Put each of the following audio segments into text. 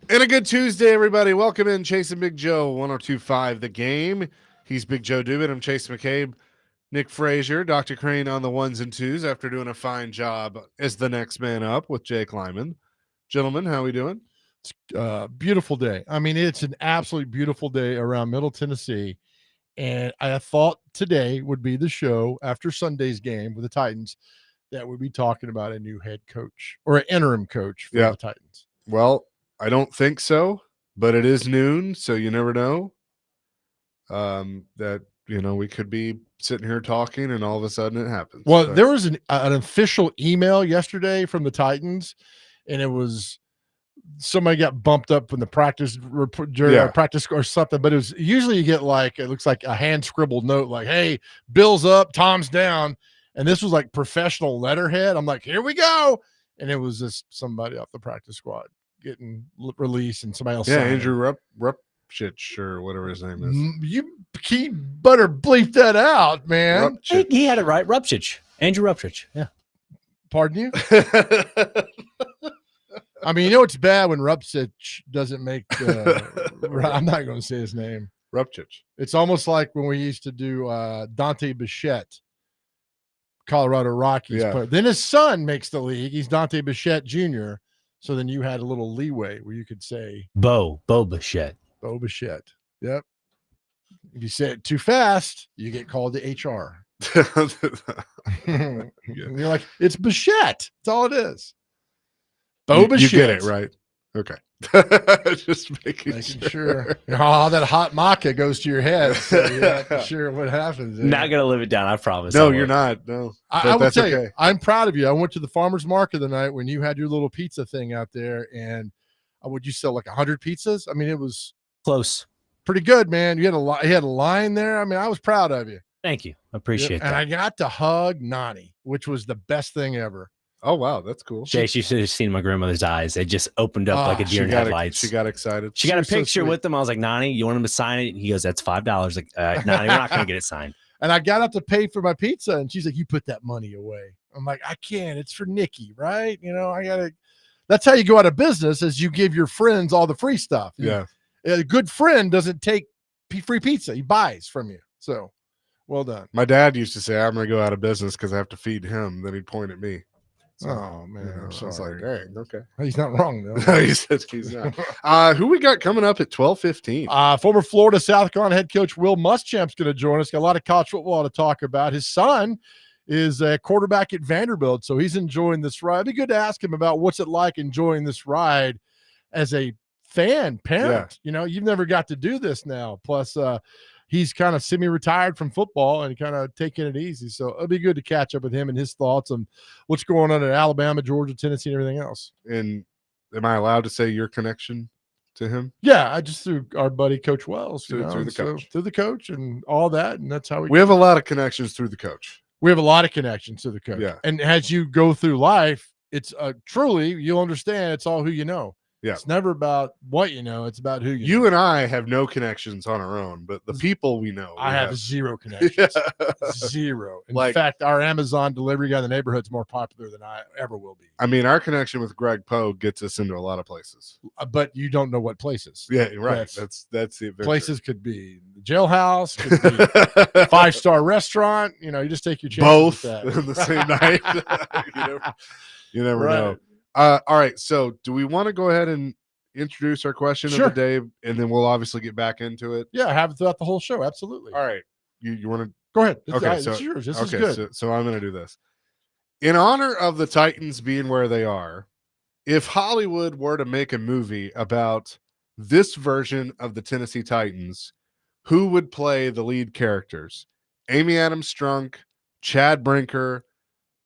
And a good Tuesday, everybody. Welcome in Chasing Big Joe, 1025 The Game. He's Big Joe Dubin. I'm Chase McCabe. Nick Frazier, Dr. Crane on the ones and twos after doing a fine job as the next man up with Jake Lyman. Gentlemen, how we doing? Beautiful day. I mean, it's an absolutely beautiful day around Middle Tennessee. And I thought today would be the show after Sunday's game with the Titans that would be talking about a new head coach or an interim coach for the Titans. Well, I don't think so, but it is noon, so you never know. We could be sitting here talking and all of a sudden it happens. Well, there was an official email yesterday from the Titans, and it was somebody got bumped up in the practice or something, but it was usually you get like, it looks like a hand scribbled note like, hey, Bill's up, Tom's down. And this was like professional letterhead. I'm like, here we go. And it was just somebody off the practice squad getting released and somebody else. Yeah, Andrew Rupchich or whatever his name is. You better bleep that out, man. He had it right. Rupchich. Andrew Rupchich. Yeah. Pardon you? I mean, it's bad when Rupchich doesn't make I'm not going to say his name. Rupchich. It's almost like when we used to do Dante Bichette, Colorado Rockies player. Then his son makes the league. He's Dante Bichette Jr., so then you had a little leeway where you could say Bo Bichette. Bo Bichette. Yep. If you say it too fast, you get called to HR. You're like, it's Bichette. That's all it is. Bo Bichette. You get it, right? Okay. Just making sure. Oh, that hot maca goes to your head. So you're not sure what happens. Not going to live it down, I promise. No, you're not. No. I will tell you, I'm proud of you. I went to the farmer's market the night when you had your little pizza thing out there, and would you sell like 100 pizzas? I mean, it was close. Pretty good, man. You had a line there. I mean, I was proud of you. Thank you. I appreciate that. And I got to hug Nani, which was the best thing ever. Oh, wow. That's cool. Chase, you should have seen my grandmother's eyes. They just opened up like a deer in headlights. She got excited. She got a picture with him. I was like, Nani, you want him to sign it? And he goes, that's $5. Like, Nani, we're not going to get it signed. And I got up to pay for my pizza, and she's like, you put that money away. I'm like, I can't. It's for Nikki, right? I got to. That's how you go out of business, is you give your friends all the free stuff. Yeah. A good friend doesn't take free pizza. He buys from you. So, well done. My dad used to say, I'm going to go out of business because I have to feed him. Then he'd point at me. So, oh, man. I'm sorry. I was like, dang, okay. He's not wrong, though. He said he's not. Who we got coming up at 12:15? Former Florida South Carolina head coach Will Muschamp's going to join us. Got a lot of college football to talk about. His son is a quarterback at Vanderbilt, so he's enjoying this ride. It'd be good to ask him about what's it like enjoying this ride as a parent. Yeah. You've never got to do this now. Plus, he's kind of semi-retired from football and kind of taking it easy. So it'll be good to catch up with him and his thoughts on what's going on in Alabama, Georgia, Tennessee, and everything else. And am I allowed to say your connection to him? Yeah, I just through our buddy Coach Wells. Through the coach. Through the coach and all that. And that's how we have a lot of connections through the coach. We have a lot of connections to the coach. Yeah. And as you go through life, it's truly, you'll understand it's all who you know. Yeah. It's never about what you know. It's about who you know. You and I have no connections on our own, but the people we know. I have zero connections. Zero. In fact, our Amazon delivery guy in the neighborhood is more popular than I ever will be. I mean, our connection with Greg Poe gets us into a lot of places. But you don't know what places. Yeah, right. That's the adventure. Places could be the jailhouse, could be a 5-star restaurant. You just take your chances. Both in the same night. You never know. All right, so do we want to go ahead and introduce our question of the day, and then we'll obviously get back into it? Yeah, have it throughout the whole show. Absolutely. All right, you want to go ahead? It's yours. This is good. So I'm going to do this in honor of the Titans being where they are. If Hollywood were to make a movie about this version of the Tennessee Titans, who would play the lead characters? Amy Adams Strunk, Chad Brinker,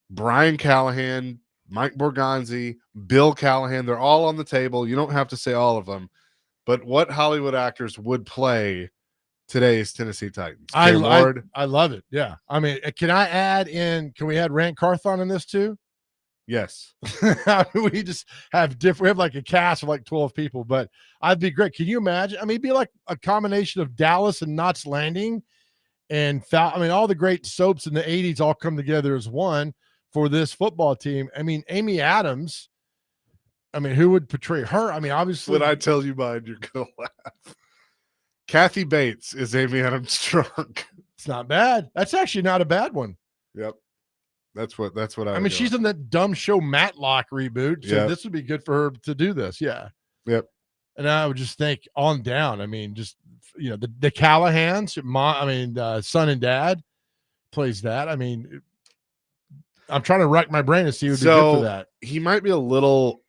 Brian Callahan, Mike Borgonzi, Bill Callahan, they're all on the table. You don't have to say all of them, but what Hollywood actors would play today's Tennessee Titans? I love it. Yeah. I mean, can we add Rand Carthon in this too? Yes. We just have we have like a cast of like 12 people, but I'd be great. Can you imagine? I mean, it'd be like a combination of Dallas and Knots Landing and all the great soaps in the 80s all come together as one for this football team. I mean, Amy Adams, I mean, who would portray her? I mean, obviously, When I tell you mine, you're gonna laugh. Kathy Bates is Amy Adams Strong. it's not bad. That's actually not a bad one. Yep. That's what I I would mean, go she's with. in that dumb show Matlock reboot, so Yep. this would be good for her to do this. Yeah. Yep. And I would just think on down. I mean, just the Callahans, son and dad plays that. I mean, I'm trying to rack my brain to see who would be good for that. He might be a little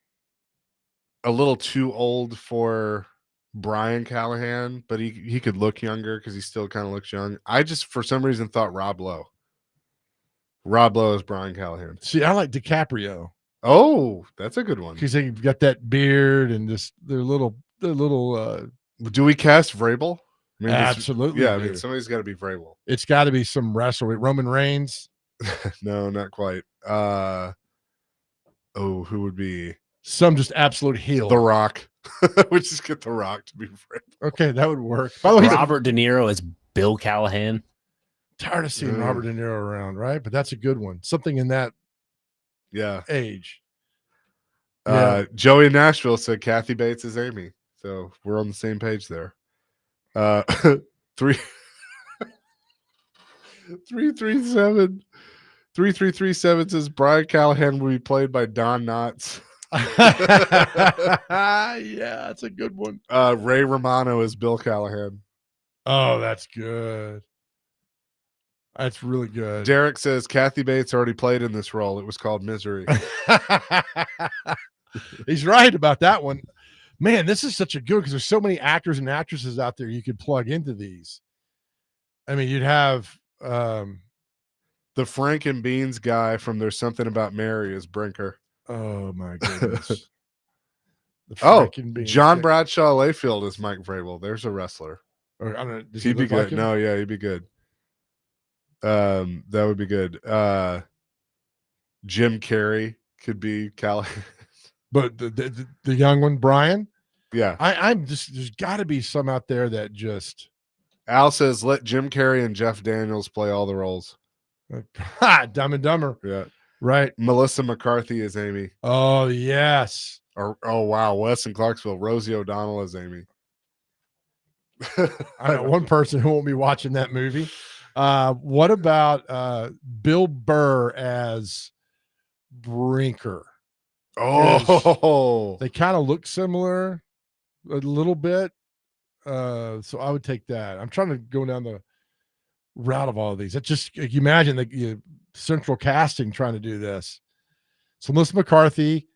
too old for Brian Callahan, but he could look younger because he still kind of looks young. I just for some reason thought Rob Lowe. Rob Lowe is Brian Callahan. See, I like DiCaprio. Oh, that's a good one. Because they got that beard and just their little. Do we cast Vrabel? I mean, Absolutely. Yeah, I mean, somebody's got to be Vrabel. It's got to be some wrestler. Roman Reigns. No, not quite. Who would be some just absolute heel? The Rock. We just get The Rock to be Vrabel. Okay, that would work. By the way, Robert De Niro is Bill Callahan. Tired of seeing Robert De Niro around, right? But that's a good one. Something in that age. Joey in Nashville said Kathy Bates is Amy. So we're on the same page there. 3337 says Brian Callahan will be played by Don Knotts. Yeah, that's a good one. Ray Romano is Bill Callahan. Oh, that's good. That's really good. Derek says Kathy Bates already played in this role. It was called Misery. He's right about that one. Man, this is such a good because there's so many actors and actresses out there you could plug into these. I mean, you'd have the Frank and Beans guy from There's Something About Mary is Brinker. Oh my goodness. John Bradshaw Layfield is Mike Vrabel. There's a wrestler. Or, I don't know, he'd be good. No, yeah, he'd be good. That would be good. Jim Carrey could be Callahan. But the young one, Brian? Yeah. I'm just there's gotta be some out there that just Al says let Jim Carrey and Jeff Daniels play all the roles. Dumb and Dumber. Yeah. Right. Melissa McCarthy is Amy. Oh, yes. Oh wow, Wes in Clarksville. Rosie O'Donnell is Amy. I know one person who won't be watching that movie. What about Bill Burr as Brinker? Oh, they kind of look similar a little bit. So I would take that. I'm trying to go down the route of all of these. It's just you imagine the central casting trying to do this. So Melissa McCarthy,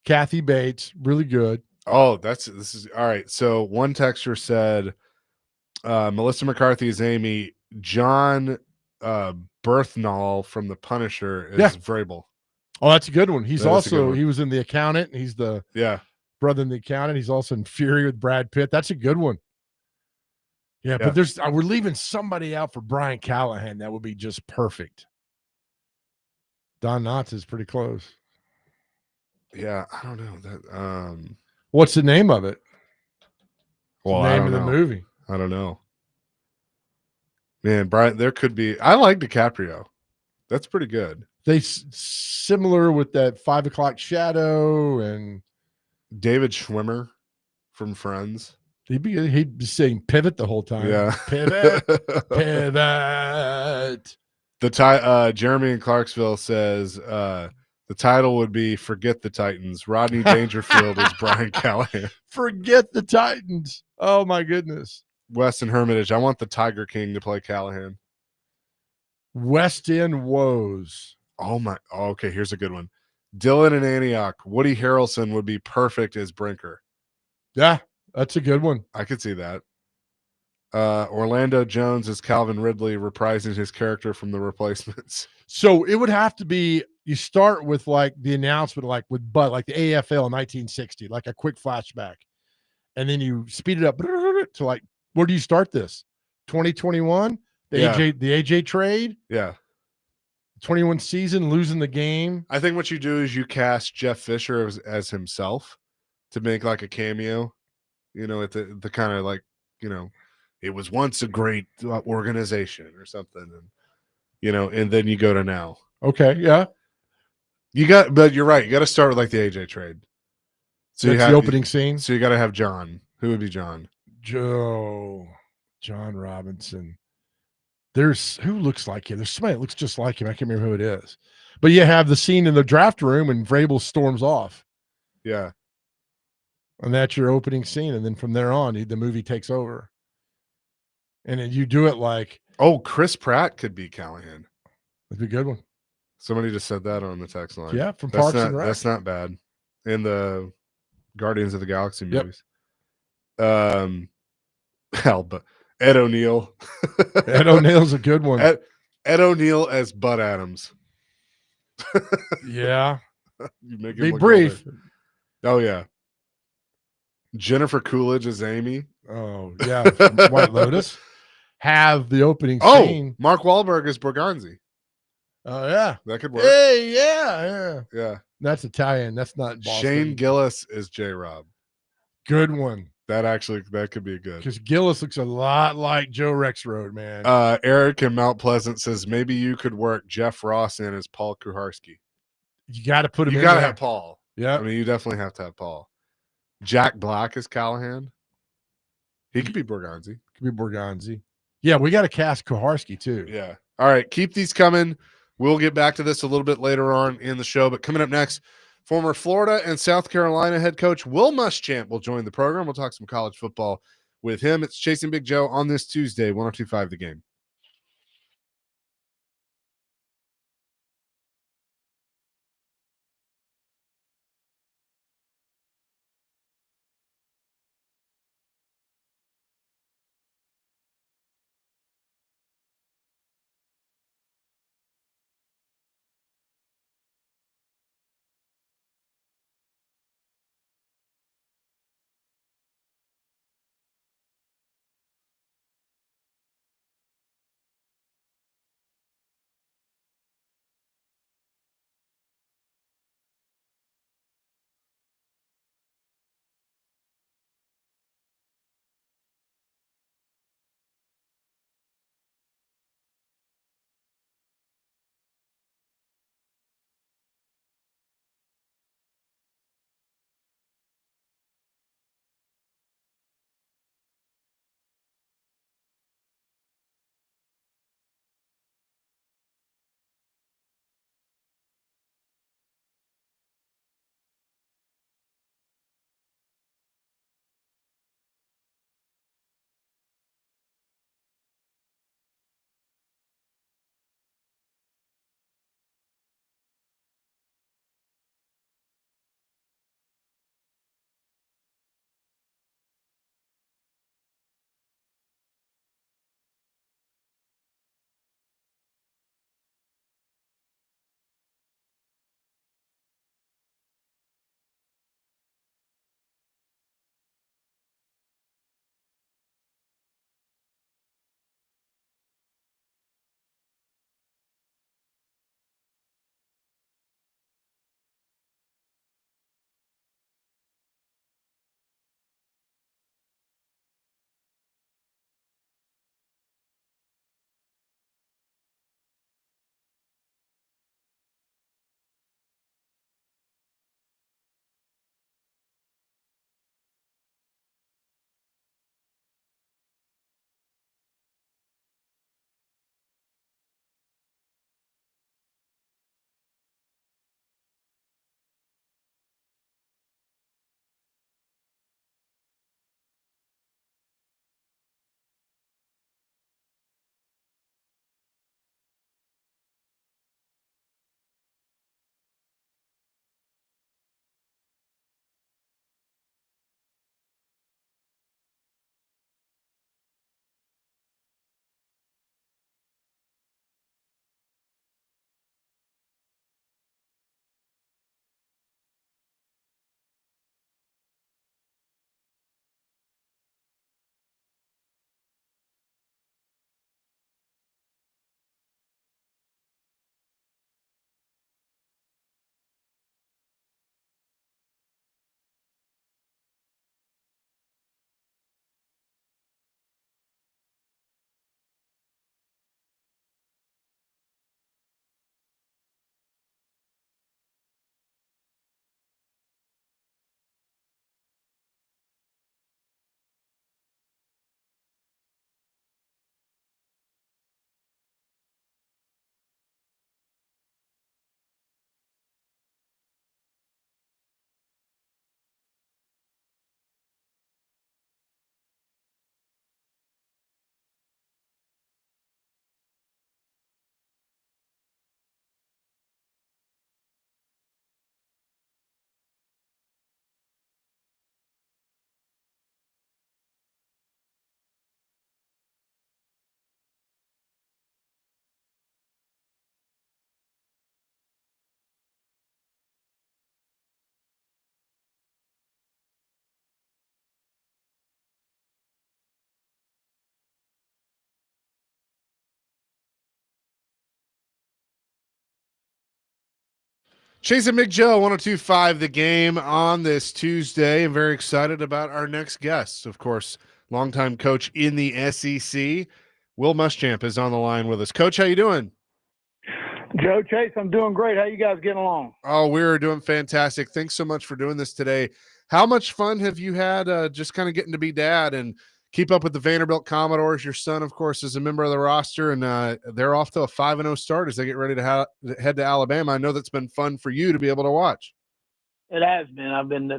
Kathy Bates, really good. Oh, this is all right. So one texter said Melissa McCarthy is Amy. John Berthnall from The Punisher is Vrabel. Oh, that's a good one. He's also he was in The Accountant. He's the brother in The Accountant. He's also in Fury with Brad Pitt. That's a good one. Yeah, but there's we're leaving somebody out for Brian Callahan. That would be just perfect. Don Knotts is pretty close. Yeah, I don't know that. What's the name of it? Well, the name of the movie. I don't know. Man, Brian, there could be. I like DiCaprio. That's pretty good. They similar with that 5 o'clock shadow and David Schwimmer from Friends. He'd be saying pivot the whole time. Yeah, pivot, pivot. Jeremy in Clarksville says the title would be "Forget the Titans." Rodney Dangerfield is Brian Callahan. Forget the Titans. Oh my goodness. Weston Hermitage. I want the Tiger King to play Callahan. West End Woes. Oh my. Oh, okay, here's a good one. Dylan in Antioch. Woody Harrelson would be perfect as Brinker. Yeah, that's a good one. I could see that. Orlando Jones as Calvin Ridley reprising his character from The Replacements. So it would have to be you start with like the announcement, like with Bud, like the AFL in 1960, like a quick flashback, and then you speed it up to like where do you start this? 2021, the AJ trade. Yeah. 21 season, losing the game. I think what you do is you cast Jeff Fisher as himself to make like a cameo, at the kind of like, it was once a great organization or something. And, and then you go to now. Okay. Yeah. But you're right. You got to start with like the AJ trade. So you That's have the opening scene. So you got to have John. Who would be John? John Robinson. There's who looks like him. There's somebody that looks just like him. I can't remember who it is. But you have the scene in the draft room when Vrabel storms off. Yeah. And that's your opening scene. And then from there on, the movie takes over. And then you do it like. Oh, Chris Pratt could be Callahan. That'd be a good one. Somebody just said that on the text line. Yeah, from Parks and Rec. That's not bad. In the Guardians of the Galaxy Yep. movies. But Ed O'Neill. Ed O'Neill's a good one. Ed O'Neill as Bud Adams. Yeah. You make him Be look brief. older. Oh yeah. Jennifer Coolidge as Amy. Oh yeah, from White Lotus. Have the opening scene. Mark Wahlberg as Borganzi. Oh yeah, That could work. Hey, yeah. Yeah. That's Italian. That's not Boston. Shane Gillis is J-Rob. Good one. That could be good. Because Gillis looks a lot like Joe Rexroad, man. Eric in Mount Pleasant says maybe you could work Jeff Ross in as Paul Kuharski. You got to put him. You in got to there. have Paul. Yeah, I mean, you definitely have to have Paul. Jack Black is Callahan. He could be Borganzi. Could be Borganzi. Yeah, we got to cast Kuharski too. Yeah. All right, keep these coming. We'll get back to this a little bit later on in the show, but coming up next, former Florida and South Carolina head coach Will Muschamp will join the program. We'll talk some college football with him. It's Chasing Big Joe on this Tuesday, 102.5 The Game. Chase and Big Joe, 102.5 The Game on this Tuesday. I'm very excited about our next guest. Of course, longtime coach in the SEC, Will Muschamp, is on the line with us. Coach, how you doing? Joe, Chase, I'm doing great. How you guys getting along? Oh, we're doing fantastic. Thanks so much for doing this today. How much fun have you had just kind of getting to be dad and keep up with the Vanderbilt Commodores? Your son, of course, is a member of the roster, and they're off to a 5-0 start as they get ready to head to Alabama. I know that's been fun for you to be able to watch. It has been. I've been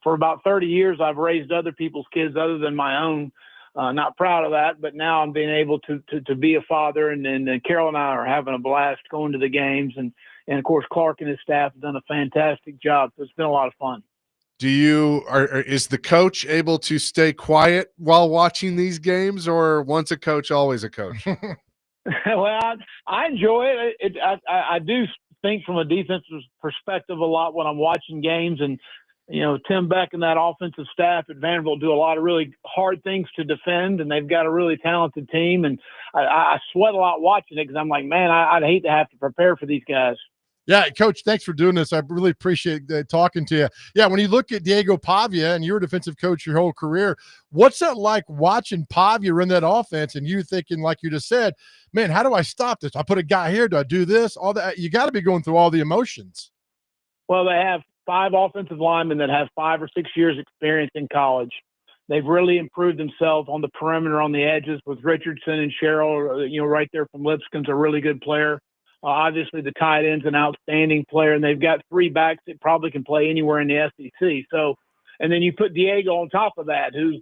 for about 30 years. I've raised other people's kids other than my own. Not proud of that, but now I'm being able to be a father, and Carol and I are having a blast going to the games, and of course Clark and his staff have done a fantastic job. So it's been a lot of fun. Is the coach able to stay quiet while watching these games, or once a coach, always a coach? Well, I enjoy it. I do think from a defensive perspective a lot when I'm watching games, and Tim Beck and that offensive staff at Vanderbilt do a lot of really hard things to defend, and they've got a really talented team. And I sweat a lot watching it because I'm like, man, I'd hate to have to prepare for these guys. Yeah, Coach, thanks for doing this. I really appreciate talking to you. Yeah, when you look at Diego Pavia, and you're a defensive coach your whole career, what's that like watching Pavia run that offense and you thinking, like you just said, man, how do I stop this? I put a guy here. Do I do this? All that. You got to be going through all the emotions. Well, they have 5 offensive linemen that have 5 or 6 years experience in college. They've really improved themselves on the perimeter, on the edges with Richardson and Sherrill, right there from Lipscomb's a really good player. Obviously, the tight end's an outstanding player, and they've got 3 backs that probably can play anywhere in the SEC. So, and then you put Diego on top of that, who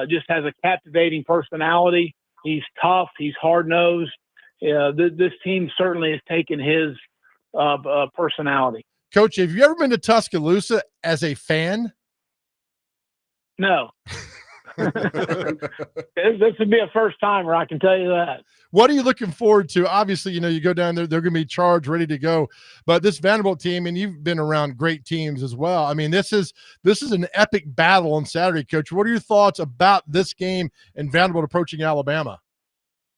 just has a captivating personality. He's tough. He's hard-nosed. This team certainly has taken his personality. Coach, have you ever been to Tuscaloosa as a fan? No. This would be a first timer, I can tell you that. What are you looking forward to? Obviously, you go down there, they're going to be charged, ready to go. But this Vanderbilt team, and you've been around great teams as well. I mean, this is an epic battle on Saturday, Coach. What are your thoughts about this game and Vanderbilt approaching Alabama?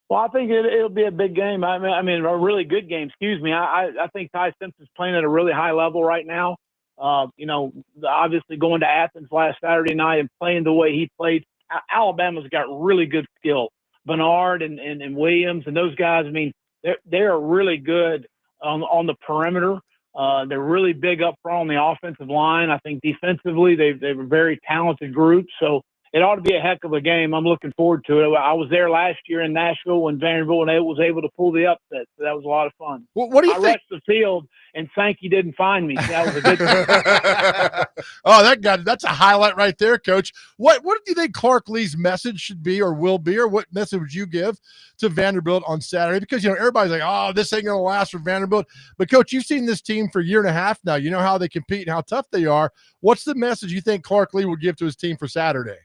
Well, I think it'll be a big game. I mean, a really good game. Excuse me. I think Ty Simpson's playing at a really high level right now. Obviously going to Athens last Saturday night and playing the way he played. Alabama's got really good skill. Bernard and Williams and those guys. I mean, they're really good on the perimeter. They're really big up front on the offensive line. I think defensively they're a very talented group. So it ought to be a heck of a game. I'm looking forward to it. I was there last year in Nashville when Vanderbilt was able to pull the upset. So that was a lot of fun. What do you think? I rushed the field and Sankey didn't find me. So that was a good that's a highlight right there, Coach. What do you think Clark Lee's message should be or will be, or what message would you give to Vanderbilt on Saturday? Because, everybody's like, oh, this ain't going to last for Vanderbilt. But, Coach, you've seen this team for a year and a half now. You know how they compete and how tough they are. What's the message you think Clark Lee would give to his team for Saturday?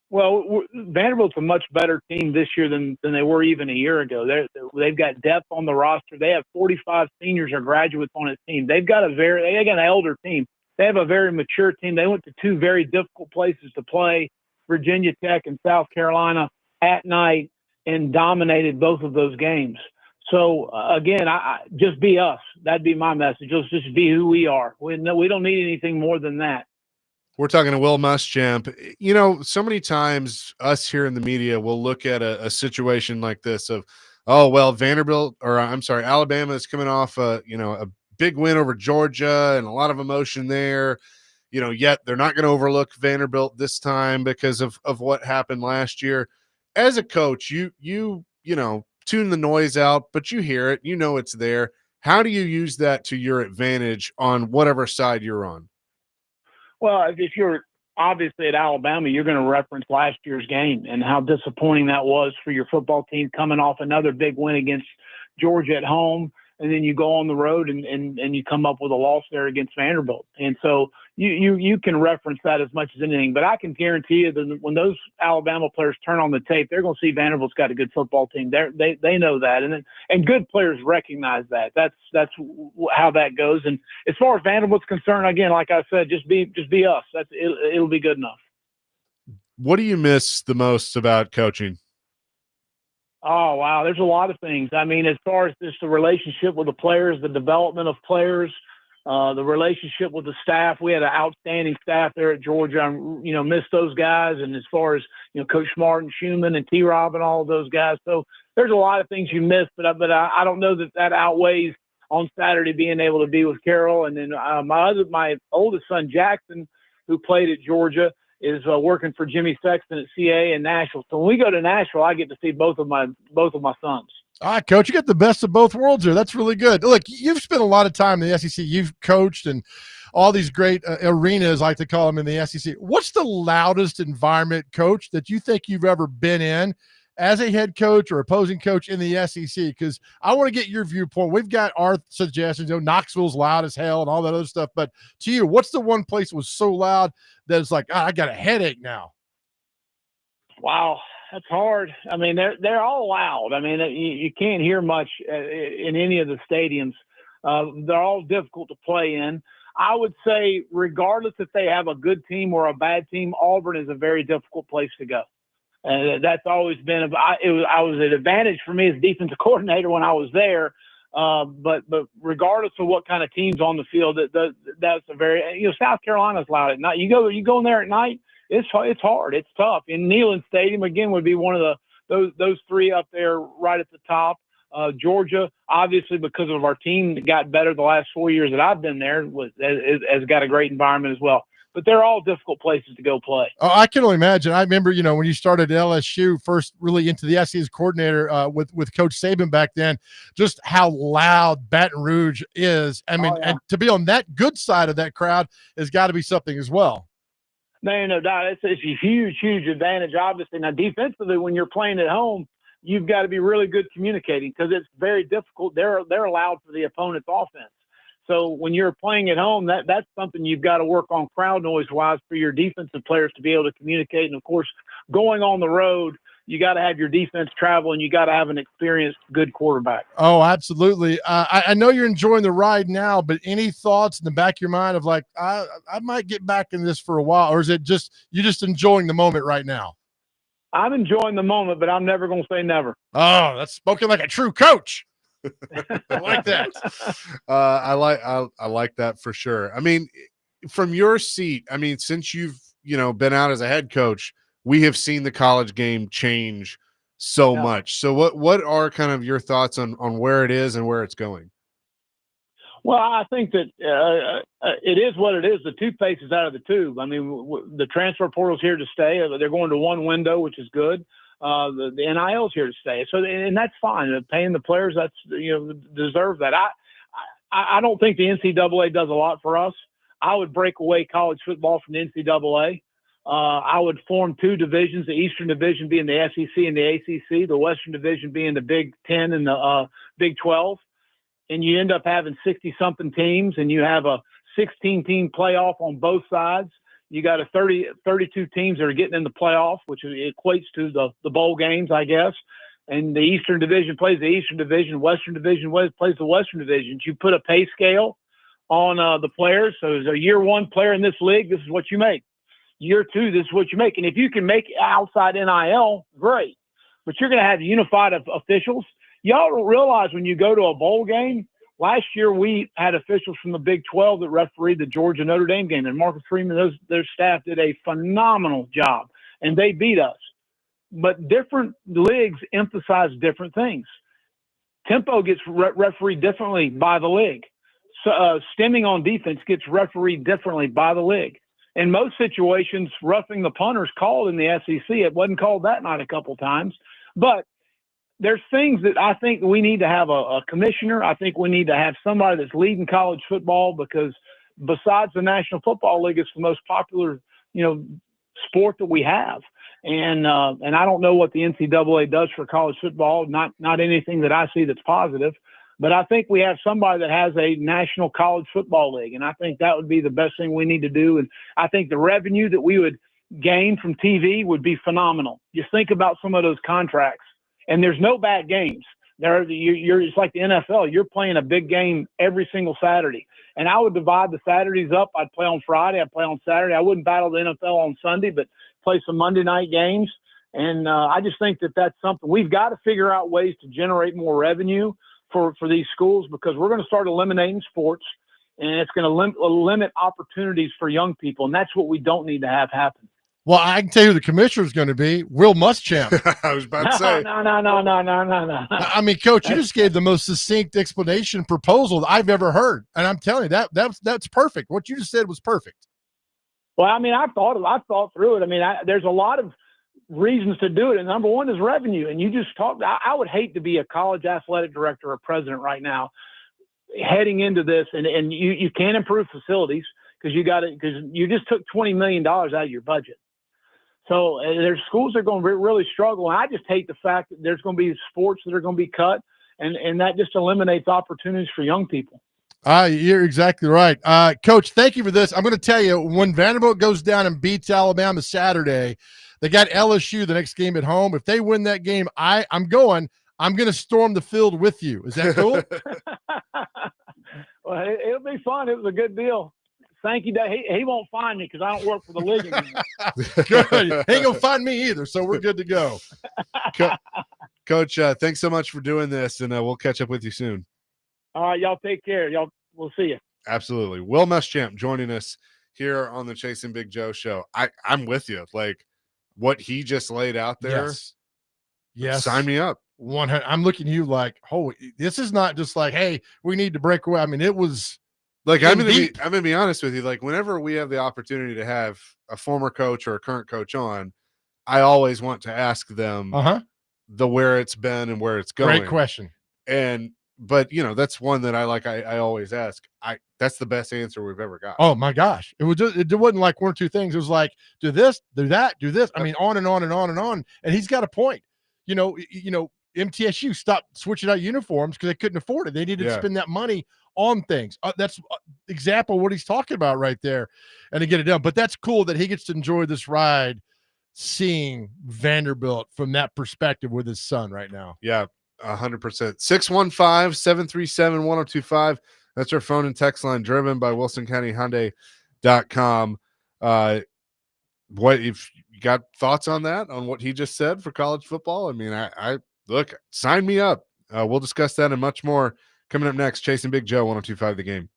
Well, Vanderbilt's a much better team this year than they were even a year ago. They've got depth on the roster. They have 45 seniors or graduates on his team. They got an elder team. They have a very mature team. They went to 2 very difficult places to play, Virginia Tech and South Carolina, at night, and dominated both of those games. So, again, I just be us. That'd be my message. Let's just be who we are. We don't need anything more than that. We're talking to Will Muschamp. So many times us here in the media will look at a situation like this of, oh, well, Alabama is coming off a big win over Georgia and a lot of emotion there. Yet they're not going to overlook Vanderbilt this time because of what happened last year. As a coach, you tune the noise out, but you hear it, it's there. How do you use that to your advantage on whatever side you're on? Well, if you're obviously at Alabama, you're going to reference last year's game and how disappointing that was for your football team coming off another big win against Georgia at home. And then you go on the road and you come up with a loss there against Vanderbilt. And so you can reference that as much as anything. But I can guarantee you that when those Alabama players turn on the tape, they're going to see Vanderbilt's got a good football team. They know that. And good players recognize that. That's how that goes. And as far as Vanderbilt's concerned, again, like I said, just be us. It'll be good enough. What do you miss the most about coaching? Oh, wow. There's a lot of things. I mean, as far as just the relationship with the players, the development of players, The relationship with the staff, we had an outstanding staff there at Georgia. I, miss those guys. And as far as, Coach Martin, Schumann, and T-Rob and all of those guys. So there's a lot of things you miss, but I don't know that outweighs on Saturday being able to be with Carol. And then my oldest son, Jackson, who played at Georgia, is working for Jimmy Sexton at CA in Nashville. So when we go to Nashville, I get to see both of my sons. All right, Coach, you get the best of both worlds here. That's really good. Look, you've spent a lot of time in the SEC. You've coached and all these great arenas, I like to call them, in the SEC. What's the loudest environment, Coach, that you think you've ever been in as a head coach or opposing coach in the SEC? Because I want to get your viewpoint. We've got our suggestions. Knoxville's loud as hell and all that other stuff. But to you, what's the one place that was so loud that it's like, I got a headache now? Wow. That's hard. I mean, they're all loud. I mean, you can't hear much in any of the stadiums. They're all difficult to play in. I would say, regardless if they have a good team or a bad team, Auburn is a very difficult place to go. And that's always been. I was an advantage for me as defensive coordinator when I was there. But regardless of what kind of teams on the field, that's a very. South Carolina's loud at night. You go in there at night. It's hard. It's tough. And Neyland Stadium, again, would be one of those three up there right at the top. Georgia, obviously, because of our team that got better the last 4 years that I've been there, has got a great environment as well. But they're all difficult places to go play. Oh, I can only imagine. I remember, when you started at LSU, first really into the SEC as coordinator with Coach Saban back then, just how loud Baton Rouge is. I mean, and to be on that good side of that crowd has got to be something as well. No doubt. It's a huge advantage, obviously. Now, defensively, when you're playing at home, you've got to be really good communicating because it's very difficult. They're loud for the opponent's offense. So when you're playing at home, that's something you've got to work on crowd noise-wise for your defensive players to be able to communicate. And, of course, going on the road, you got to have your defense travel, and you got to have an experienced, good quarterback. Oh, absolutely. I know you're enjoying the ride now, but any thoughts in the back of your mind of like, I might get back in this for a while, or is it just you're just enjoying the moment right now? I'm enjoying the moment, but I'm never going to say never. Oh, that's spoken like a true coach. I like that. I like that for sure. I mean, from your seat, I mean, since you've been out as a head coach, we have seen the college game change so much. So what are kind of your thoughts on where it is and where it's going? Well, I think that it is what it is. The toothpaste is out of the tube. I mean, the transfer portal's here to stay. They're going to one window, which is good. The NIL's here to stay. So, and that's fine. Paying the players, that's, deserve that. I don't think the NCAA does a lot for us. I would break away college football from the NCAA. I would form two divisions, the Eastern Division being the SEC and the ACC, the Western Division being the Big 10 and the Big 12. And you end up having 60-something teams, and you have a 16-team playoff on both sides. You got 32 teams that are getting in the playoff, which equates to the bowl games, I guess. And the Eastern Division plays the Eastern Division, Western Division plays the Western Division. You put a pay scale on the players. So as a year one player in this league, this is what you make. Year two, this is what you make. And if you can make outside NIL, great. But you're going to have unified officials. Y'all don't realize when you go to a bowl game, last year we had officials from the Big 12 that refereed the Georgia-Notre Dame game. And Marcus Freeman, their staff did a phenomenal job. And they beat us. But different leagues emphasize different things. Tempo gets refereed differently by the league. So, stemming on defense gets refereed differently by the league. In most situations, roughing the punter is called in the SEC. It wasn't called that night a couple times. But there's things that I think we need to have a commissioner. I think we need to have somebody that's leading college football, because besides the National Football League, it's the most popular, sport that we have. And I don't know what the NCAA does for college football. Not anything that I see that's positive. But I think we have somebody that has a national college football league, and I think that would be the best thing we need to do. And I think the revenue that we would gain from TV would be phenomenal. Just think about some of those contracts, and there's no bad games. It's like the NFL. You're playing a big game every single Saturday, and I would divide the Saturdays up. I'd play on Friday. I'd play on Saturday. I wouldn't battle the NFL on Sunday, but play some Monday night games. And I just think that that's something we've got to figure out ways to generate more revenue for these schools, because we're going to start eliminating sports. and it's going to limit opportunities for young people, and that's what we don't need to have happen. Well, I can tell you who the commissioner is going to be, Will Muschamp. I was about to say. No. I mean, Coach, you just gave the most succinct explanation proposal that I've ever heard, and I'm telling you that's perfect. What you just said was perfect. Well, I mean, I thought through it. I mean, there's a lot of reasons to do it, and number one is revenue. And you just talked. I would hate to be a college athletic director or president right now, heading into this, and you can't improve facilities because you just took $20 million out of your budget. So there's schools that are going to really struggle. And I just hate the fact that there's going to be sports that are going to be cut, and that just eliminates opportunities for young people. You're exactly right. Coach, thank you for this. I'm going to tell you, when Vanderbilt goes down and beats Alabama Saturday, they got LSU the next game at home. If they win that game, I'm going to storm the field with you. Is that cool? Well, it'll be fun. It was a good deal. Thank you. He won't find me because I don't work for the league anymore. Good. He ain't going to find me either, so we're good to go. Coach, thanks so much for doing this, and we'll catch up with you soon. All right, y'all take care. We'll see you. Absolutely. Will Muschamp joining us here on the Chasing Big Joe show. I'm with you. Like what he just laid out there. Yes. Sign me up. 100. I'm looking at you like, oh, this is not just like, hey, we need to break away. I mean, it was like I'm gonna be honest with you. Like whenever we have the opportunity to have a former coach or a current coach on, I always want to ask them the where it's been and where it's going. Great question. But that's one that I always ask. That's the best answer we've ever got. Oh my gosh. It wasn't like one or two things. It was like, do this, do that, do this. I mean, on and on and on and on. And he's got a point. MTSU stopped switching out uniforms because they couldn't afford it. They needed to spend that money on things. That's example of what he's talking about right there, and to get it done. But that's cool that he gets to enjoy this ride, seeing Vanderbilt from that perspective with his son right now. Yeah, 100%. 615-737-1025. That's our phone and text line, driven by WilsonCountyHyundai.com. What if you got thoughts on that, on what he just said for college football? I mean, I look, sign me up. We'll discuss that and much more coming up next. Chasing Big Joe, 102.5 The Game.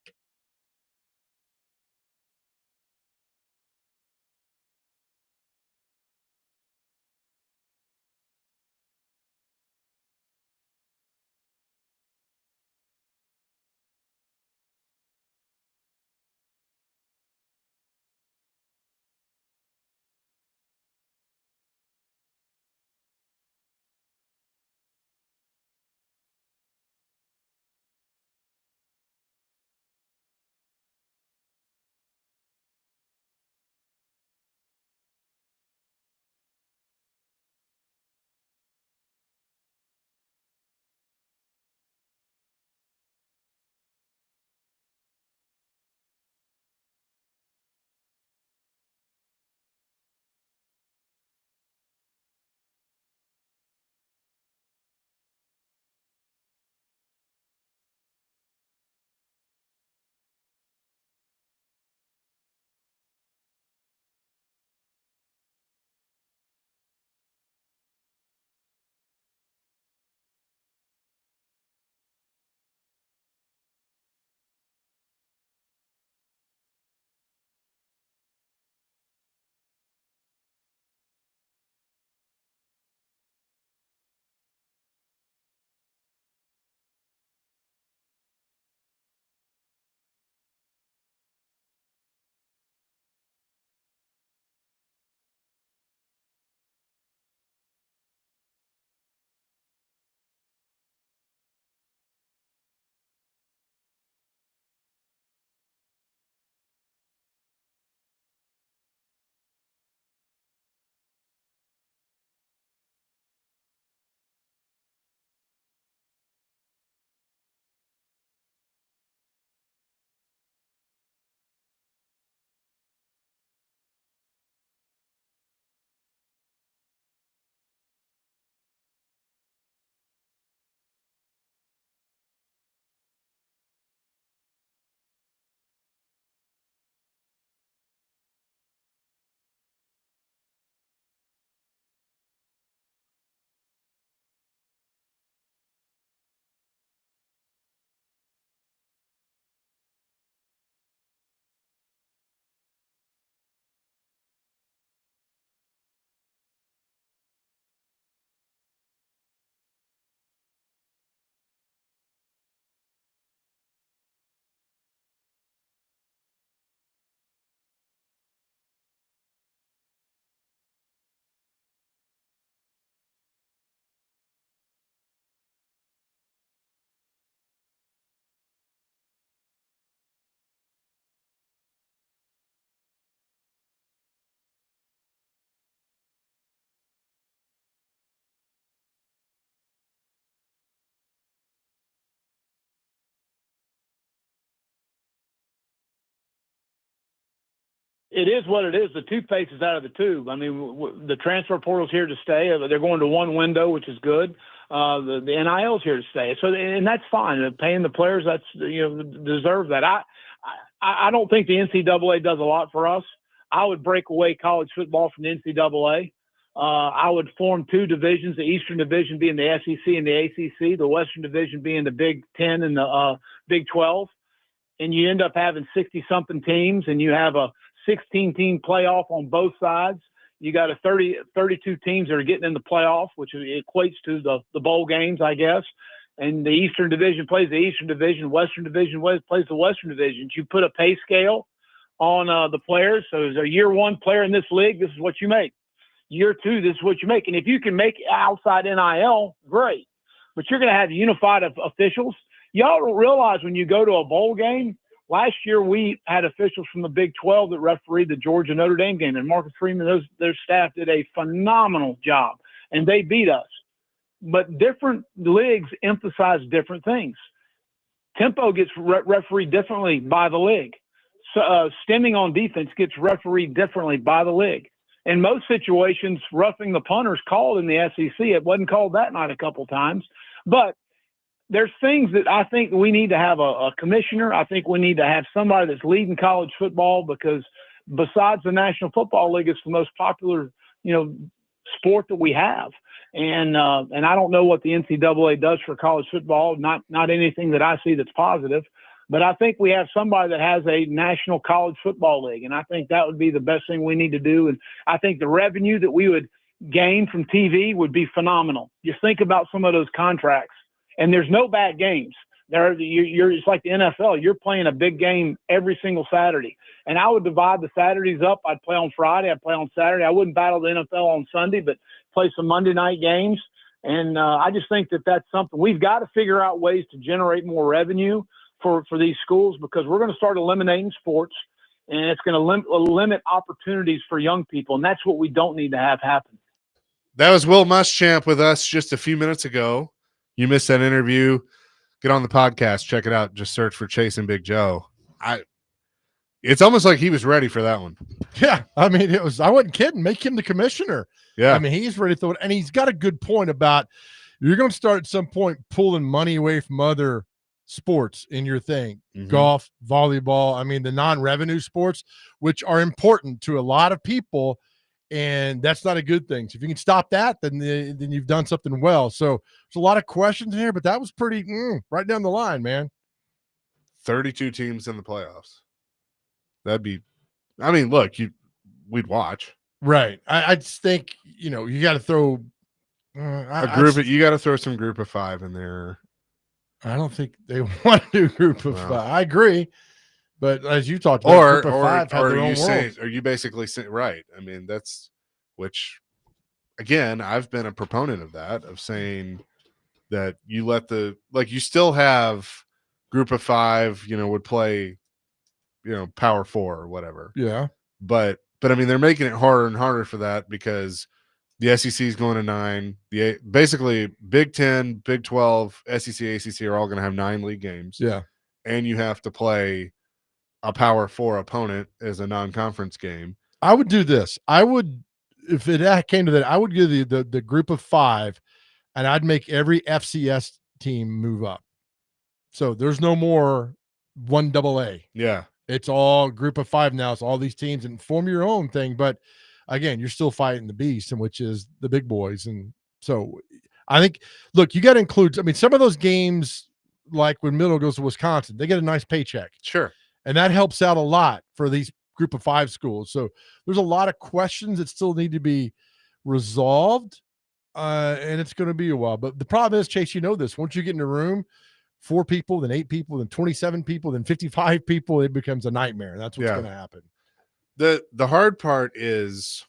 it is what it is. The toothpaste is out of the tube. I mean, the transfer portal's here to stay. They're going to one window, which is good. The NIL's here to stay. So, and that's fine. Paying the players, that's, deserve that. I don't think the NCAA does a lot for us. I would break away college football from the NCAA. I would form two divisions, the Eastern Division being the SEC and the ACC, the Western Division being the Big 10 and the Big 12. And you end up having 60-something teams, and you have a 16-team playoff on both sides. You got 32 teams that are getting in the playoff, which equates to the bowl games, I guess. And the Eastern Division plays the Eastern Division, Western Division plays the Western Division. You put a pay scale on the players. So as a year one player in this league, this is what you make. Year two, this is what you make. And if you can make outside NIL, great. But you're going to have unified officials. Y'all don't realize when you go to a bowl game, last year we had officials from the Big 12 that refereed the Georgia-Notre Dame game. And Marcus Freeman, their staff did a phenomenal job. And they beat us. But different leagues emphasize different things. Tempo gets refereed differently by the league. So, stemming on defense gets refereed differently by the league. In most situations, roughing the punter is called in the SEC. It wasn't called that night a couple times. But there's things that I think we need to have a commissioner. I think we need to have somebody that's leading college football, because besides the National Football League, it's the most popular, sport that we have. And I don't know what the NCAA does for college football. Not anything that I see that's positive. But I think we have somebody that has a national college football league, and I think that would be the best thing we need to do. And I think the revenue that we would gain from TV would be phenomenal. Just think about some of those contracts, and there's no bad games. It's like the NFL. You're playing a big game every single Saturday, and I would divide the Saturdays up. I'd play on Friday. I'd play on Saturday. I wouldn't battle the NFL on Sunday, but play some Monday night games. And I just think that that's something we've got to figure out ways to generate more revenue for these schools, because we're going to start eliminating sports, and it's going to limit opportunities for young people. And that's what we don't need to have happen. That was Will Muschamp with us just a few minutes ago. You missed that interview. Get on the podcast. Check it out. Just search for Chasing Big Joe. It's almost like he was ready for that one. Yeah. I mean, I wasn't kidding. Make him the commissioner. Yeah. I mean, he's ready to throw it. And he's got a good point about you're going to start at some point pulling money away from other sports in your thing. Golf, volleyball, I mean, the non-revenue sports, which are important to a lot of people, and that's not a good thing. So if you can stop that, then you've done something well. So there's a lot of questions here, but that was pretty right down the line, man. 32 teams in the playoffs. That'd be, I mean, look, we'd watch. Right. I just think, you got to throw you got to throw some group of 5 in there. I don't think they want to do group of 5. I agree. But as you talked about, group of 5 have their own worlds. Are you basically saying, right? I mean, which, again, I've been a proponent of that, of saying that you let you still have group of 5, would play, power 4 or whatever. Yeah. But I mean, they're making it harder and harder for that, because the SEC is going to 9. Basically, Big 10, Big 12, SEC, ACC are all going to have 9 league games. Yeah. And you have to play a Power 4 opponent as a non-conference game. I would do this. If it came to that, I would give the group of 5, and I'd make every FCS team move up. So there's no more 1AA. Yeah. It's all group of 5 now. It's all these teams, and form your own thing. But again, you're still fighting the beast, and which is the big boys. And so I think, look, you got to include, I mean, some of those games, like when Middle goes to Wisconsin, they get a nice paycheck. Sure. And that helps out a lot for these group of 5 schools. So there's a lot of questions that still need to be resolved. And it's going to be a while. But the problem is, Chase, this, once you get in a room, 4 people, then 8 people, then 27 people, then 55 people, it becomes a nightmare. That's what's going to happen. The hard part is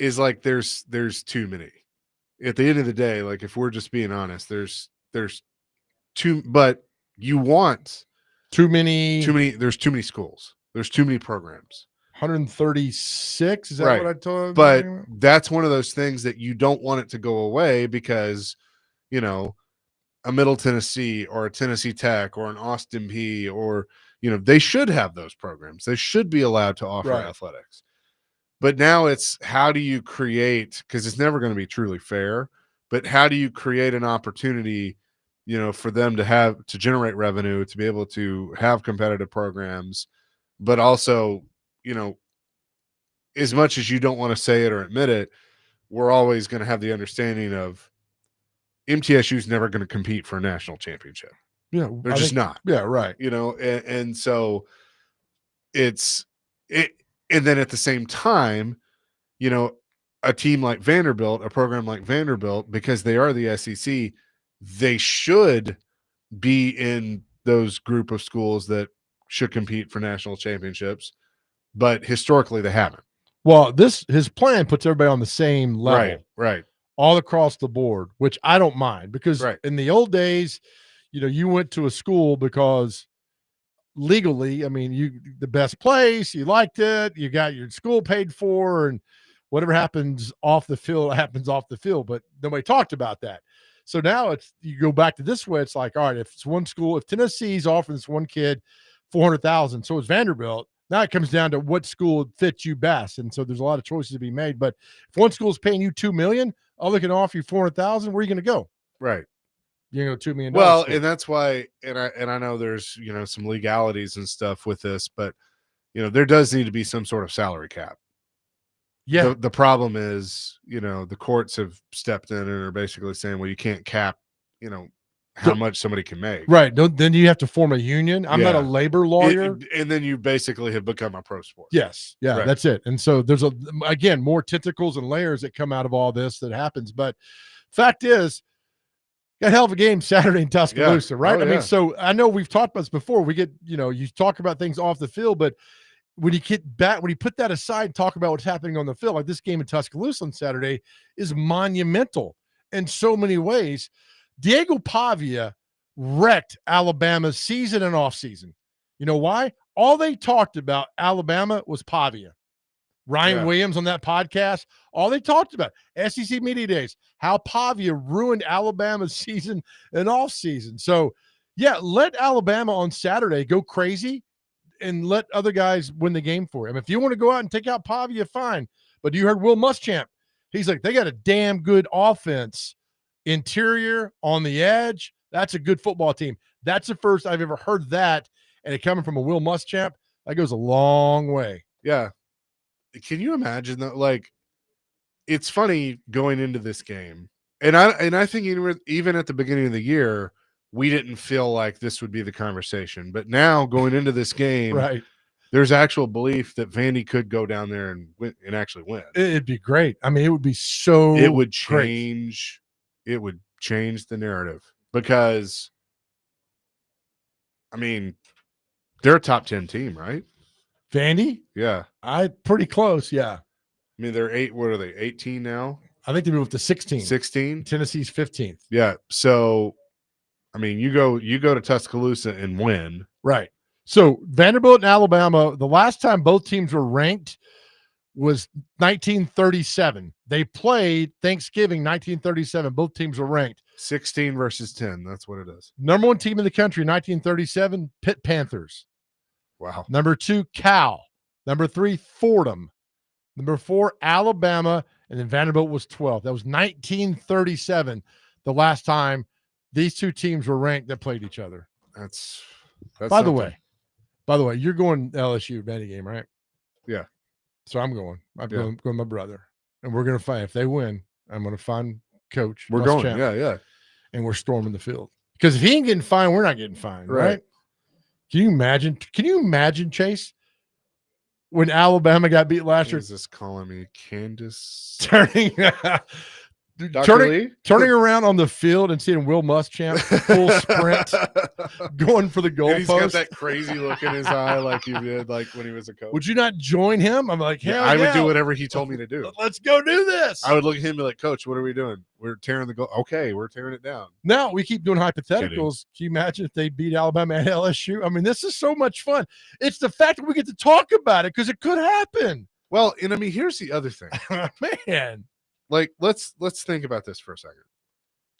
like there's too many. At the end of the day, like, if we're just being honest, there's too, but you want too many. There's too many schools. There's too many programs. 136. Is that right. what I told? But that's one of those things that you don't want it to go away, because, a Middle Tennessee or a Tennessee Tech or an Austin P or, they should have those programs. They should be allowed to offer Right. athletics. But now it's how do you create, because it's never going to be truly fair, but how do you create an opportunity, for them to generate revenue, to be able to have competitive programs, but also, as much as you don't want to say it or admit it, we're always going to have the understanding of MTSU is never going to compete for a national championship. Yeah, They're just not. Yeah, right. And so it's it. And then at the same time, a team like Vanderbilt, a program like Vanderbilt, because they are the SEC, they should be in those group of schools that should compete for national championships, but historically they haven't. Well, his plan puts everybody on the same level, Right. all across the board, which I don't mind because Right. in the old days, you went to a school because legally, I mean, the best place, you liked it, you got your school paid for, and whatever happens off the field happens off the field. But nobody talked about that. So now you go back to this way. It's like, all right, if it's one school, if Tennessee's offering this one kid $400,000, so is Vanderbilt. Now it comes down to what school fits you best, and so there's a lot of choices to be made. But if one school is paying you $2 million, other can offer you $400,000, where are you going to go? Right. You're going to go $2 million. Well, school. and that's why, and I know there's some legalities and stuff with this, but there does need to be some sort of salary cap. Yeah. The problem is, the courts have stepped in and are basically saying, well, you can't cap, how much somebody can make. Right. Then you have to form a union. I'm not a labor lawyer. And then you basically have become a pro sport. Yes. Yeah, Right. That's it. And so there's again, more tentacles and layers that come out of all this that happens. But fact is, got a hell of a game Saturday in Tuscaloosa, right? Oh, I mean, so I know we've talked about this before. We get, you talk about things off the field, but when you put that aside and talk about what's happening on the field, like this game in Tuscaloosa on Saturday is monumental in so many ways. Diego Pavia wrecked Alabama's season and offseason. You know why? All they talked about Alabama was Pavia. Ryan Williams on that podcast, all they talked about, SEC Media Days, how Pavia ruined Alabama's season and offseason. So, let Alabama on Saturday go crazy and let other guys win the game for him. If you want to go out and take out Pavia, fine. But you heard Will Muschamp. He's like, they got a damn good offense. Interior, on the edge, that's a good football team. That's the first I've ever heard that, and it coming from a Will Muschamp, that goes a long way. Yeah. Can you imagine that? Like, it's funny going into this game, and I think even at the beginning of the year, we didn't feel like this would be the conversation. But now going into this game, Right, there's actual belief that Vandy could go down there and win, and actually win. It'd be great. I mean, it would be so. It would great. change. It would change the narrative because, I mean, they're a top 10 team, right? Vandy? Yeah. Pretty close, yeah. I mean, they're 8. What are they, 18 now? I think they moved to 16. 16? Tennessee's 15th. Yeah. So, I mean, you go to Tuscaloosa and win. Right. So, Vanderbilt and Alabama, the last time both teams were ranked was 1937. They played Thanksgiving 1937. Both teams were ranked. 16 versus 10. That's what it is. Number one team in the country, 1937, Pitt Panthers. Wow. Number 2, Cal. Number 3, Fordham. Number 4, Alabama. And then Vanderbilt was 12. That was 1937, the last time these two teams were ranked that played each other. That's By the way, you're going LSU Vandy game, right? Yeah. So I'm going. I'm going with my brother. And we're going to find, if they win, I'm going to find Coach. We're going. Yeah. And we're storming the field. Because if he ain't getting fined, we're not getting fined, right? Can you imagine, Chase, when Alabama got beat last year? Is this calling me Candace? Turning around on the field and seeing Will Muschamp full sprint going for the goalpost. He's got that crazy look in his eye like you did like when he was a coach. Would you not join him? I'm like, hell yeah. I would do whatever he told me to do. Let's go do this. I would look at him and be like, Coach, what are we doing? We're tearing the goal. Okay, we're tearing it down. Now we keep doing hypotheticals. Can you imagine if they beat Alabama at LSU? I mean, this is so much fun. It's the fact that we get to talk about it because it could happen. Well, and I mean, here's the other thing. Man. Like, let's think about this for a second.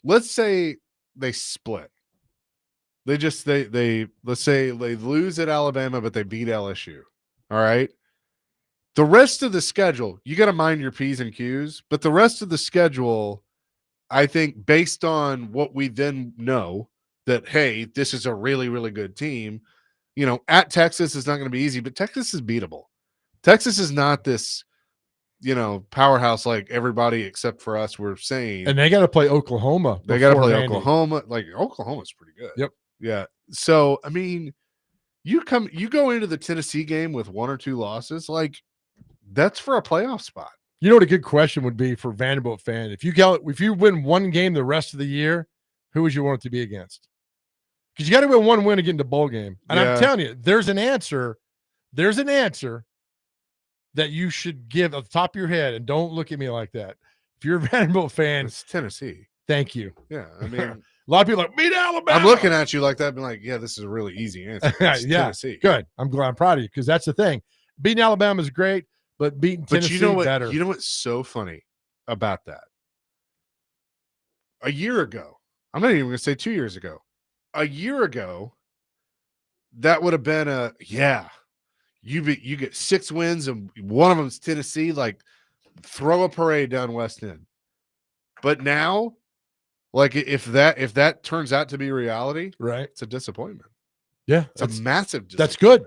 Let's say they split. they let's say they lose at Alabama, but they beat LSU. All right. The rest of the schedule, you got to mind your P's and Q's, but the rest of the schedule, I think, based on what we then know that, hey, this is a really, really good team, at Texas is not going to be easy, but Texas is beatable. Texas is not this, powerhouse like everybody except for us were saying. And they got to play Oklahoma. They got to play Vandy. Oklahoma. Like Oklahoma's pretty good. Yep. Yeah. So, I mean, you go into the Tennessee game with 1 or 2 losses, like that's for a playoff spot. You know what a good question would be for Vanderbilt fan? If you win one game the rest of the year, who would you want it to be against? Because you got to win one win to get into bowl game. And I'm telling you, there's an answer that you should give at the top of your head, and don't look at me like that. If you're a Vanderbilt fan, It's Tennessee. Thank you. Yeah, I mean, a lot of people are like, beat Alabama. I'm looking at you like that, being like, yeah, this is a really easy answer. It's yeah, Tennessee. Good. I'm proud of you because that's the thing. Beating Alabama is great, but beating Tennessee better. You know what's so funny about that? A year ago, I'm not even going to say 2 years ago. A year ago, that would have been you get 6 wins and one of them's Tennessee. Like, throw a parade down West End. But now, like if that turns out to be reality, right? It's a disappointment. Yeah, it's a massive disappointment. That's good.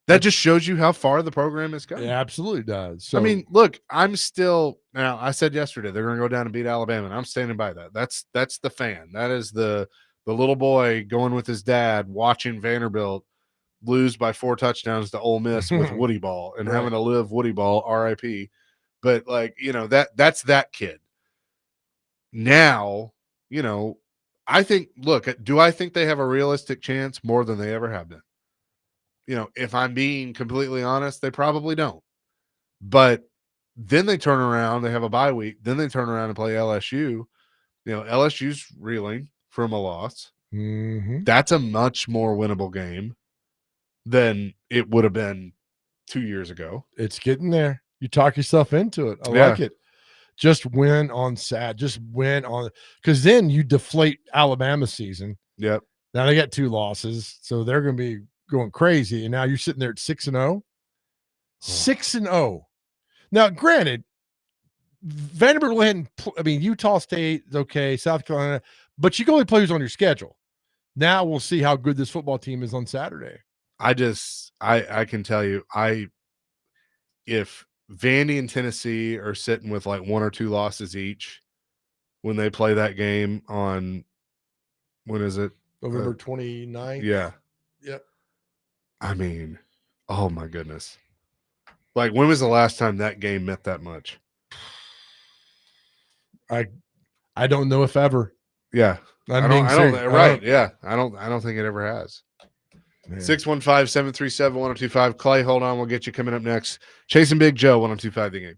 That just shows you how far the program is going. It absolutely does. So, I mean, look, I'm still now. I said yesterday they're going to go down and beat Alabama, and I'm standing by that. That's the fan. That is the little boy going with his dad watching Vanderbilt lose by 4 touchdowns to Ole Miss with Woody Ball and having to live Woody Ball, RIP. But like that's that kid. Now, I think. Look, do I think they have a realistic chance more than they ever have been? If I'm being completely honest, they probably don't. But then they turn around, they have a bye week, then they turn around and play LSU. LSU's reeling from a loss. Mm-hmm. That's a much more winnable game than it would have been 2 years ago. It's getting there. You talk yourself into it. I like it. Just win on SAT. Just win on – because then you deflate Alabama's season. Yep. Now they got 2 losses, so they're going to be going crazy. And now you're sitting there at 6-0. 6-0. Now, granted, Vanderbilt went ahead and I mean, Utah State is okay, South Carolina, but you can only play who's on your schedule. Now we'll see how good this football team is on Saturday. I can tell you, if Vandy and Tennessee are sitting with like 1 or 2 losses each when they play that game on, when is it? November 29th. Yeah. Yep. I mean, oh my goodness. Like, when was the last time that game meant that much? I don't know if ever. Yeah. I don't think it ever has. 615-737-1025. Clay, hold on. We'll get you coming up next. Chasing Big Joe, 1025 The Game.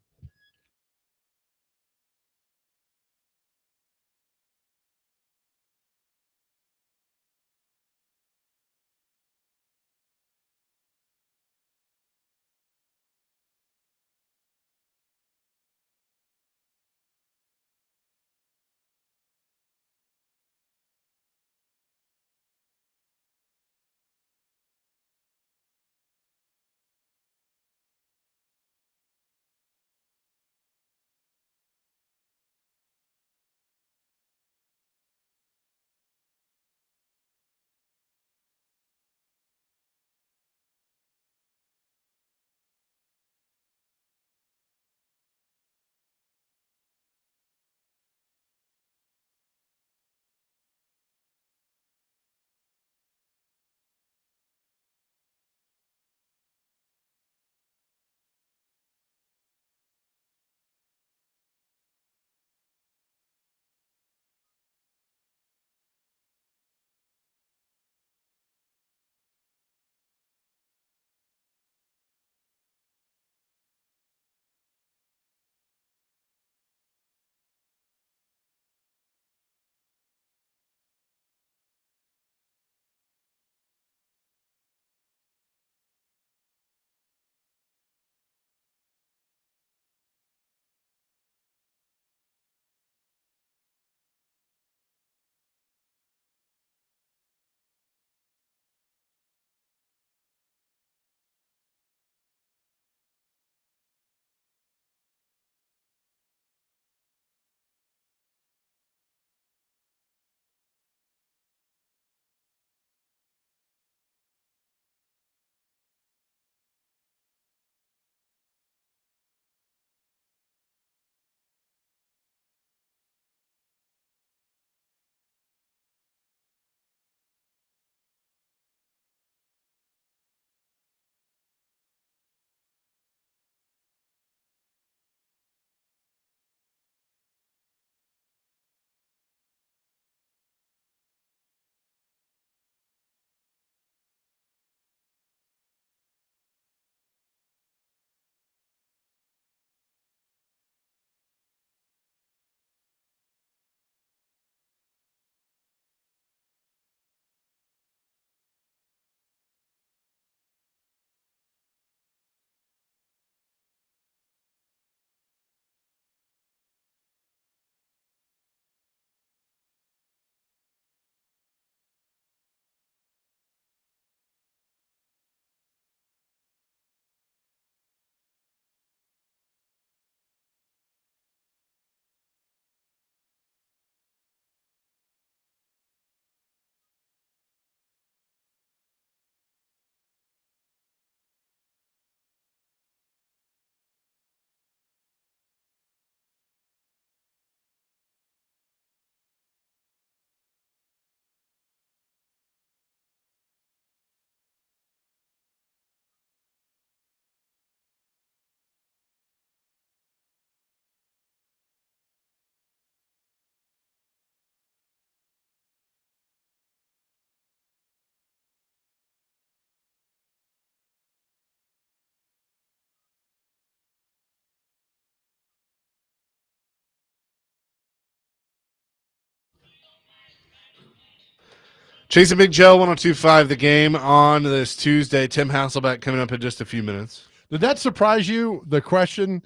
Chasing Big Joe, 102.5 The Game on this Tuesday. Tim Hasselbeck coming up in just a few minutes. Did that surprise you, the question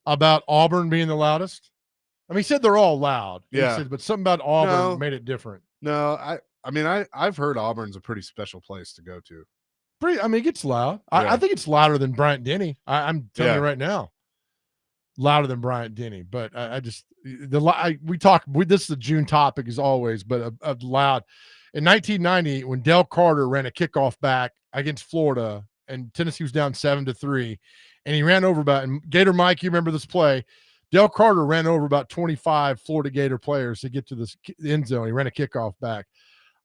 about Auburn being the loudest? I mean, he said they're all loud. Yeah. He said, but something about Auburn No. made it different. No, I mean, I've heard Auburn's a pretty special place to go to. It gets loud. Yeah. I think it's louder than Bryant-Denny. I'm telling Yeah. you right now, louder than Bryant-Denny. But this is the June topic as always, but a loud. In 1990, when Dale Carter ran a kickoff back against Florida, and Tennessee was down 7-3, and he ran over and Gator Mike, you remember this play? Dale Carter ran over about 25 Florida Gator players to get to the end zone. He ran a kickoff back.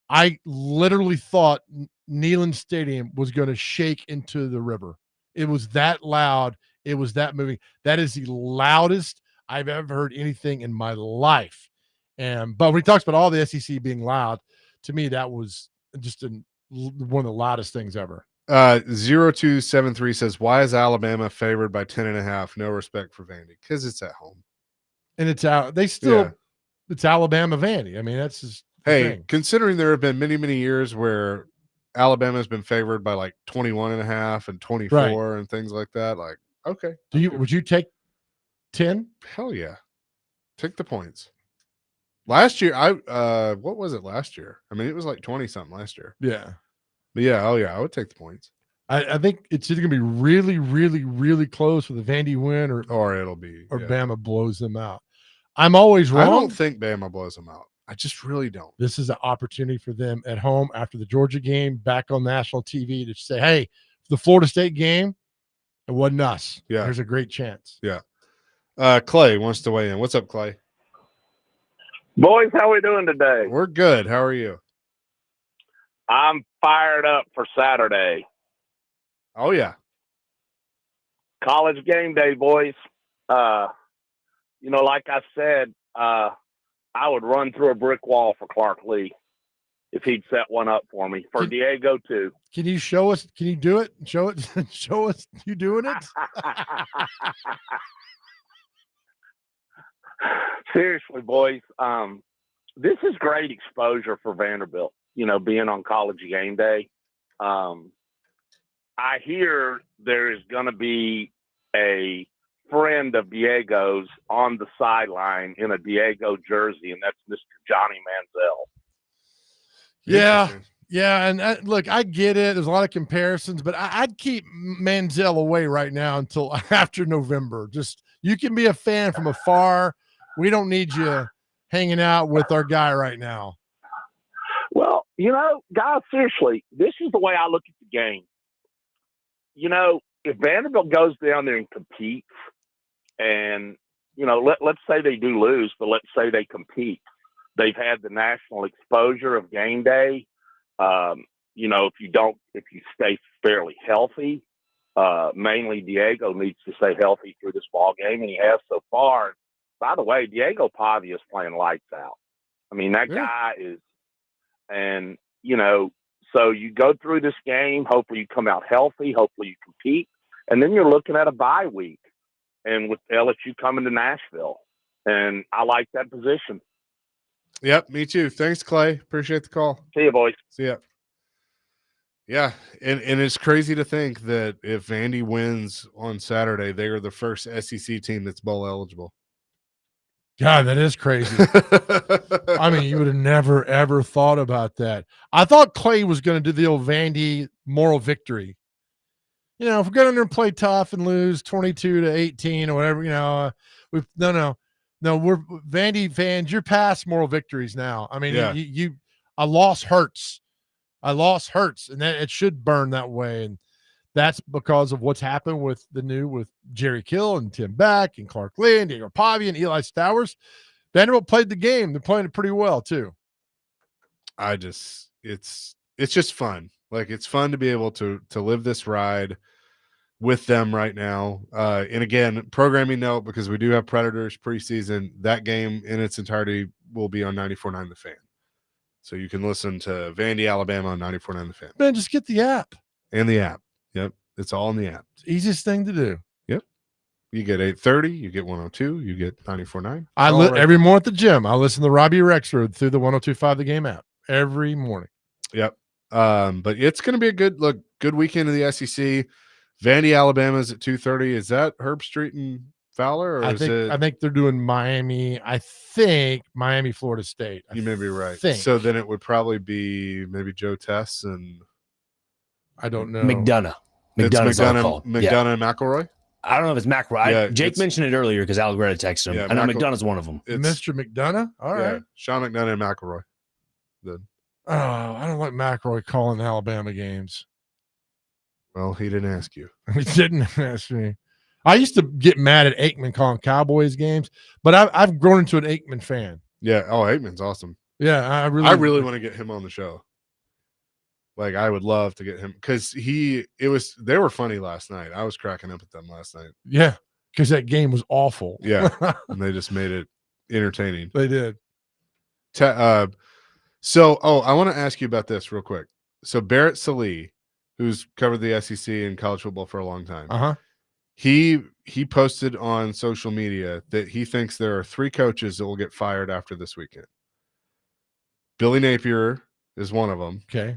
I literally thought Neyland Stadium was going to shake into the river. It was that loud. It was that moving. That is the loudest I've ever heard anything in my life. But when he talks about all the SEC being loud, to me, that was just one of the loudest things ever. 0273 says, why is Alabama favored by 10.5? No respect for Vandy. Because it's at home. And it's out. It's Alabama Vandy. I mean, that's just thing. Considering there have been many, many years where Alabama has been favored by like 21.5 and 24 and things like that. Like, okay. Would you take 10? Hell yeah. Take the points. Last year, what was it last year? I mean, it was like 20 something last year. Yeah. But yeah, I would take the points. I think it's either gonna be really, really, really close with a Vandy win or it'll be Bama blows them out. I'm always wrong. I don't think Bama blows them out. I just really don't. This is an opportunity for them at home after the Georgia game, back on national TV, to say, hey, the Florida State game, it wasn't us. Yeah. There's a great chance. Yeah. Clay wants to weigh in. What's up, Clay? Boys, how we doing today? We're good. How are you? I'm fired up for Saturday. Oh, yeah. College game day, boys. Like I said, I would run through a brick wall for Clark Lee if he'd set one up for me. For Diego, too. Can you show us? Can you do it? Show it. Show us you doing it? Seriously, boys. This is great exposure for Vanderbilt, being on College game day. I hear there is going to be a friend of Diego's on the sideline in a Diego jersey, and that's Mr. Johnny Manziel. Yeah. And look, I get it. There's a lot of comparisons, but I'd keep Manziel away right now until after November. Just, you can be a fan from afar. We don't need you hanging out with our guy right now. Well, guys, seriously, this is the way I look at the game. If Vanderbilt goes down there and competes, and, let's say they do lose, but let's say they compete. They've had the national exposure of game day. If you stay fairly healthy, mainly Diego needs to stay healthy through this ball game, and he has so far. By the way, Diego Pavia is playing lights out. I mean, that guy is, and, so you go through this game, hopefully you come out healthy, hopefully you compete, and then you're looking at a bye week, and with LSU coming to Nashville, and I like that position. Yep, me too. Thanks, Clay. Appreciate the call. See you, boys. See ya. Yeah, and it's crazy to think that if Vandy wins on Saturday, they are the first SEC team that's bowl eligible. God, that is crazy. I mean, you would have never, ever thought about that. I thought Clay was going to do the old Vandy moral victory. If we're going to play tough and lose 22-18 or whatever, no, we're Vandy fans. You're past moral victories now. I mean, a loss hurts. And that it should burn that way. And that's because of what's happened with Jerry Kill and Tim Beck and Clark Lee and Diego Pavia and Eli Stowers. Vanderbilt played the game. They're playing it pretty well too. It's just fun. Like, it's fun to be able to live this ride with them right now. And again, programming note, because we do have Predators preseason, that game in its entirety will be on 94.9 The Fan. So you can listen to Vandy, Alabama on 94.9 The Fan. Man, just get the app. And the app. Yep. It's all in the app. It's the easiest thing to do. Yep. You get 8:30, you get 102, you get 94.9. Every morning at the gym, I listen to Robbie Rexford through the 102.5 The Game app every morning. Yep. But it's going to be a good weekend in the SEC. Vandy, Alabama is at 2:30. Is that Herb Street and Fowler, or I think they're doing Miami. I think Miami, Florida State. You may be right. think. So then it would probably be maybe Joe Tess and I don't know. McDonough. it's McDonough's all called. McDonough and McElroy. I don't know if it's Mac. Yeah, Jake mentioned it earlier because Algretta texted him. Yeah, I know McDonough's one of them. Mr. McDonough. All right. Sean McDonough and McElroy. Then. Oh, I don't like McElroy calling Alabama games. Well, he didn't ask you. He didn't ask me. I used to get mad at Aikman calling Cowboys games, but I've grown into an Aikman fan. Yeah. Oh, Aikman's awesome. Yeah, I really want to get him on the show. Like, I would love to get him because they were funny last night. I was cracking up at them last night. Yeah, because that game was awful. Yeah, and they just made it entertaining. They did. I want to ask you about this real quick. So Barrett Sallee, who's covered the SEC and college football for a long time, he posted on social media that he thinks there are 3 coaches that will get fired after this weekend. Billy Napier is one of them. Okay.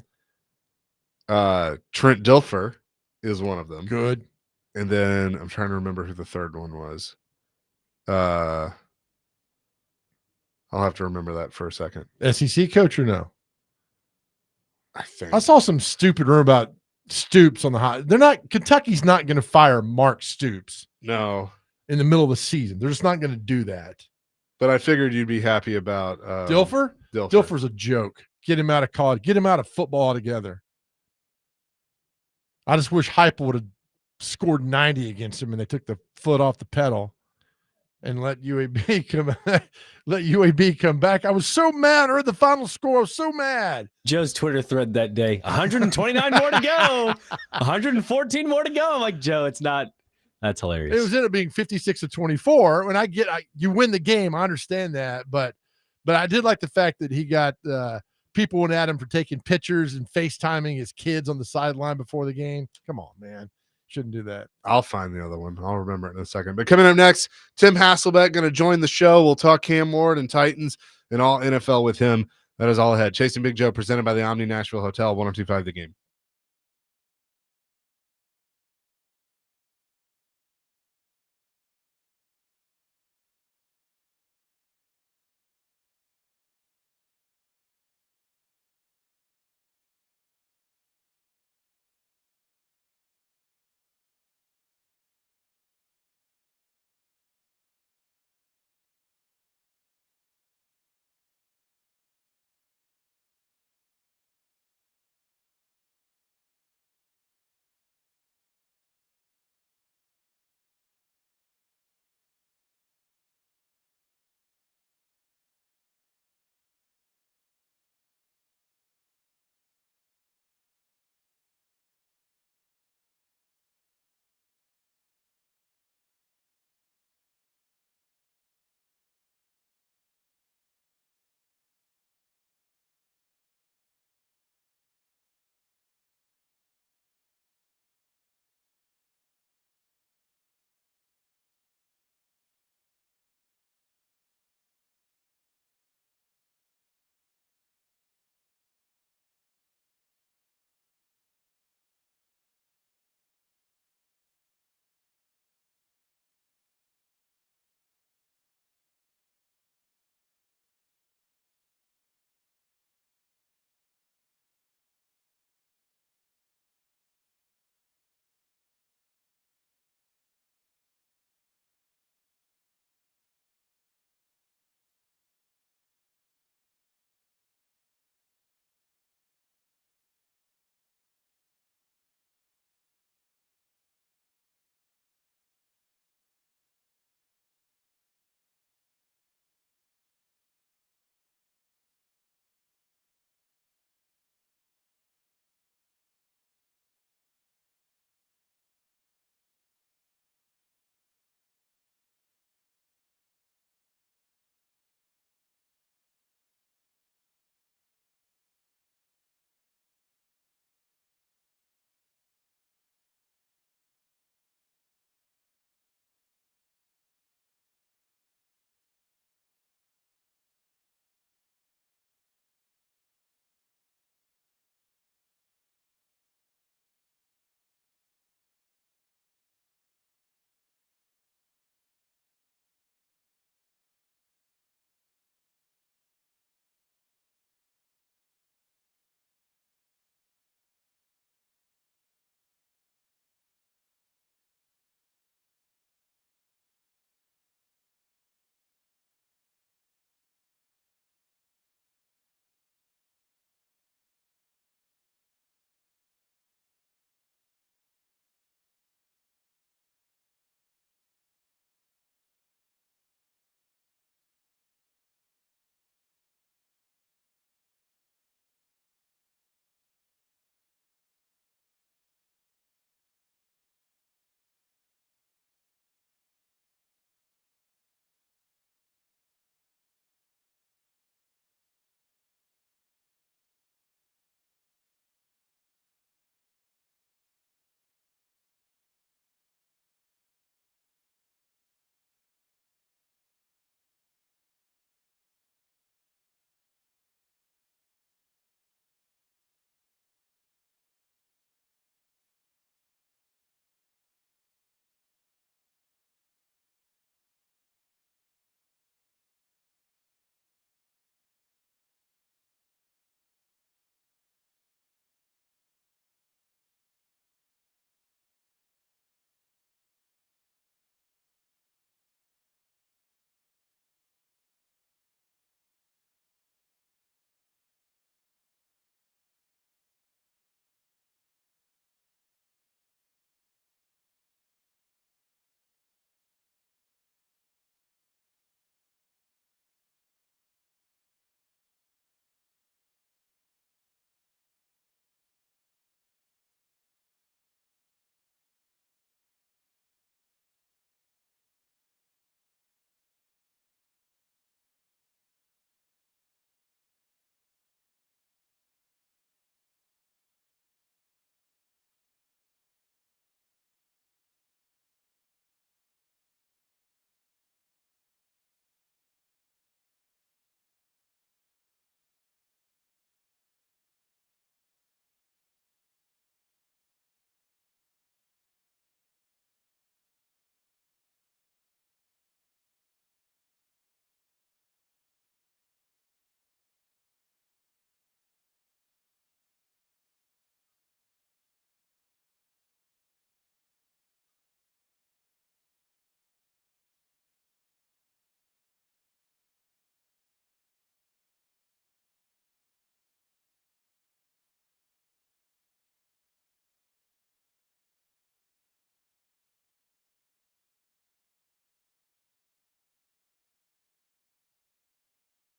Trent Dilfer is one of them. Good. And then I'm trying to remember who the third one was. I'll have to remember that for a second. SEC coach or no? I think I saw some stupid rumor about Stoops on the hot. Kentucky's not going to fire Mark Stoops. No. In the middle of the season. They're just not going to do that. But I figured you'd be happy about Dilfer? Dilfer's a joke. Get him out of college. Get him out of football altogether. I just wish Heupel would have scored 90 against him and they took the foot off the pedal and let UAB come back. I was so mad. I heard the final score. I was so mad. Joe's Twitter thread that day. 129 more to go. 114 more to go. I'm like, Joe, it's not. That's hilarious. It was ended up being 56-24. When you win the game, I understand that, but I did like the fact that he got people went at him for taking pictures and FaceTiming his kids on the sideline before the game. Come on, man. Shouldn't do that. I'll find the other one. I'll remember it in a second. But coming up next, Tim Hasselbeck going to join the show. We'll talk Cam Ward and Titans and all NFL with him. That is all ahead. Chasing Big Joe, presented by the Omni Nashville Hotel, 102.5 The Game.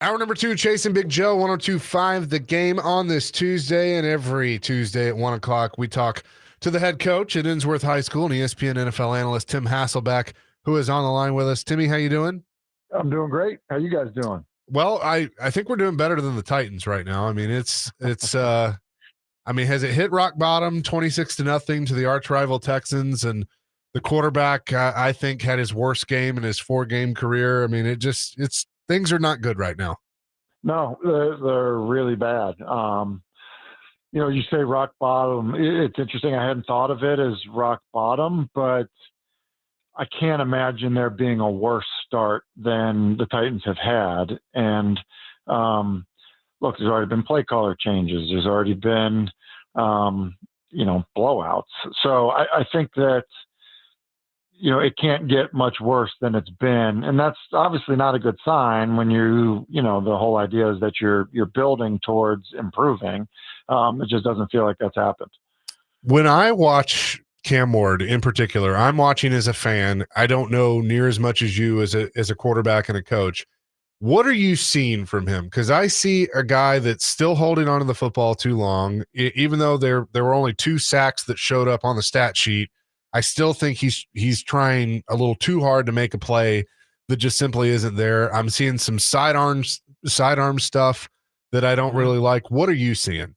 Hour number 2, Chasing Big Joe, 102.5 The Game on this Tuesday. And every Tuesday at 1 o'clock, we talk to the head coach at Innsworth High School and ESPN NFL analyst Tim Hasselbeck, who is on the line with us. Timmy, how you doing? I'm doing great. How you guys doing? Well, I think we're doing better than the Titans right now. I mean, it's I mean, has it hit rock bottom, 26-0 to the arch rival Texans, and the quarterback, I think, had his worst game in his 4-game career. I mean, it's things are not good right now. No, they're really bad. You say rock bottom. It's interesting. I hadn't thought of it as rock bottom, but I can't imagine there being a worse start than the Titans have had. And look, there's already been play caller changes. There's already been, blowouts. So I think that, it can't get much worse than it's been. And that's obviously not a good sign when the whole idea is that you're building towards improving. It just doesn't feel like that's happened. When I watch Cam Ward in particular, I'm watching as a fan. I don't know near as much as you as a quarterback and a coach. What are you seeing from him? Because I see a guy that's still holding on to the football too long, even though there were only 2 sacks that showed up on the stat sheet. I still think he's trying a little too hard to make a play that just simply isn't there. I'm seeing some sidearm stuff that I don't really like. What are you seeing?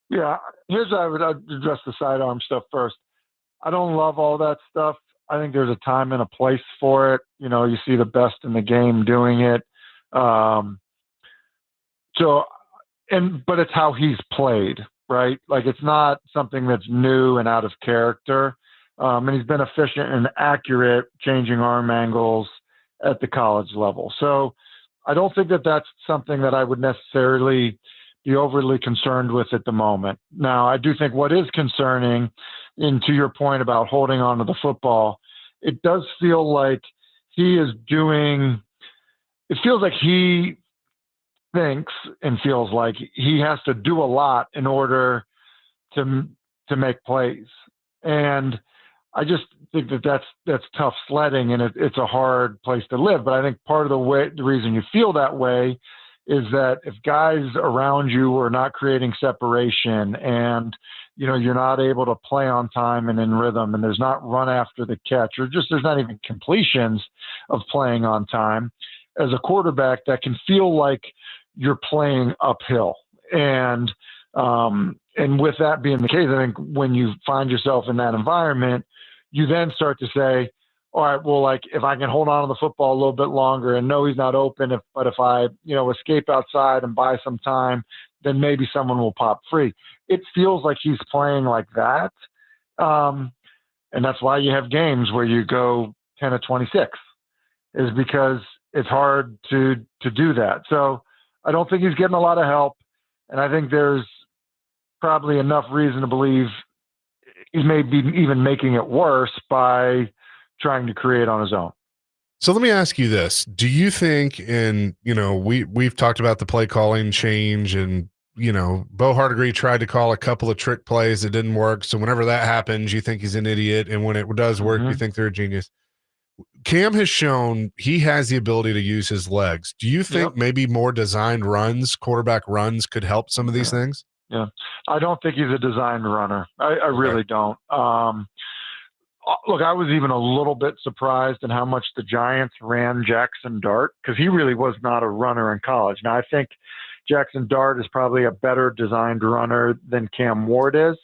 Yeah, here's how I would address the sidearm stuff first. I don't love all that stuff. I think there's a time and a place for it. You see the best in the game doing it. But it's how he's played, right? Like, it's not something that's new and out of character. And he's been efficient and accurate changing arm angles at the college level. So I don't think that that's something that I would necessarily be overly concerned with at the moment. Now, I do think what is concerning, and to your point about holding on to the football, it does feel like it feels like he thinks and feels like he has to do a lot in order to make plays. And I just think that's tough sledding, and it's a hard place to live. But I think part of the reason you feel that way is that if guys around you are not creating separation, and you're not able to play on time and in rhythm, and there's not run after the catch, or just there's not even completions of playing on time, as a quarterback, that can feel like you're playing uphill. And with that being the case, I think when you find yourself in that environment, you then start to say, all right, well, like, if I can hold on to the football a little bit longer and know he's not open, but if I, escape outside and buy some time, then maybe someone will pop free. It feels like he's playing like that. And that's why you have games where you go 10 of 26, is because it's hard to do that. So I don't think he's getting a lot of help. And I think there's probably enough reason to believe he's maybe even making it worse by trying to create on his own. So let me ask you this. Do you think, we've talked about the play calling change, and, Bo Hardegree tried to call a couple of trick plays that didn't work. So whenever that happens, you think he's an idiot. And when it does work, you think they're a genius. Cam has shown he has the ability to use his legs. Do you think maybe more designed runs, quarterback runs, could help some of these things? Yeah. I don't think he's a designed runner. I really don't. Look, I was even a little bit surprised in how much the Giants ran Jackson Dart, because he really was not a runner in college. Now, I think Jackson Dart is probably a better designed runner than Cam Ward is.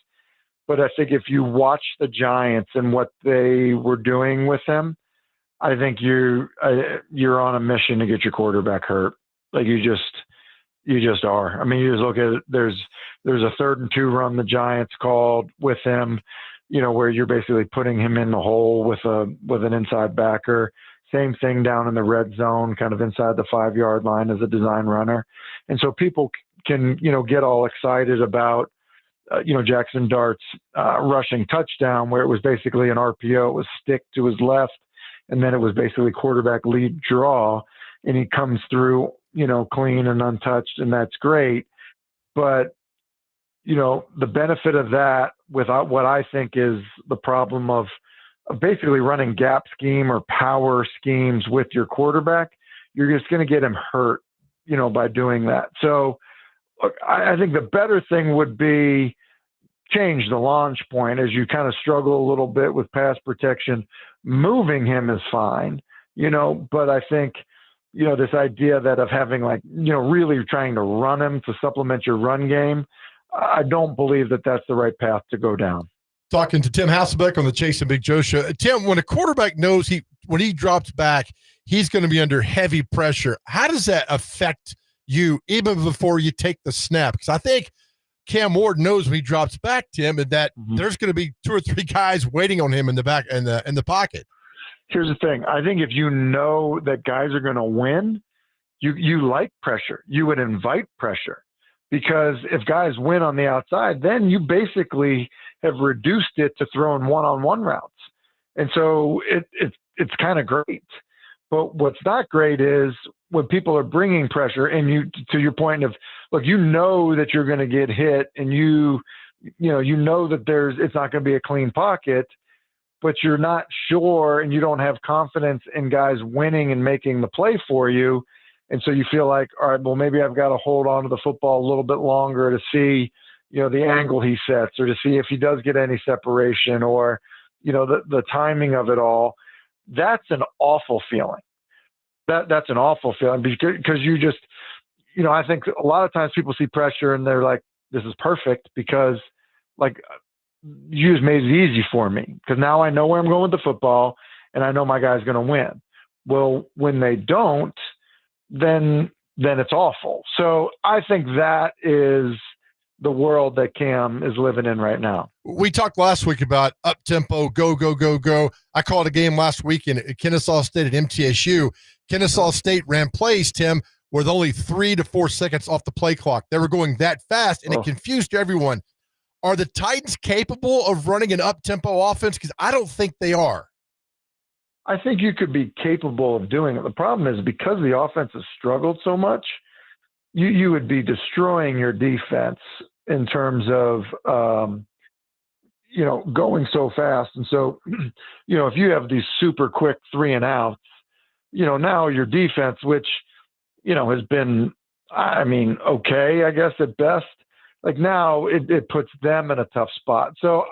But I think if you watch the Giants and what they were doing with him, I think you're on a mission to get your quarterback hurt. Like, you just are. I mean, you just look at it. There's a 3rd and 2 run the Giants called with him, where you're basically putting him in the hole with an inside backer. Same thing down in the red zone, kind of inside the 5-yard line as a design runner. And so people can, get all excited about, Jackson Dart's rushing touchdown, where it was basically an RPO. It was stick to his left, and then it was basically quarterback lead draw, and he comes through, clean and untouched, and that's great. But, the benefit of that without what I think is the problem of basically running gap scheme or power schemes with your quarterback, you're just going to get him hurt, by doing that. So look, I think the better thing would be change the launch point as you kind of struggle a little bit with pass protection. Moving him is fine, but I think, this idea that of having really trying to run him to supplement your run game, I don't believe that that's the right path to go down. Talking to Tim Hasselbeck on the Chase and Big Joe show. Tim, when a quarterback knows when he drops back, he's going to be under heavy pressure. How does that affect you even before you take the snap? Because I think Cam Ward knows when he drops back, Tim, and that there's going to be 2 or 3 guys waiting on him in the back in the pocket. Here's the thing. I think if you know that guys are going to win, you like pressure. You would invite pressure, because if guys win on the outside, then you basically have reduced it to throwing one-on-one routes. And so it's kind of great. But what's not great is when people are bringing pressure and you, to your point of, look, that you're going to get hit, and you know that it's not going to be a clean pocket, but you're not sure and you don't have confidence in guys winning and making the play for you. And so you feel like, all right, well, maybe I've got to hold on to the football a little bit longer to see, the angle he sets, or to see if he does get any separation, or, the timing of it all. That's an awful feeling. That's an awful feeling, because you just, I think a lot of times people see pressure and they're like, this is perfect, because you just made it easy for me, because now I know where I'm going with the football and I know my guy's going to win. Well, when they don't, then it's awful. So I think that is the world that Cam is living in right now. We talked last week about up-tempo, go, go, go, go. I called a game last weekend at Kennesaw State at MTSU. Kennesaw State ran plays, Tim, with only 3 to 4 seconds off the play clock. They were going that fast, and it confused everyone. Are the Titans capable of running an up-tempo offense? Because I don't think they are. I think you could be capable of doing it. The problem is, because the offense has struggled so much, you would be destroying your defense in terms of, going so fast. And so, if you have these super quick 3 and outs, now your defense, which, has been, okay, I guess at best, now it puts them in a tough spot. So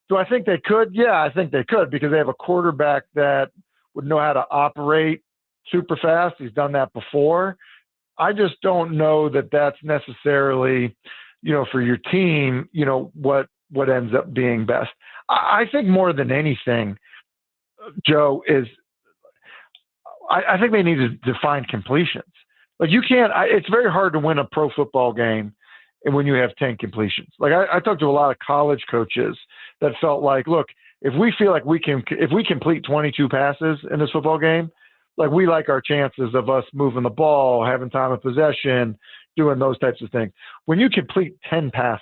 do I think they could? Yeah, I think they could, because they have a quarterback that would know how to operate super fast. He's done that before. I just don't know that that's necessarily, for your team, what ends up being best. I think more than anything, Joe, is I think they need to define completions. You can't, it's very hard to win a pro football game and when you have 10 completions. I talked to a lot of college coaches that felt like, look, if we feel like if we complete 22 passes in this football game, we like our chances of us moving the ball, having time of possession, doing those types of things. When you complete 10 passes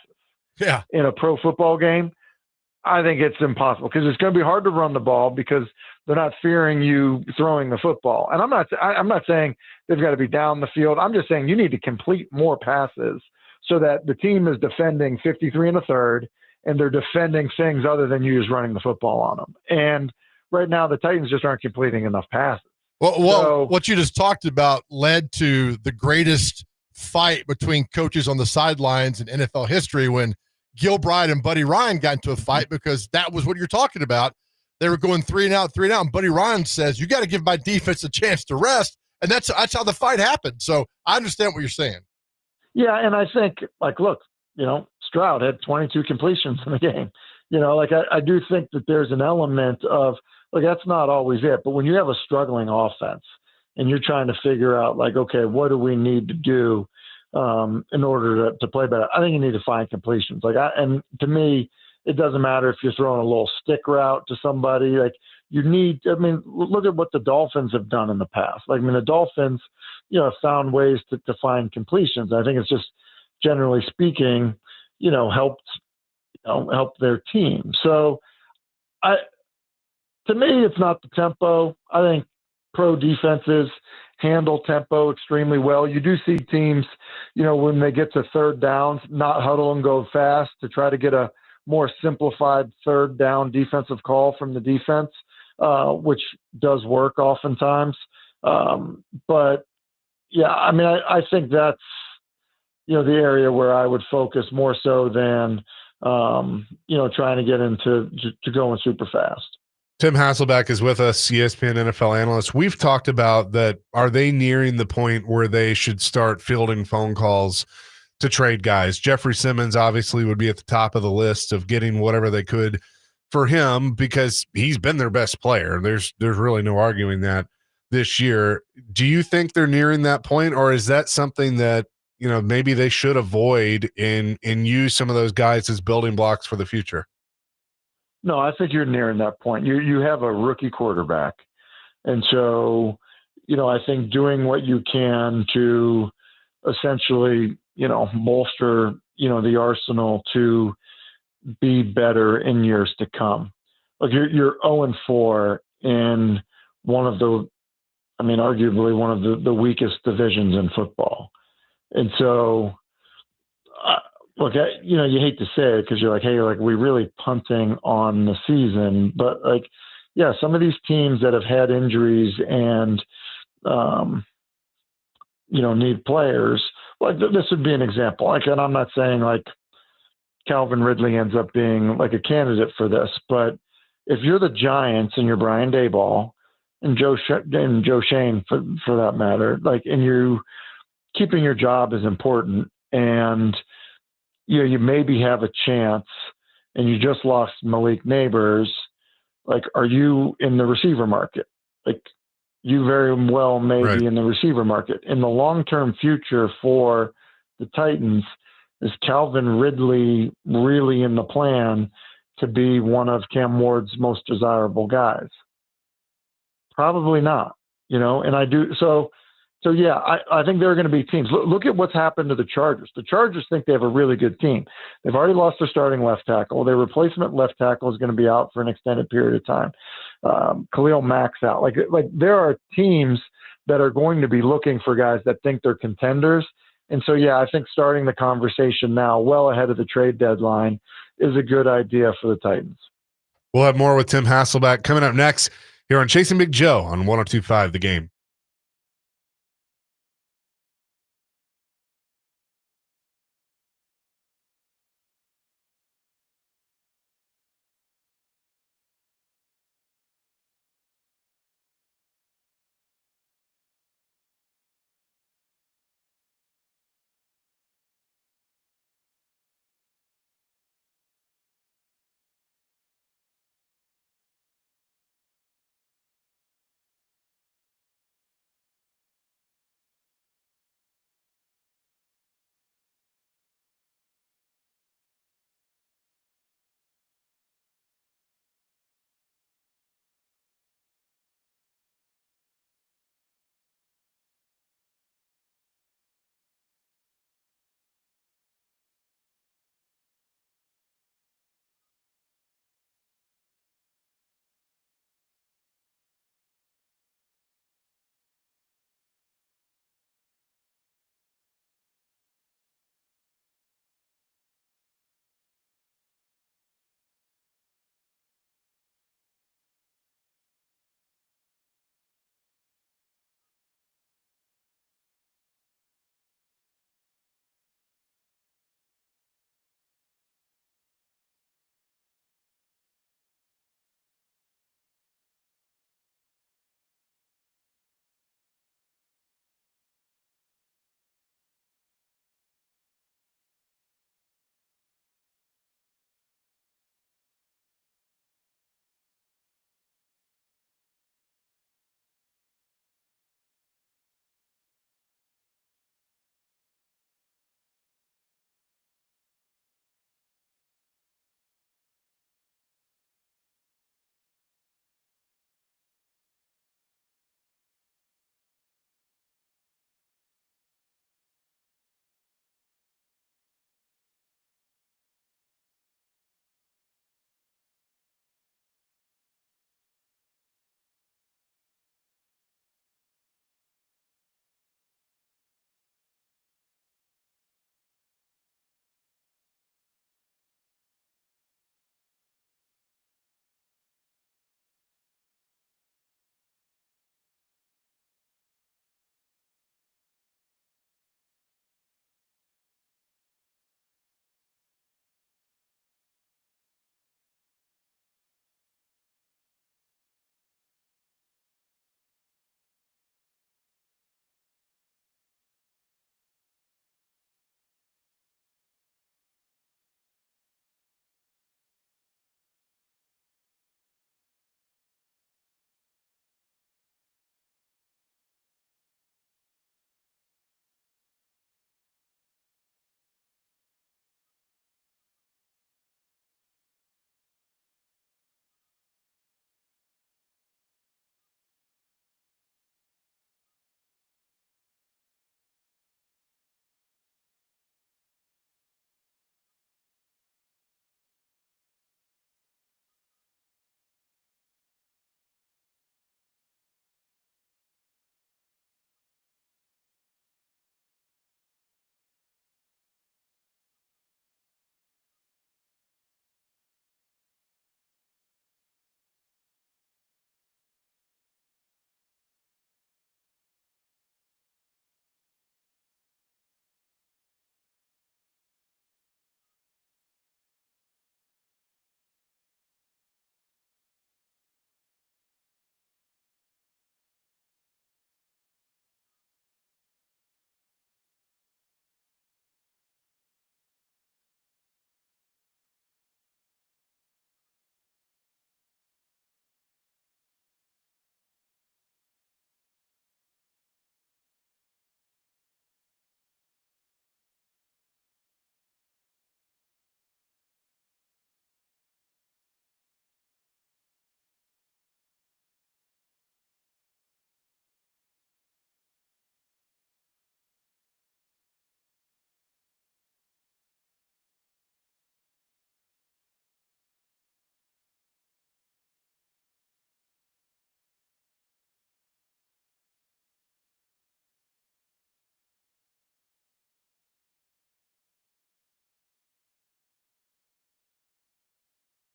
in a pro football game, I think it's impossible, because it's going to be hard to run the ball because they're not fearing you throwing the football. And I'm not saying they've got to be down the field. I'm just saying you need to complete more passes so that the team is defending 53 and a third, and they're defending things other than you just running the football on them. And right now the Titans just aren't completing enough passes. Well, what you just talked about led to the greatest fight between coaches on the sidelines in NFL history, when Gilbride and Buddy Ryan got into a fight, because that was what you're talking about. They were going 3 and out, and Buddy Ryan says, you got to give my defense a chance to rest. And that's how the fight happened. So I understand what you're saying. Yeah, and I think, look, Stroud had 22 completions in the game. I do think that there's an element of, that's not always it. But when you have a struggling offense and you're trying to figure out, okay, what do we need to do in order to play better? I think you need to find completions. And to me, it doesn't matter if you're throwing a little stick route to somebody. Look at what the Dolphins have done in the past. The Dolphins, have found ways to find completions. I think it's just, generally speaking, helped their team. So to me, it's not the tempo. I think pro defenses handle tempo extremely well. You do see teams, when they get to third downs, not huddle and go fast to try to get a more simplified third down defensive call from the defense, which does work oftentimes. But yeah, I mean, I think that's, the area where I would focus more so than, trying to get into to going super fast. Tim Hasselbeck is with us, ESPN NFL analyst. We've talked about that. Are they nearing the point where they should start fielding phone calls to trade guys? Jeffrey Simmons obviously would be at the top of the list of getting whatever they could for him because he's been their best player. There's really no arguing that this year. Do you think they're nearing that point, or is that something that maybe they should avoid and use some of those guys as building blocks for the future? No, I think you're nearing that point. You have a rookie quarterback. And so, I think doing what you can to essentially, bolster, the arsenal to be better in years to come. Like you're 0-4 in one of arguably one of the weakest divisions in football. And so, look, you hate to say it because you're like, hey, like, we really punting on the season. But, like, yeah, some of these teams that have had injuries and, need players, like this would be an example. Like, and I'm not saying, like, Calvin Ridley ends up being, like, a candidate for this. But if you're the Giants and you're Brian Daboll and Joe Shane, for that matter, like, and you keeping your job is important and – you maybe have a chance and you just lost Malik Neighbors. Like, are you in the receiver market? Like, you very well may be in the receiver market. In the long-term future for the Titans, is Calvin Ridley really in the plan to be one of Cam Ward's most desirable guys? Probably not, and I do. So yeah, I think there are going to be teams. Look at what's happened to the Chargers. The Chargers think they have a really good team. They've already lost their starting left tackle. Their replacement left tackle is going to be out for an extended period of time. Khalil Mack's out. Like there are teams that are going to be looking for guys that think they're contenders. And so, yeah, I think starting the conversation now, well ahead of the trade deadline, is a good idea for the Titans. We'll have more with Tim Hasselbeck coming up next here on Chasing Big Joe on 102.5 The Game.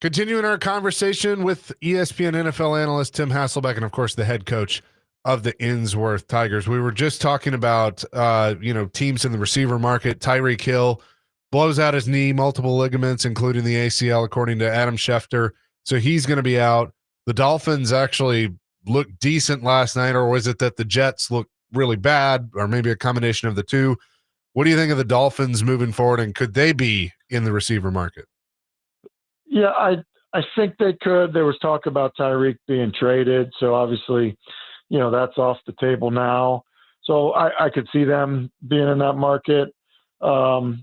Continuing our conversation with ESPN NFL analyst Tim Hasselbeck and, of course, the head coach of the Innsworth Tigers. We were just talking about, teams in the receiver market. Tyreek Hill blows out his knee, multiple ligaments, including the ACL, according to Adam Schefter. So he's going to be out. The Dolphins actually looked decent last night, or was it that the Jets looked really bad, or maybe a combination of the two? What do you think of the Dolphins moving forward, and could they be in the receiver market? Yeah, I think they could. There was talk about Tyreek being traded, so obviously, that's off the table now. So I could see them being in that market. I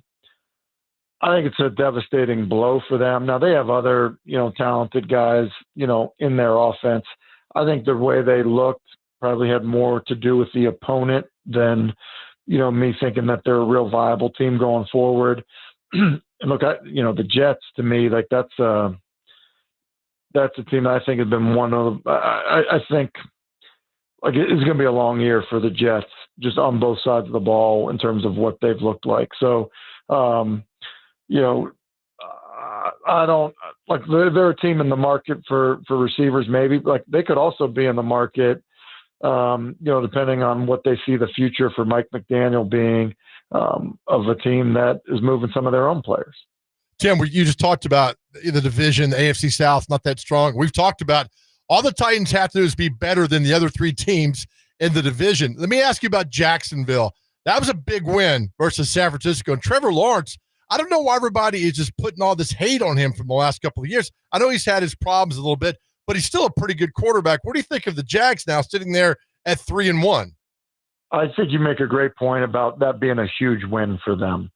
think it's a devastating blow for them. Now they have other, talented guys, in their offense. I think the way they looked probably had more to do with the opponent than, me thinking that they're a real viable team going forward. And look, the Jets, to me, like that's a team that I think has been one of. I think like it's going to be a long year for the Jets, just on both sides of the ball in terms of what they've looked like. So, I don't like. They're a team in the market for receivers. Maybe like they could also be in the market. Depending on what they see the future for Mike McDaniel being of a team that is moving some of their own players. Tim, you just talked about the division, the AFC South, not that strong. We've talked about all the Titans have to do is be better than the other three teams in the division. Let me ask you about Jacksonville. That was a big win versus San Francisco. And Trevor Lawrence, I don't know why everybody is just putting all this hate on him from the last couple of years. I know he's had his problems a little bit, but he's still a pretty good quarterback. What do you think of the Jags now sitting there at 3-1? I think you make a great point about that being a huge win for them.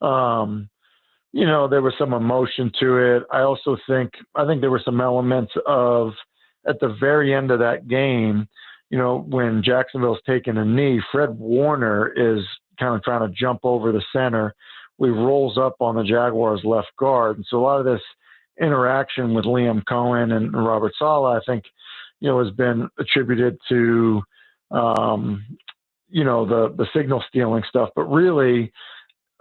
There was some emotion to it. I think there were some elements of at the very end of that game, when Jacksonville's taking a knee, Fred Warner is kind of trying to jump over the center. He rolls up on the Jaguars' left guard. And so a lot of this interaction with Liam Cohen and Robert Saleh, I think, has been attributed to, the signal stealing stuff. But really,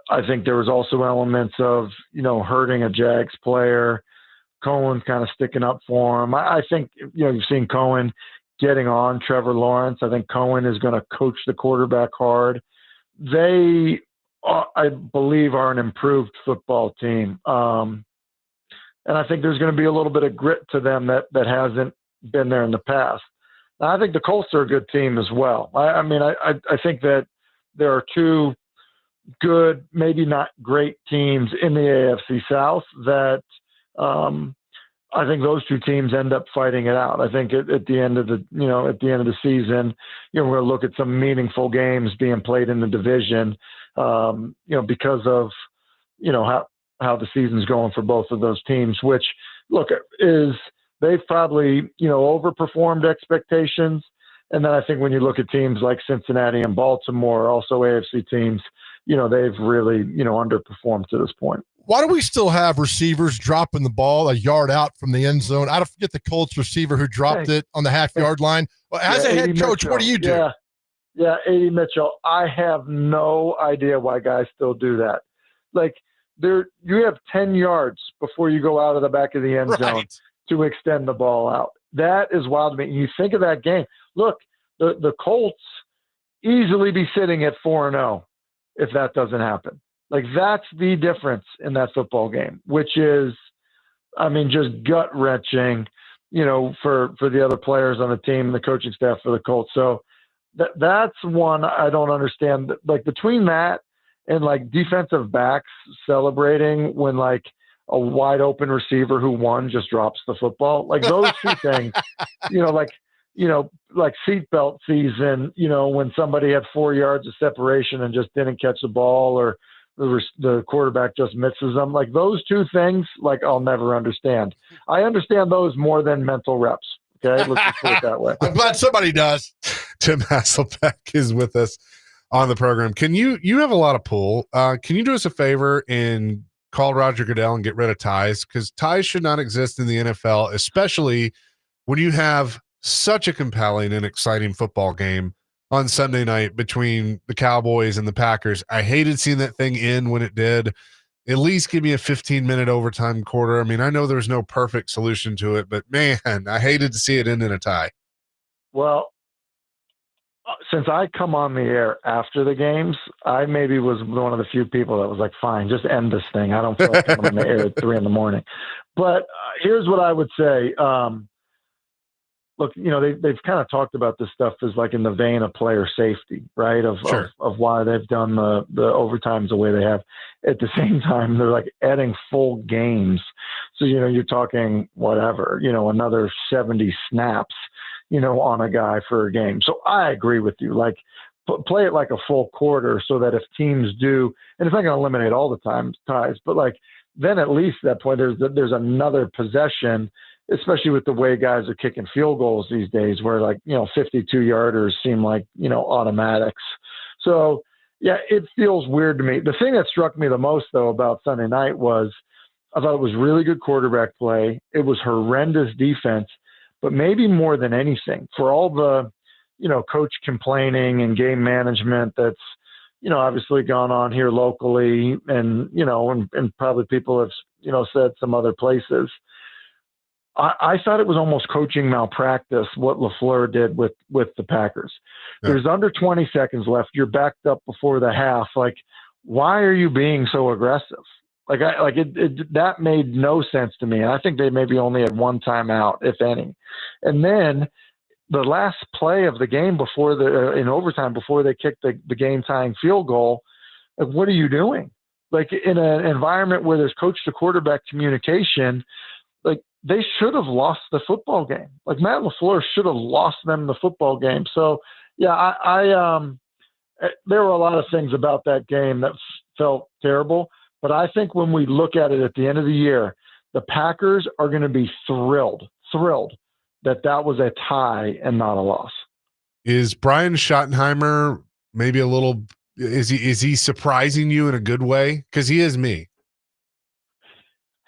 I think there was also elements of, hurting a Jags player, Cohen kind of sticking up for him. I think, you've seen Cohen getting on Trevor Lawrence. I think Cohen is going to coach the quarterback hard. They, I believe, are an improved football team. And I think there's going to be a little bit of grit to them that hasn't been there in the past. Now, I think the Colts are a good team as well. I think that there are two good, maybe not great teams in the AFC South that I think those two teams end up fighting it out. I think at the end of the season, we're going to look at some meaningful games being played in the division, because of, how the season's going for both of those teams, which they've probably, overperformed expectations. And then I think when you look at teams like Cincinnati and Baltimore, also AFC teams, they've really, underperformed to this point. Why do we still have receivers dropping the ball a yard out from the end zone? I don't forget the Colts receiver who dropped it on the half-yard line. Well, as a head coach, Mitchell. What do you do? Yeah, A.D. Mitchell. I have no idea why guys still do that. Like, you have 10 yards before you go out of the back of the end zone to extend the ball out. That is wild to me. You think of that game. Look, the Colts easily be sitting at 4-0 if that doesn't happen. Like, that's the difference in that football game, which is, just gut-wrenching, for the other players on the team and the coaching staff for the Colts. So that's one I don't understand. Like, between that and, like, defensive backs celebrating when, like, a wide-open receiver who won just drops the football. Like, those two things, like seatbelt season, when somebody had 4 yards of separation and just didn't catch the ball, or the quarterback just misses them. Like, those two things, like, I'll never understand. I understand those more than mental reps. Okay, let's just put it that way. I'm glad somebody does. Tim Hasselbeck is with us on the program. Can you have a lot of pull? Can you do us a favor and call Roger Goodell and get rid of ties? Because ties should not exist in the NFL, especially when you have such a compelling and exciting football game on Sunday night between the Cowboys and the Packers. I hated seeing that thing end when it did. at least give me a 15-minute overtime quarter. I mean, I know there's no perfect solution to it, but man, I hated to see it end in a tie. Well, since I come on the air after the games, I maybe was one of the few people that was like, fine, just end this thing. I don't feel like coming on the air at 3 a.m. But here's what I would say. Look, they've kind of talked about this stuff as like in the vein of player safety, right? Of why they've done the overtimes the way they have. At the same time, they're like adding full games. So, you're talking whatever, another 70 snaps, on a guy for a game. So I agree with you. Like, play it like a full quarter so that if teams do, and it's not going to eliminate all the ties, but like then at least at that point there's another possession, especially with the way guys are kicking field goals these days, where 52-yarders seem like automatics. So yeah, it feels weird to me. The thing that struck me the most though about Sunday night was I thought it was really good quarterback play. It was horrendous defense. But maybe more than anything, for all the, coach complaining and game management that's, obviously gone on here locally and, and probably people have, said some other places. I thought it was almost coaching malpractice what LaFleur did with the Packers. Yeah. There's under 20 seconds left. You're backed up before the half. Like, why are you being so aggressive? That made no sense to me. And I think they maybe only had one timeout, if any. And then the last play of the game in overtime, before they kicked the game tying field goal, like, what are you doing? Like, in an environment where there's coach to quarterback communication, like, they should have lost the football game. Like, Matt LaFleur should have lost them the football game. So yeah, there were a lot of things about that game that felt terrible. But I think when we look at it at the end of the year, the Packers are going to be thrilled that was a tie and not a loss. Is Brian Schottenheimer maybe a little – is he surprising you in a good way? Because he is me.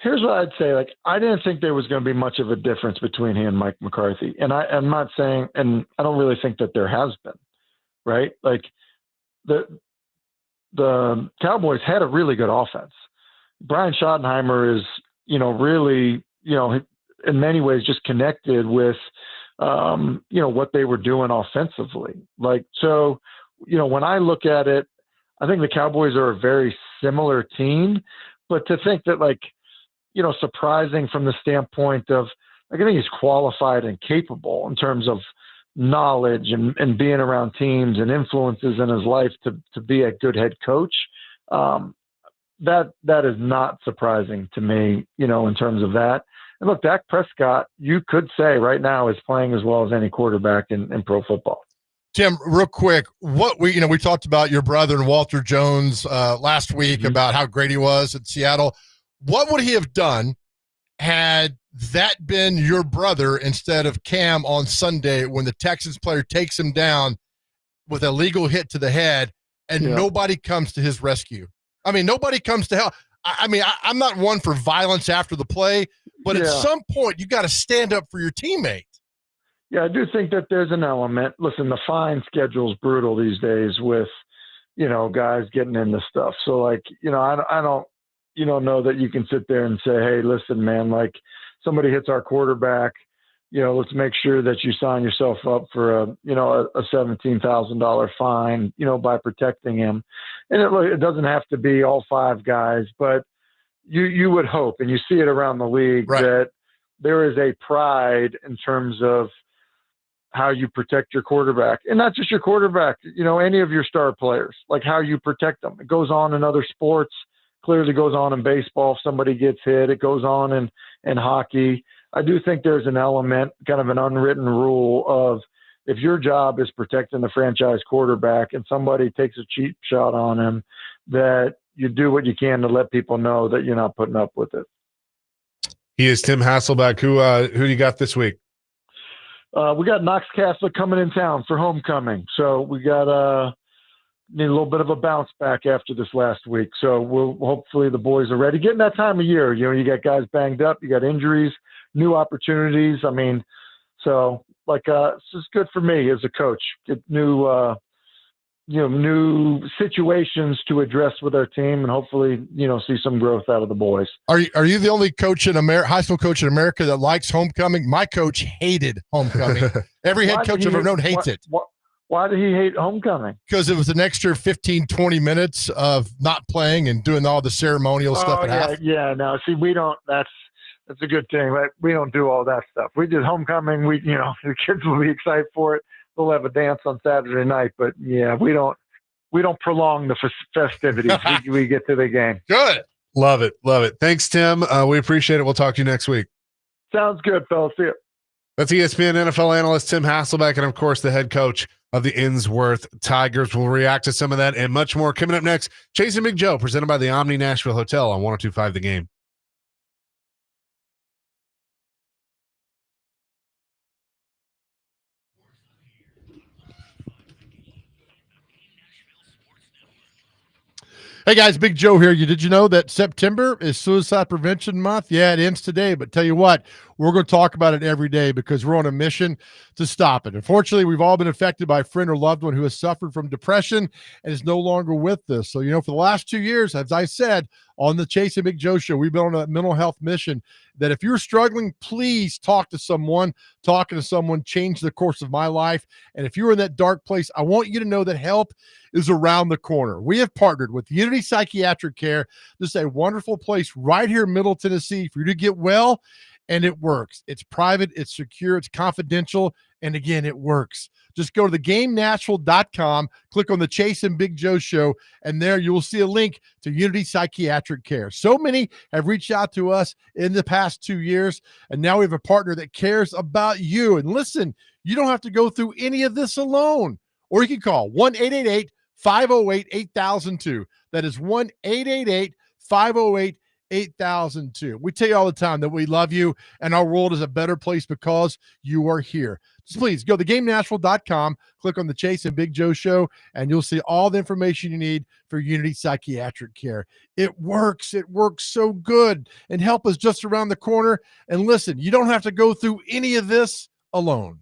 Here's what I'd say. Like, I didn't think there was going to be much of a difference between he and Mike McCarthy. And I'm not saying – and I don't really think that there has been, right? Like, the Cowboys had a really good offense. Brian Schottenheimer is, really, in many ways just connected with, what they were doing offensively. Like, so, when I look at it, I think the Cowboys are a very similar team, but to think that surprising from the standpoint of, I think he's qualified and capable in terms of knowledge and being around teams and influences in his life to be a good head coach. That is not surprising to me, in terms of that. And look, Dak Prescott, you could say right now is playing as well as any quarterback in pro football. Tim, real quick, we talked about your brother and Walter Jones last week about how great he was at Seattle. What would he have done had that been your brother instead of Cam on Sunday when the Texans player takes him down with a legal hit to the head and nobody comes to his rescue? I mean, nobody comes to help. I'm not one for violence after the play, but at some point you got to stand up for your teammate. Yeah, I do think that there's an element. Listen, the fine schedule's brutal these days with, guys getting into stuff. So I don't know that you can sit there and say, hey, listen, man, like, somebody hits our quarterback, let's make sure that you sign yourself up for a $17,000 fine, by protecting him. And it doesn't have to be all five guys, but you would hope, and you see it around the league, right, that there is a pride in terms of how you protect your quarterback, and not just your quarterback, any of your star players, like how you protect them. It goes on in other sports, clearly goes on in baseball. If somebody gets hit, it goes on in hockey. I do think there's an element, kind of an unwritten rule of, if your job is protecting the franchise quarterback and somebody takes a cheap shot on him, that you do what you can to let people know that you're not putting up with it. He is Tim Hasselbeck. Who do you got this week? We got Knox Catholic coming in town for homecoming. So we got need a little bit of a bounce back after this last week. So hopefully the boys are ready. Getting that time of year, you got guys banged up, you got injuries, new opportunities. I mean, so it's just good for me as a coach. Get new new situations to address with our team, and hopefully, see some growth out of the boys. Are you the only coach in America, high school coach in America, that likes homecoming? My coach hated homecoming. Every head coach I've ever known hates it. Why did he hate homecoming? Because it was an extra 15, 20 minutes of not playing and doing all the ceremonial stuff at half. Yeah. No, see, we don't. That's a good thing. Right? We don't do all that stuff. We did homecoming. The kids will be excited for it. They'll have a dance on Saturday night. But yeah, we don't prolong the festivities. we get to the game. Good. Love it. Thanks, Tim. We appreciate it. We'll talk to you next week. Sounds good, fellas. See you. That's ESPN NFL analyst Tim Hasselbeck, and of course the head coach of the Innsworth Tigers. Will react to some of that and much more coming up next. Chasing Big Joe, presented by the Omni Nashville Hotel on 102.5 The Game. Hey guys, Big Joe here. Did you know that September is Suicide Prevention Month? Yeah, it ends today, but tell you what, we're going to talk about it every day because we're on a mission to stop it. Unfortunately, we've all been affected by a friend or loved one who has suffered from depression and is no longer with us. So, for the last 2 years, as I said on the Chasing Big Joe show, we've been on a mental health mission that if you're struggling, please talk to someone. Talking to someone changed the course of my life. And if you're in that dark place, I want you to know that help is around the corner. We have partnered with Unity Psychiatric Care. This is a wonderful place right here in Middle Tennessee for you to get well, and it works. It's private, it's secure, it's confidential, and again, it works. Just go to thegamenashville.com, click on the Chase and Big Joe show, and there you will see a link to Unity Psychiatric Care. So many have reached out to us in the past 2 years, and now we have a partner that cares about you. And listen, you don't have to go through any of this alone. Or you can call 1-888-508-8002. That is 1-888-508-8002. We tell you all the time that we love you and our world is a better place because you are here. Just please go to thegamenashville.com, click on the Chase and Big Joe show, and you'll see all the information you need for Unity Psychiatric Care. It works. It works so good. And help is just around the corner. And listen, you don't have to go through any of this alone.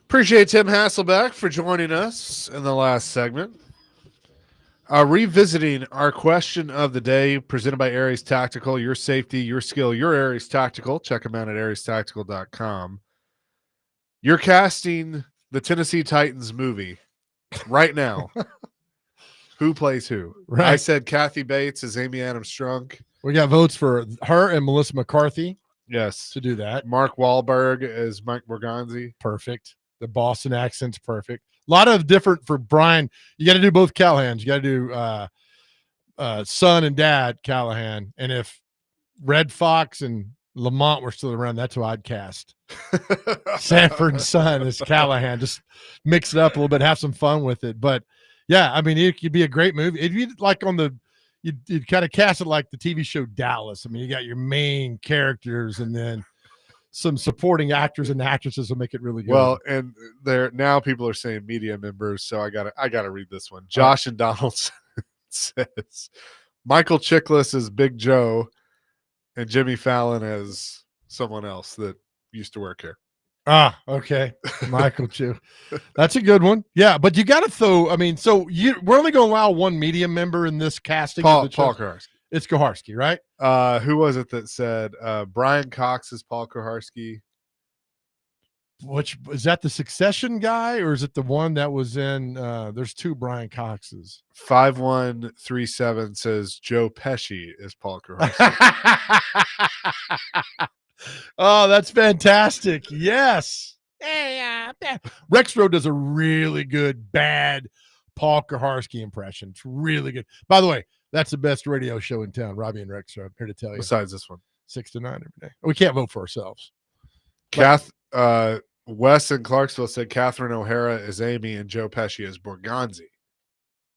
Appreciate Tim Hasselbeck for joining us in the last segment. Revisiting our question of the day presented by Aries Tactical, your safety, your skill, your Aries Tactical. Check them out at ariestactical.com. You're casting the Tennessee Titans movie right now. Who plays who? Right. I said Kathy Bates as Amy Adams Strunk. We got votes for her and Melissa McCarthy Yes. to do that. Mark Wahlberg as Mike Borgonzi. Perfect. The Boston accent's perfect. A lot of different for Brian. You got to do both Callahans. You got to do son and dad Callahan. And if Red Fox and Lamont were still around, that's who I'd cast. Sanford and Son is Callahan. Just mix it up a little bit, have some fun with it. But yeah, I mean, it could be a great movie. It'd be like you'd kind of cast it like the TV show Dallas. I mean, you got your main characters and then some supporting actors and actresses will make it really good. Well, and there now people are saying media members, so I gotta read this one. Josh and Donald says Michael Chiklis as Big Joe and Jimmy Fallon as someone else that used to work here. Ah, okay. Michael Chu. That's a good one. Yeah, but you got to throw, I mean, so we're only going to allow one media member in this casting. Paul Koharski. It's Koharski, right? Who was it that said Brian Cox is Paul Koharski? Which is that the Succession guy or is it the one that was in there's two Brian Coxes? 5137 says Joe Pesci is Paul Koharski. Oh, that's fantastic. Yes. Rexro does a really good bad Paul Koharski impression. It's really good. By the way, that's the best radio show in town, Robbie and Rexro. I'm here to tell you. Besides this one. 6 to 9 every day. We can't vote for ourselves. Wes in Clarksville said Catherine O'Hara is Amy and Joe Pesci is Borgonzi.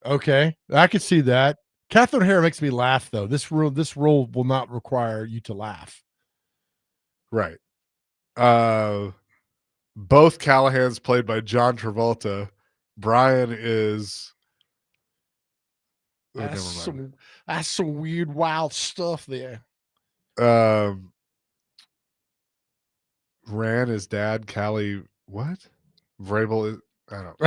Okay. I could see that. Catherine O'Hara makes me laugh, though. This role will not require you to laugh. Right. Both Callahans played by John Travolta. Brian is That's some weird, wild stuff there. Ran is dad. Callie, what? Vrabel is, I don't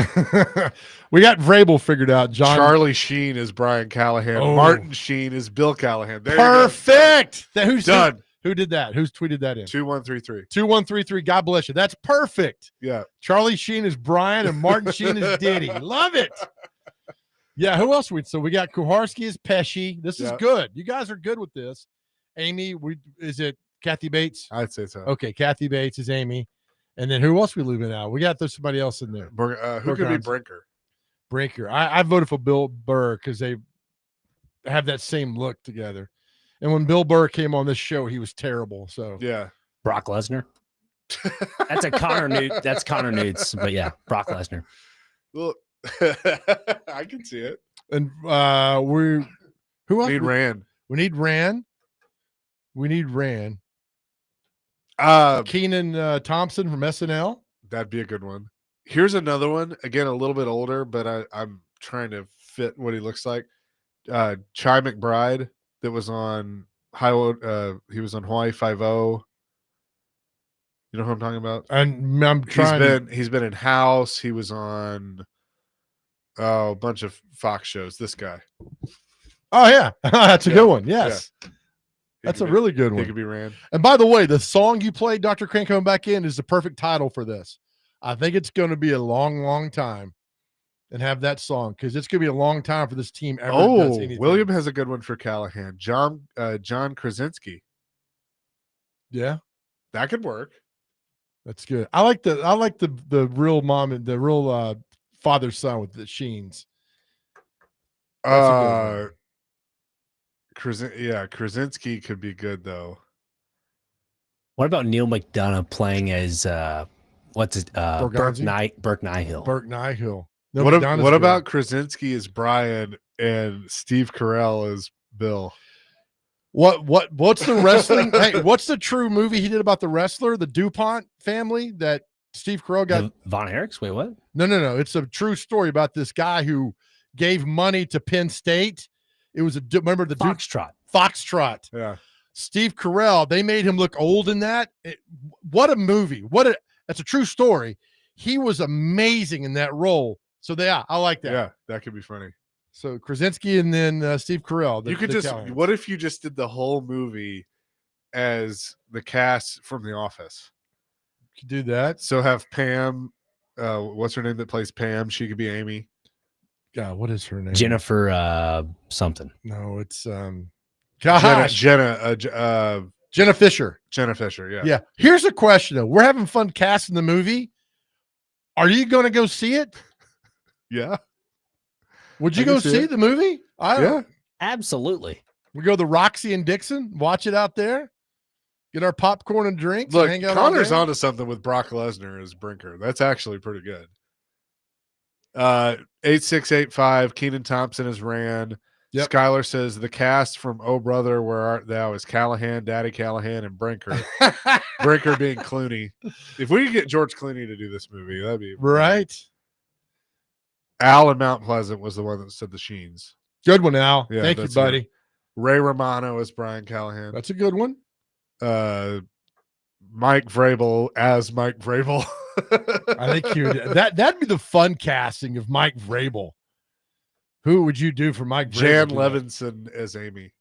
know. We got Vrabel figured out. Charlie Sheen is Brian Callahan. Oh. Martin Sheen is Bill Callahan. There Perfect. Who's done? Who did that? Who's tweeted that in? 2133. 2133. God bless you. That's perfect. Yeah. Charlie Sheen is Brian and Martin Sheen is Diddy. Love it. Yeah. Who else? So we got Koharski as Pesci. This is good. You guys are good with this. Amy, is it Kathy Bates? I'd say so. Okay. Kathy Bates is Amy. And then who else we leaving out? We got somebody else in there. Who could be Brinker? Brinker. I voted for Bill Burr because they have that same look together. And when Bill Burr came on this show, he was terrible. So yeah, Brock Lesnar. That's a Connor Nude. That's Connor Nudes. But yeah, Brock Lesnar. Well, I can see it. And who else? Need Rand. We need Rand. We need Rand. Kenan Thompson from SNL. That'd be a good one. Here's another one. Again, a little bit older, but I'm trying to fit what he looks like. Chai McBride. That was on he was on Hawaii 5-0. You know who I'm talking about? And I'm trying. He's been in House. He was on a bunch of Fox shows. This guy. Oh yeah, that's a good one. Yes, yeah. That's a really good one. He could be Rand. And by the way, the song you played, Dr. Crane, coming back in, is the perfect title for this. I think it's going to be a long, long time. And have that song because it's going to be a long time for this team ever. Oh, William has a good one for Callahan. John Krasinski. Yeah, that could work. That's good. I like the real mom and the real father son with the Sheens. Krasinski could be good though. What about Neil McDonough playing as what's it? Burke Nihill. Burke Nihill. No, what about Krasinski as Brian and Steve Carell as Bill? What's the wrestling? Hey, what's the true movie he did about the wrestler, the DuPont family that Steve Carell got? Von Erichs? Wait, what? No. It's a true story about this guy who gave money to Penn State. It was remember the Foxtrot. Foxtrot. Yeah. Steve Carell. They made him look old in that. What a movie! That's a true story. he was amazing in that role. So I like that. Yeah, that could be funny. So Krasinski and then Steve Carell. You could the just Callahans. what if you just did the whole movie as the cast from The Office? You could do that. So have Pam, what's her name that plays Pam? She could be Amy. God, what is her name? Jennifer something. No, it's Jenna Jenna Fisher. Jenna Fisher, yeah. Yeah. Here's a question though. We're having fun casting the movie. Are you going to go see it? Yeah. Would you I can go see see it. the movie? Yeah. Absolutely. We go to Roxy and Dixon, watch it out there, get our popcorn and drinks. Look, and hang out Connor's all day. onto something with Brock Lesnar as Brinker. That's actually pretty good. 8685, Keenan Thompson is Rand. Yep. Skylar says the cast from Oh Brother, Where Art Thou is Callahan, Daddy Callahan, and Brinker. Brinker being Clooney. If we could get George Clooney to do this movie, that'd be Right. Al in Mount Pleasant was the one that said the Sheens. Good one, Al. Yeah, Thank you, that's buddy. good. Ray Romano is Brian Callahan. That's a good one. Mike Vrabel as Mike Vrabel. I think that'd be the fun casting of Mike Vrabel. Who would you do for Mike Vrabel? Jan Levinson as Amy.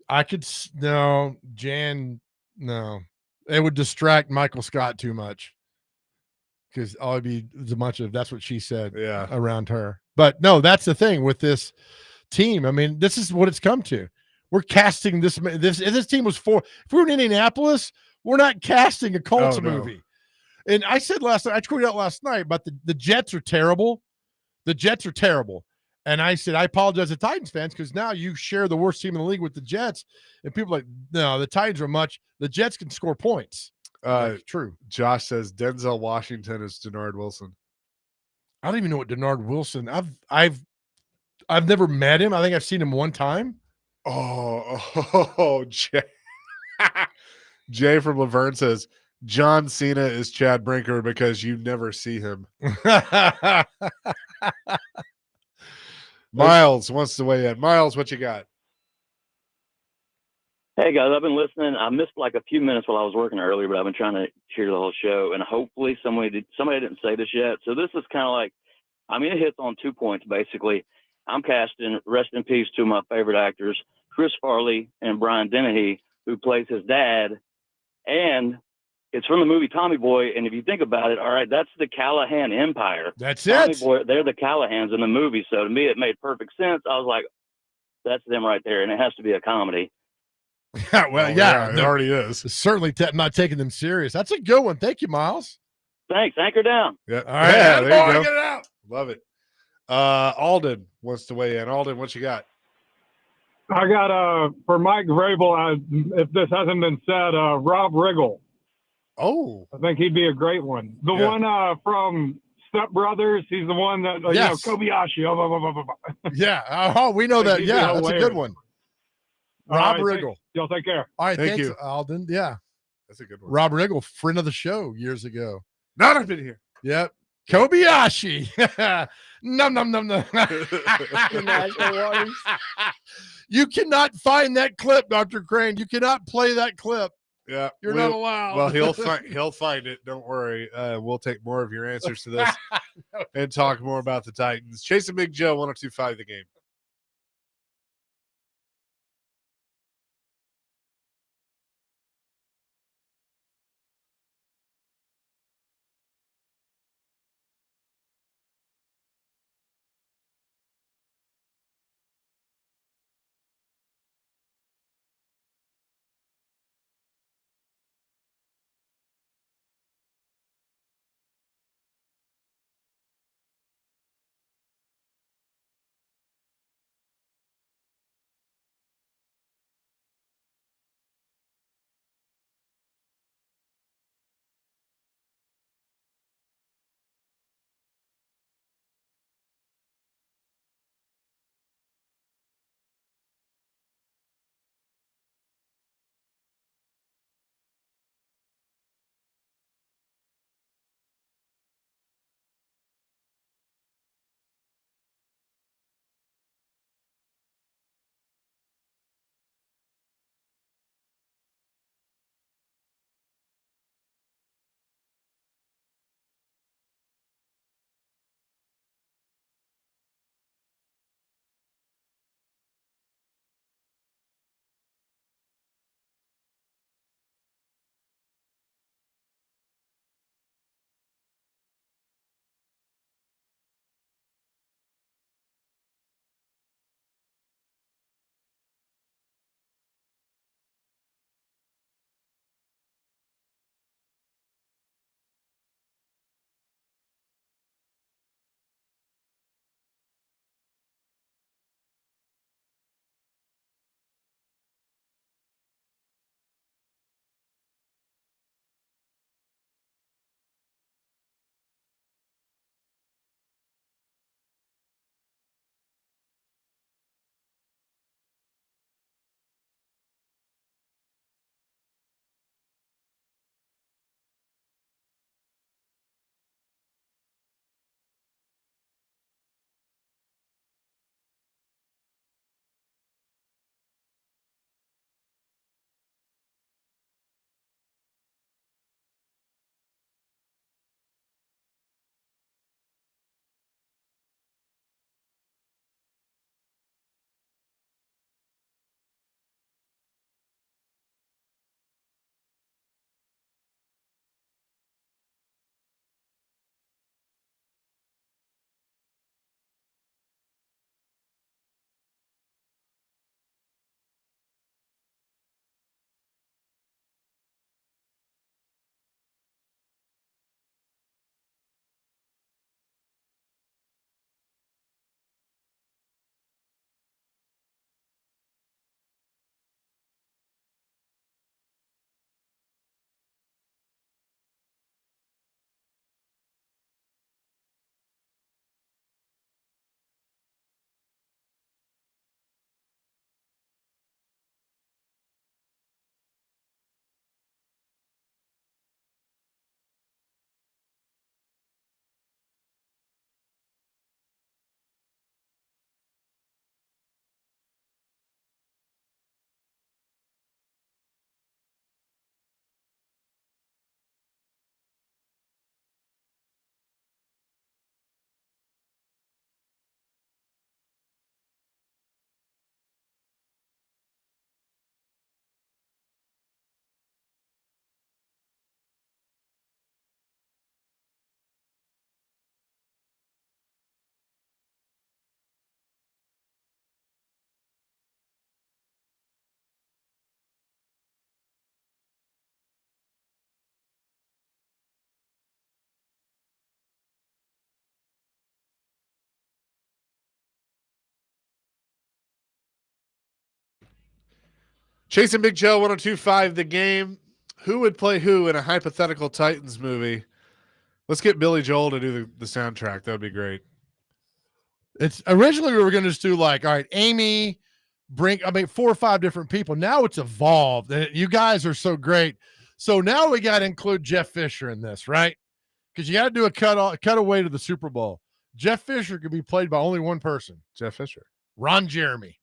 I could no Jan. No, it would distract Michael Scott too much because all it'd be a bunch of that's what she said. Yeah, around her. But no, that's the thing with this team. I mean, this is what it's come to. We're casting this. If this team was if we were in Indianapolis, we're not casting a Colts movie. And I said last night, I tweeted out last night about the Jets are terrible. The Jets are terrible. And I said, I apologize to Titans fans because now you share the worst team in the league with the Jets. And people are like, no, the Titans are the Jets can score points. True. Josh says Denzel Washington is Denard Wilson. I don't even know what Denard Wilson. I've never met him. I think I've seen him one time. Jay. Jay from Laverne says John Cena is Chad Brinker because you never see him. Miles wants to weigh in. Miles, what you got? Hey guys, I've been listening. I missed like a few minutes while I was working earlier, but I've been trying to hear the whole show, and hopefully somebody didn't say this yet. So this is kind of like, it hits on 2 points basically. I'm casting, rest in peace, to my favorite actors, Chris Farley and Brian Dennehy, who plays his dad, and it's from the movie Tommy Boy. And if you think about it, all right, that's the Callahan Empire. That's Tommy it. Boy, they're the Callahans in the movie. So to me, it made perfect sense. I was like, that's them right there, and it has to be a comedy. Well, yeah, it already is. Certainly not taking them serious. That's a good one. Thank you, Miles. Thanks. Anchor down. Yeah. All right. Yeah, there you go. Get it out. Love it. Alden wants to weigh in. Alden, what you got? I got for Mike Vrabel, if this hasn't been said, Rob Riggle. Oh, I think he'd be a great one. The one from Step Brothers. He's the one that yes. Kobayashi. Yeah. Oh, we know that. Yeah, that's a good one. Rob Riggle. Y'all take care. All right, Thank thanks, you, Alden. Yeah, that's a good one. Rob Riggle, friend of the show years ago. Not I've been here. Yep. Kobayashi. Num num num num. You cannot find that clip, Dr. Crane. You cannot play that clip. Yeah, You're not allowed. Well, he'll find it. Don't worry. We'll take more of your answers to this and talk more about the Titans. Chasing Big Joe, 102.5 The Game. Chasing Big Joe 102.5 The Game. Who would play who in a hypothetical Titans movie? Let's get Billy Joel to do the soundtrack. That would be great. It's originally we were going to just do like, all right, Amy, 4 or 5 different people. Now it's evolved. You guys are so great. So now we got to include Jeff Fisher in this, right? Because you got to do a cutaway to the Super Bowl. Jeff Fisher could be played by only one person. Jeff Fisher. Ron Jeremy.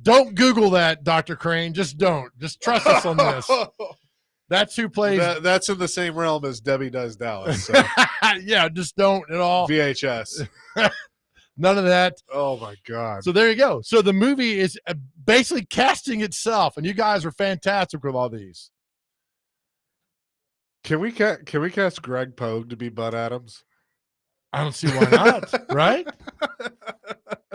Don't Google that, Dr. Crane. Just don't. Just trust us on this. That's who plays. That's in the same realm as Debbie Does Dallas. So. Yeah, just don't at all. VHS. None of that. Oh, my God. So there you go. So the movie is basically casting itself, and you guys are fantastic with all these. Can we cast Greg Pogue to be Bud Adams? I don't see why not, right?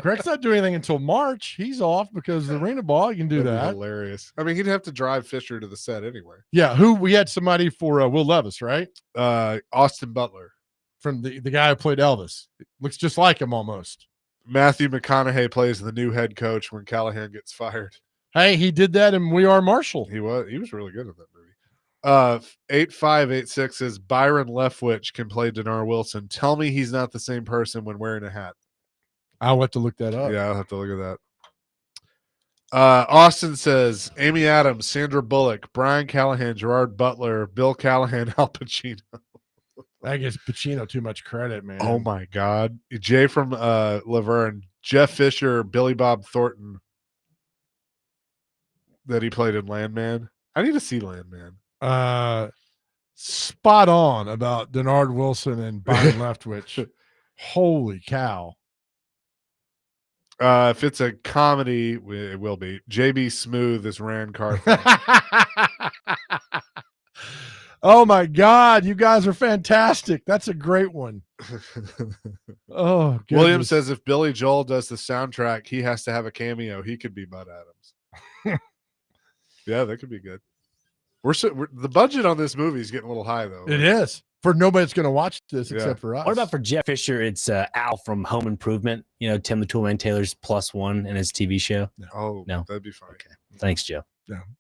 Greg's not doing anything until March. He's off because of the arena ball. You can do That'd be that. hilarious. I mean, he'd have to drive Fisher to the set anyway. Yeah, we had somebody for Will Levis, right? Austin Butler. From the guy who played Elvis. Looks just like him almost. Matthew McConaughey plays the new head coach when Callahan gets fired. Hey, he did that in We Are Marshall. He was really good in that movie. 8586 says Byron Leftwich can play Denar Wilson. Tell me he's not the same person when wearing a hat. I'll have to look that up. Yeah, I'll have to look at that. Austin says Amy Adams, Sandra Bullock, Brian Callahan, Gerard Butler, Bill Callahan, Al Pacino. I guess Pacino too much credit, man. Oh my God. Jay from Laverne, Jeff Fisher, Billy Bob Thornton that he played in Landman. I need to see Landman. Spot on about Denard Wilson and Byron Leftwich. Holy cow. If it's a comedy, it will be. JB Smooth is Rand Carthon. Oh my God, you guys are fantastic. That's a great one. Oh, goodness. William says if Billy Joel does the soundtrack, he has to have a cameo. He could be Bud Adams. Yeah, that could be good. The budget on this movie is getting a little high, though. It is. For nobody that's going to watch this except for us. What about for Jeff Fisher? It's Al from Home Improvement. You know, Tim the Toolman Taylor's +1 in his TV show. No. Oh, no, that'd be fine. Okay. Thanks, Joe.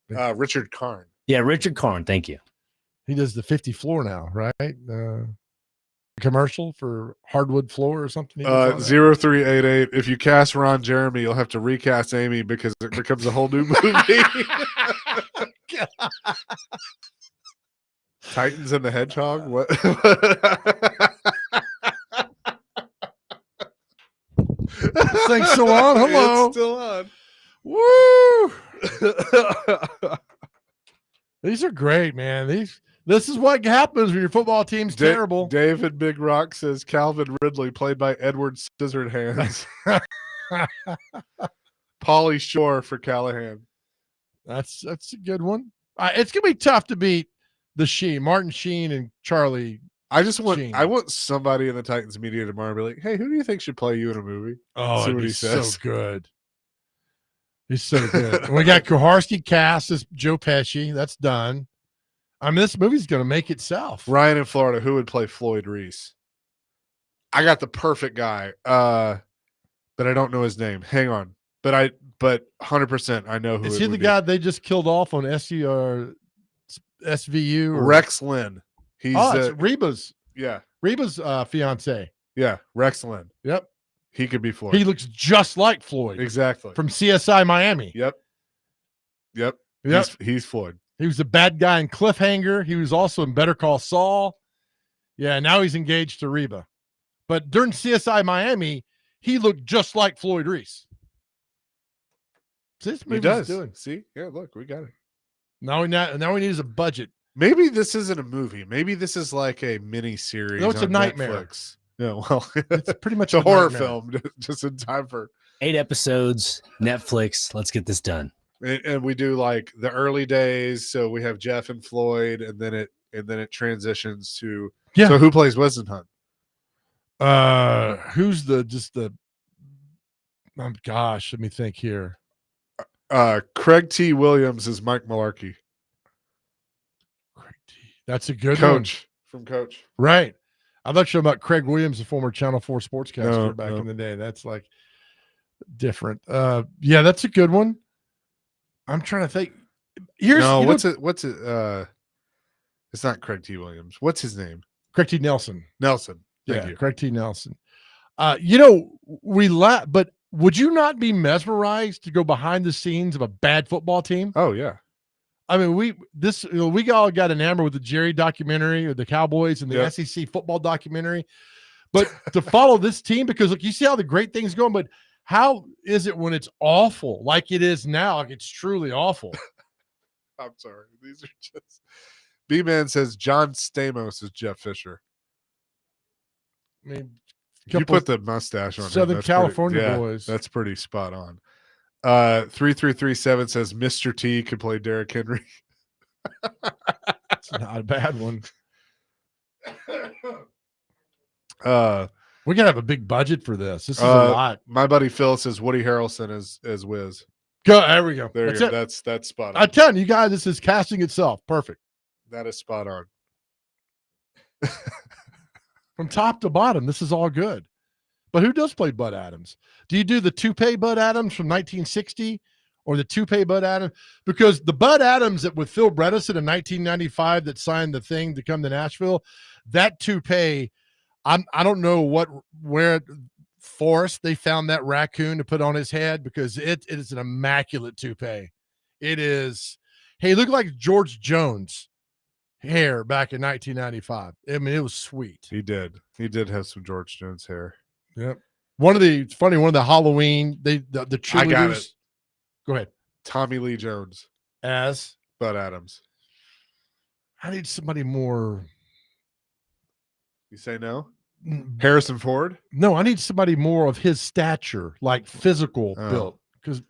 Yeah. Richard Karn. Yeah, Richard Karn. Thank you. He does the 50 floor now, right? Commercial for hardwood floor or something. 0388. If you cast Ron Jeremy, you'll have to recast Amy because it becomes a whole new movie. Titans and the Hedgehog. What? This thing's still on. Hello. It's still on. Woo! These are great, man. This is what happens when your football team's terrible. David Big Rock says Calvin Ridley, played by Edward Scissorhands. Pauly Shore for Callahan. That's a good one. It's gonna be tough to beat Martin Sheen and Charlie. I want somebody in the Titans media tomorrow to be like, hey, who do you think should play you in a movie? Oh, see what he says. So good. He's so good. And we got Kuharski cast as Joe Pesci. That's done. I mean, this movie's going to make itself. Ryan in Florida, who would play Floyd Reese? I got the perfect guy, but I don't know his name. Hang on. But 100% I know who. Is he the guy they just killed off on SVU? Rex Lynn. He's it's Reba's. Yeah. Reba's fiance. Yeah. Rex Lynn. Yep. He could be Floyd. He looks just like Floyd. Exactly. From CSI Miami. Yep. He's Floyd. He was a bad guy in Cliffhanger. He was also in Better Call Saul. Yeah, now he's engaged to Reba. But during CSI Miami, he looked just like Floyd Reese. See, this he does. Doing. See? Yeah, look, we got it. Now we need a budget. Maybe this isn't a movie. Maybe this is like a mini series. No, it's a nightmare. Netflix. Yeah, well, it's pretty much a horror film, just in time for 8 episodes, Netflix. Let's get this done. And we do like the early days, so we have Jeff and Floyd, and then it transitions to So who plays Wesenhunt? Who's oh gosh, let me think here. Craig T. Williams is Mike Malarkey. Craig T. That's a good Coach from Coach. Right. I thought you were about Craig Williams, the former Channel 4 sportscaster back in the day. That's like different. Yeah, that's a good one. I'm trying to think. Here's What's it? It's not Craig T. Williams. What's his name? Craig T. Nelson. Nelson. Thank Yeah, you. Craig T. Nelson. We laugh, but would you not be mesmerized to go behind the scenes of a bad football team? Oh yeah. I mean, we all got enamored with the Jerry documentary or the Cowboys and the SEC football documentary. But to follow this team, because look, you see how the great things going, but how is it when it's awful like it is now? Like it's truly awful. I'm sorry. These are just B-Man says John Stamos is Jeff Fisher. I mean, you put the mustache on Southern him. California boys. That's pretty spot on. 3337 says Mr. T could play Derrick Henry. It's not a bad one. We gotta have a big budget for this. This is a lot. My buddy Phil says Woody Harrelson as Wiz. Go, there we go. There you go. That's spot on. I'm telling you guys, this is casting itself. Perfect. That is spot on. From top to bottom, this is all good. But who does play Bud Adams? Do you do the toupee Bud Adams from 1960 or the toupee Bud Adams? Because the Bud Adams that with Phil Bredesen in 1995 that signed the thing to come to Nashville, that toupee, I don't know where forest they found that raccoon to put on his head because it is an immaculate toupee. It is. Hey, look like George Jones hair back in 1995. I mean, it was sweet. He did have some George Jones hair. Yep. One of the Halloween, the cheerleaders. I got it. Go ahead. Tommy Lee Jones as Bud Adams. I need somebody more. You say no? Harrison Ford? No, I need somebody more of his stature, like physical built, because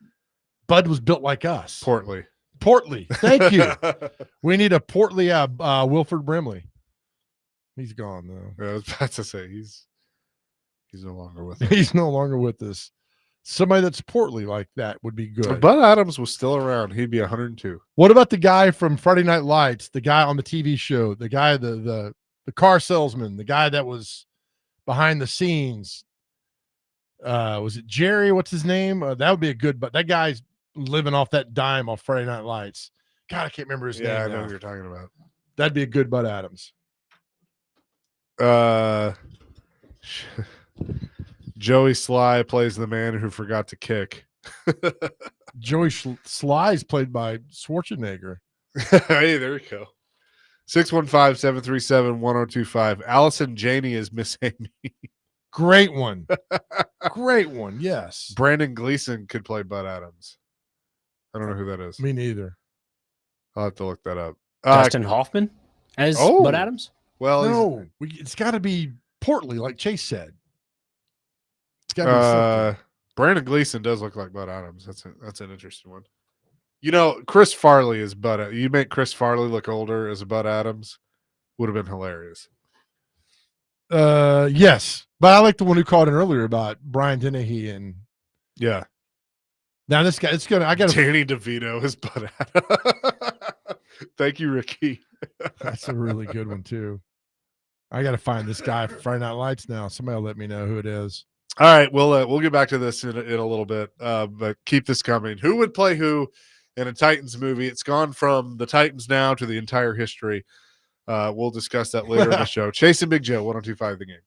Bud was built like us. Portly. Thank you. We need a portly Wilford Brimley. He's gone though. I was about to say he's no longer with us. He's no longer with us. Somebody that's portly like that would be good. If Bud Adams was still around, he'd be 102. What about the guy from Friday Night Lights? The guy on the TV show, the guy, the car salesman, the guy that was behind the scenes. Was it Jerry? What's his name? That would be a good, but that guy's living off that dime off Friday Night Lights. God, I can't remember his name. Yeah, I now. know who you're talking about. That'd be a good Bud Adams. Joey Sly plays the man who forgot to kick. Joey Sly is played by Schwarzenegger. Hey, there we go. 615-737-1025. Allison Janney is Miss Amy. Great one. Great one. Yes. Brandon Gleason could play Bud Adams. I don't know who that is. Me neither. I'll have to look that up. Dustin Hoffman as Bud Adams? Well, no, it's got to be portly, like Chase said. It's got to be something. Brandon Gleason does look like Bud Adams. That's an interesting one. You know, Chris Farley is Bud. You make Chris Farley look older as Bud Adams. Would have been hilarious. Yes, but I like the one who called in earlier about Brian Dennehy and yeah. Now this guy, I got Danny DeVito is Bud Adams. Thank you, Ricky. That's a really good one too. I got to find this guy for Friday Night Lights now. Somebody will let me know who it is. All right, we'll get back to this in a little bit, but keep this coming. Who would play who in a Titans movie? It's gone from the Titans now to the entire history. We'll discuss that later in the show. Chase and Big Joe, 102.5 The Game.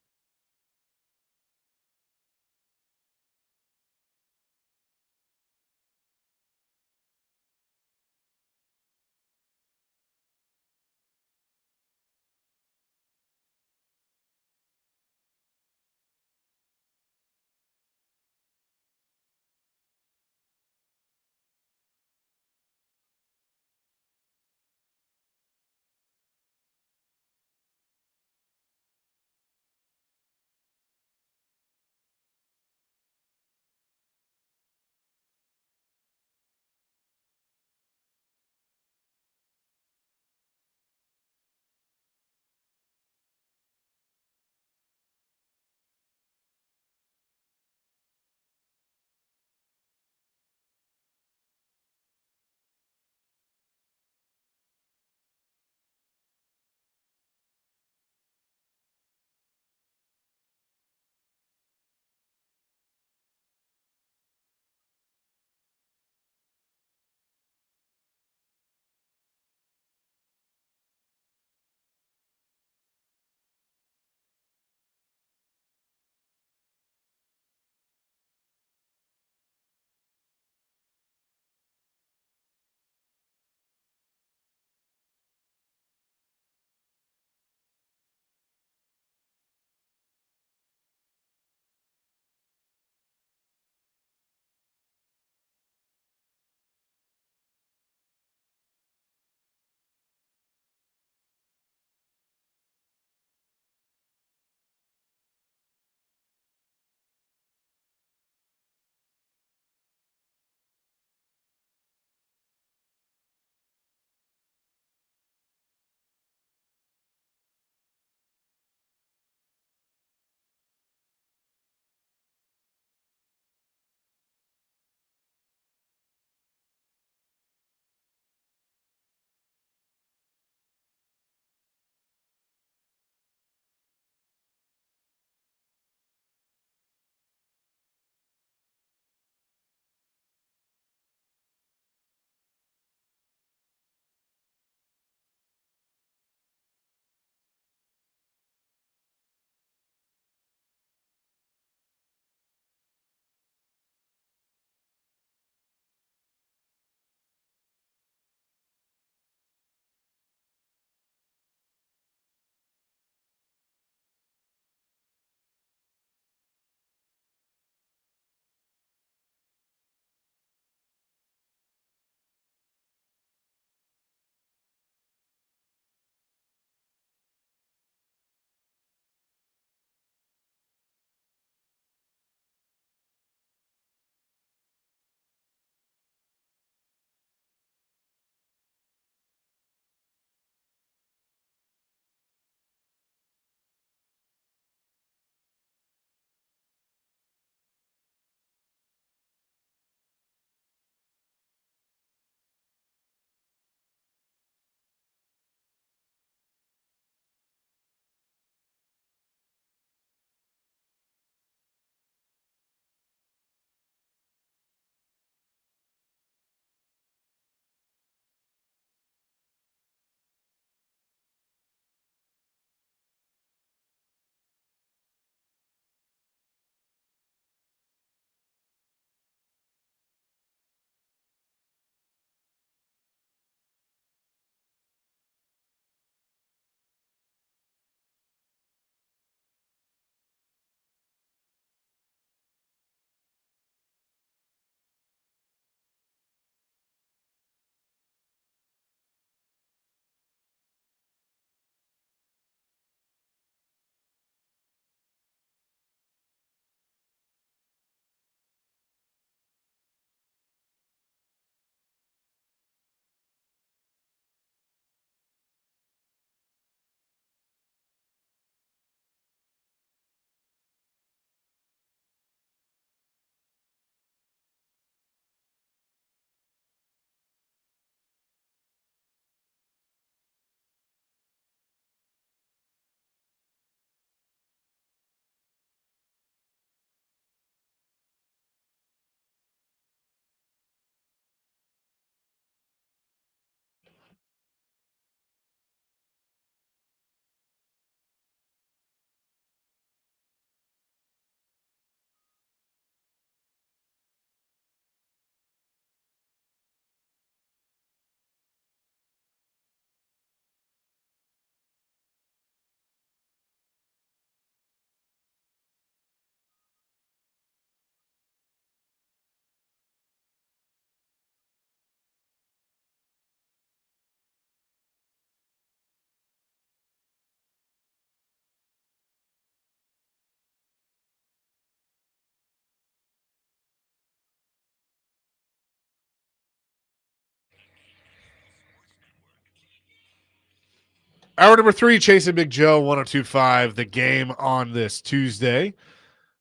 Hour number 3, Chasing Big Joe, 102.5, the game on this Tuesday.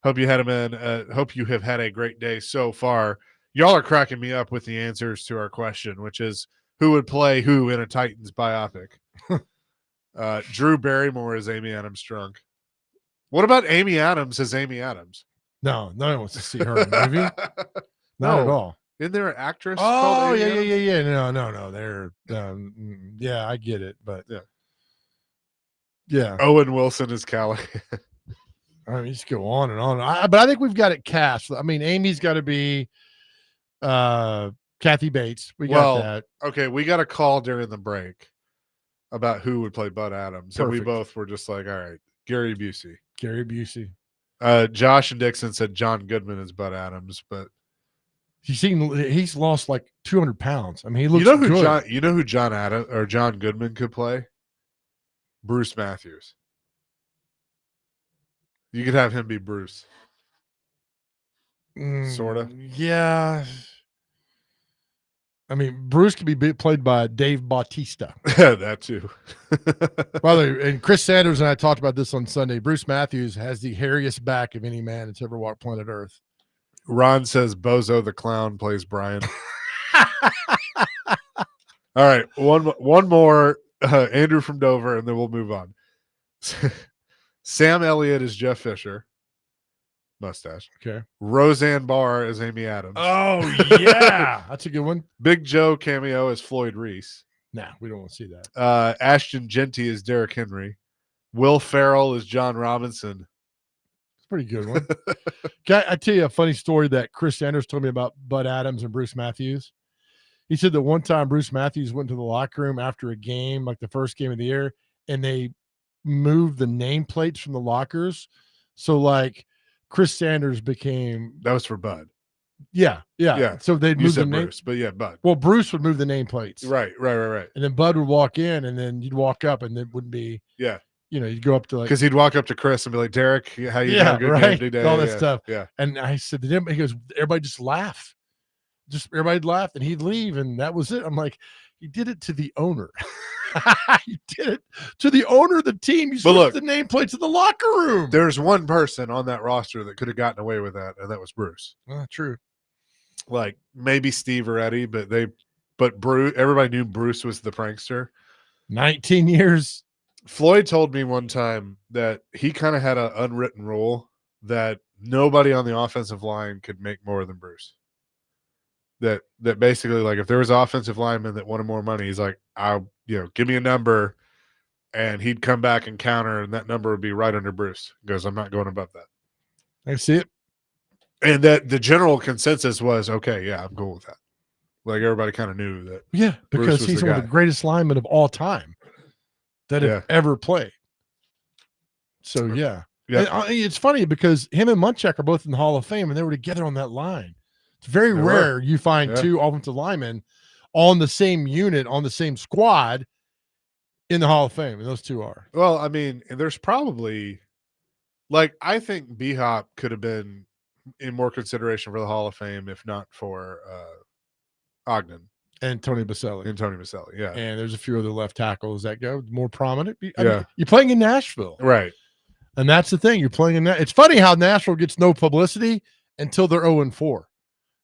Hope you have had a great day so far. Y'all are cracking me up with the answers to our question, which is who would play who in a Titans biopic? Drew Barrymore is Amy Adams drunk. What about Amy Adams as Amy Adams? No one wants to see her in a movie. Not at all. Isn't there an actress called Oh, Amy yeah. Adams? No. They're, yeah, I get it. But yeah. Owen Wilson is Callie. I mean, just go on and on. But I think we've got it cast. I mean, Amy's got to be Kathy Bates. We got that. Okay, we got a call during the break about who would play Bud Adams. Perfect. And we both were just like, all right, Gary Busey. Josh and Dixon said John Goodman is Bud Adams, but he's lost like 200 pounds. I mean, he looks good. You know who John Goodman could play? Bruce Matthews. You could have him be Bruce. Sort of. Yeah. I mean, Bruce could be played by Dave Bautista. That too. By the way, and Chris Sanders and I talked about this on Sunday. Bruce Matthews has the hairiest back of any man that's ever walked planet Earth. Ron says Bozo the Clown plays Brian. All right, one more. Andrew from Dover, and then we'll move on. Sam Elliott is Jeff Fisher. Mustache. Okay. Roseanne Barr is Amy Adams. Oh, yeah. That's a good one. Big Joe cameo is Floyd Reese. Nah, we don't want to see that. Ashton Genty is Derrick Henry. Will Ferrell is John Robinson. It's a pretty good one. Can I tell you a funny story that Chris Sanders told me about Bud Adams and Bruce Matthews? He said that one time Bruce Matthews went to the locker room after a game, like the first game of the year, and they moved the nameplates from the lockers. So, like, Chris Sanders became... That was for Bud. Yeah. So they'd move the name. Bruce, but yeah, Bud. Well, Bruce would move the nameplates. Right. And then Bud would walk in, and then you'd walk up, and it wouldn't be... Yeah. You'd go up to, like... Because he'd walk up to Chris and be like, Derek, how you doing? Good right. Day today? All that stuff. Yeah. And I said to him, he goes, everybody just laugh. Just everybody'd laugh, and he'd leave, and that was it. I'm like, he did it to the owner. He did it to the owner of the team. You switched the nameplates in the locker room. There's one person on that roster that could have gotten away with that, and that was Bruce. True. Like maybe Steve or Eddie, but Bruce. Everybody knew Bruce was the prankster. 19 years. Floyd told me one time that he kind of had an unwritten rule that nobody on the offensive line could make more than Bruce. That basically, like, if there was an offensive lineman that wanted more money, he's like, give me a number, and he'd come back and counter, and that number would be right under Bruce. He goes, I'm not going above that. I see it. And that the general consensus was, okay, yeah, I'm cool with that. Like, everybody kind of knew that. Yeah, because he's one of the greatest linemen of all time that have ever played. So, yeah. It's funny because him and Munchak are both in the Hall of Fame, and they were together on that line. It's very rare you find two offensive linemen on the same unit, on the same squad in the Hall of Fame, and those two are. Well, I mean, there's probably, like, I think B-Hop could have been in more consideration for the Hall of Fame if not for Ogden. And Tony Baselli. Yeah. And there's a few other left tackles that go more prominent. I mean, you're playing in Nashville. Right. And that's the thing. You're playing in that. It's funny how Nashville gets no publicity until they're 0-4.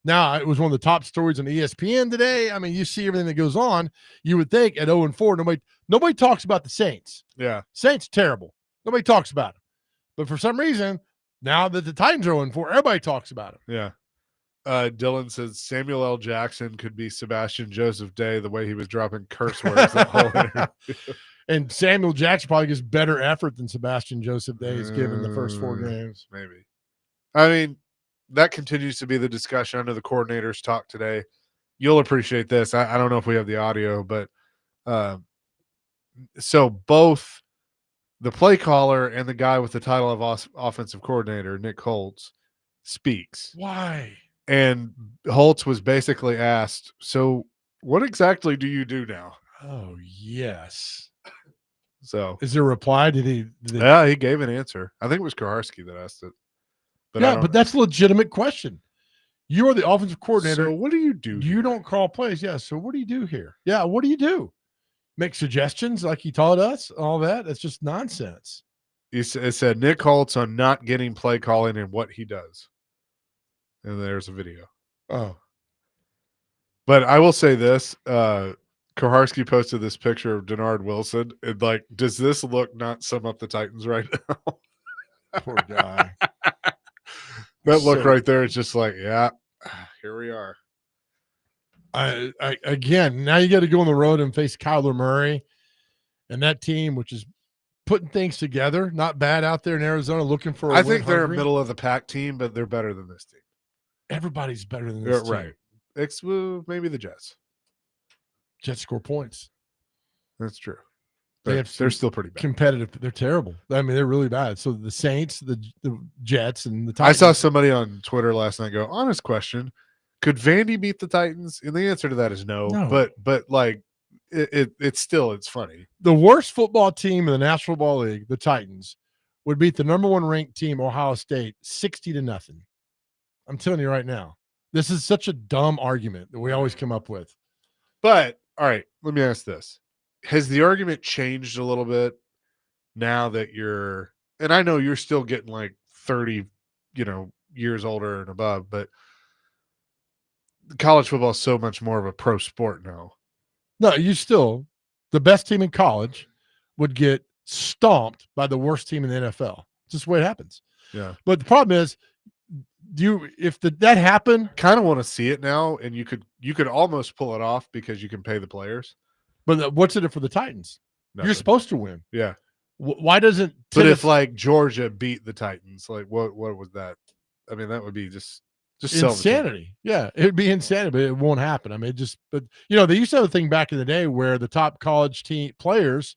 Now, it was one of the top stories on ESPN today. I mean, you see everything that goes on. You would think at 0-4, nobody talks about the Saints. Yeah. Saints, terrible. Nobody talks about them. But for some reason, now that the Titans are 0-4, everybody talks about them. Yeah. Dylan says Samuel L. Jackson could be Sebastian Joseph Day the way he was dropping curse words that whole interview. And Samuel Jackson probably gets better effort than Sebastian Joseph Day has given the first 4 games. Maybe. I mean, that continues to be the discussion. I know the coordinators talk today. You'll appreciate this. I don't know if we have the audio, but so both the play caller and the guy with the title of offensive coordinator, Nick Holtz, speaks. Why? And Holtz was basically asked, so what exactly do you do now? Oh, yes. So is there a reply? Yeah, he gave an answer. I think it was Koharski that asked it. But that's a legitimate question. You are the offensive coordinator. So what do you do? You don't call plays. Yeah. So what do you do here? Yeah. What do you do? make suggestions like he taught us, all that. It's just nonsense. It said Nick Holtz on not getting play calling and what he does. And there's a video. Oh, but I will say this: Koharski posted this picture of Denard Wilson, and like, does this look not sum up the Titans right now? poor guy. That look So- right there is just like, yeah, here we are. I again, now you got to go on the road and face Kyler Murray and that team, which is putting things together. Not bad out there in Arizona, looking for. I think they're a middle of the pack team, but they're better than this team. Everybody's better than this team. Right? Maybe the Jets. Jets score points. That's true. They're still pretty bad. Competitive. They're terrible. I mean, they're really bad. So the Saints, the Jets, and the I Titans. saw somebody on Twitter last night go, honest question, could Vandy beat the Titans? And the answer to that is no. No. But like it's funny. The worst football team in the National Football League, the Titans, would beat the number one ranked team, Ohio State, 60-0. I'm telling you right now. This is such a dumb argument that we always come up with. But all right, let me ask this. Has the argument changed a little bit now that you're, and I know you're still getting like 30, years older and above, but college football is so much more of a pro sport now. No, the best team in college would get stomped by the worst team in the NFL. It's just the way it happens. Yeah. But the problem is, that happened, Kind of want to see it now, and you could almost pull it off because you can pay the players. but what's in it for the Titans? Nothing. You're supposed to win. Yeah. Why doesn't But if like Georgia beat the Titans, like what was that? I mean, that would be just sell the team. insanity? Yeah, it'd be insanity, but it won't happen. I mean, they used to have a thing back in the day where the top college team players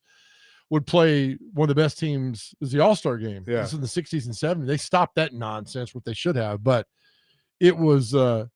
would play one of the best teams is the All-Star game. Yeah. This is in the 60s and 70s. They stopped that nonsense, what they should have, but it was so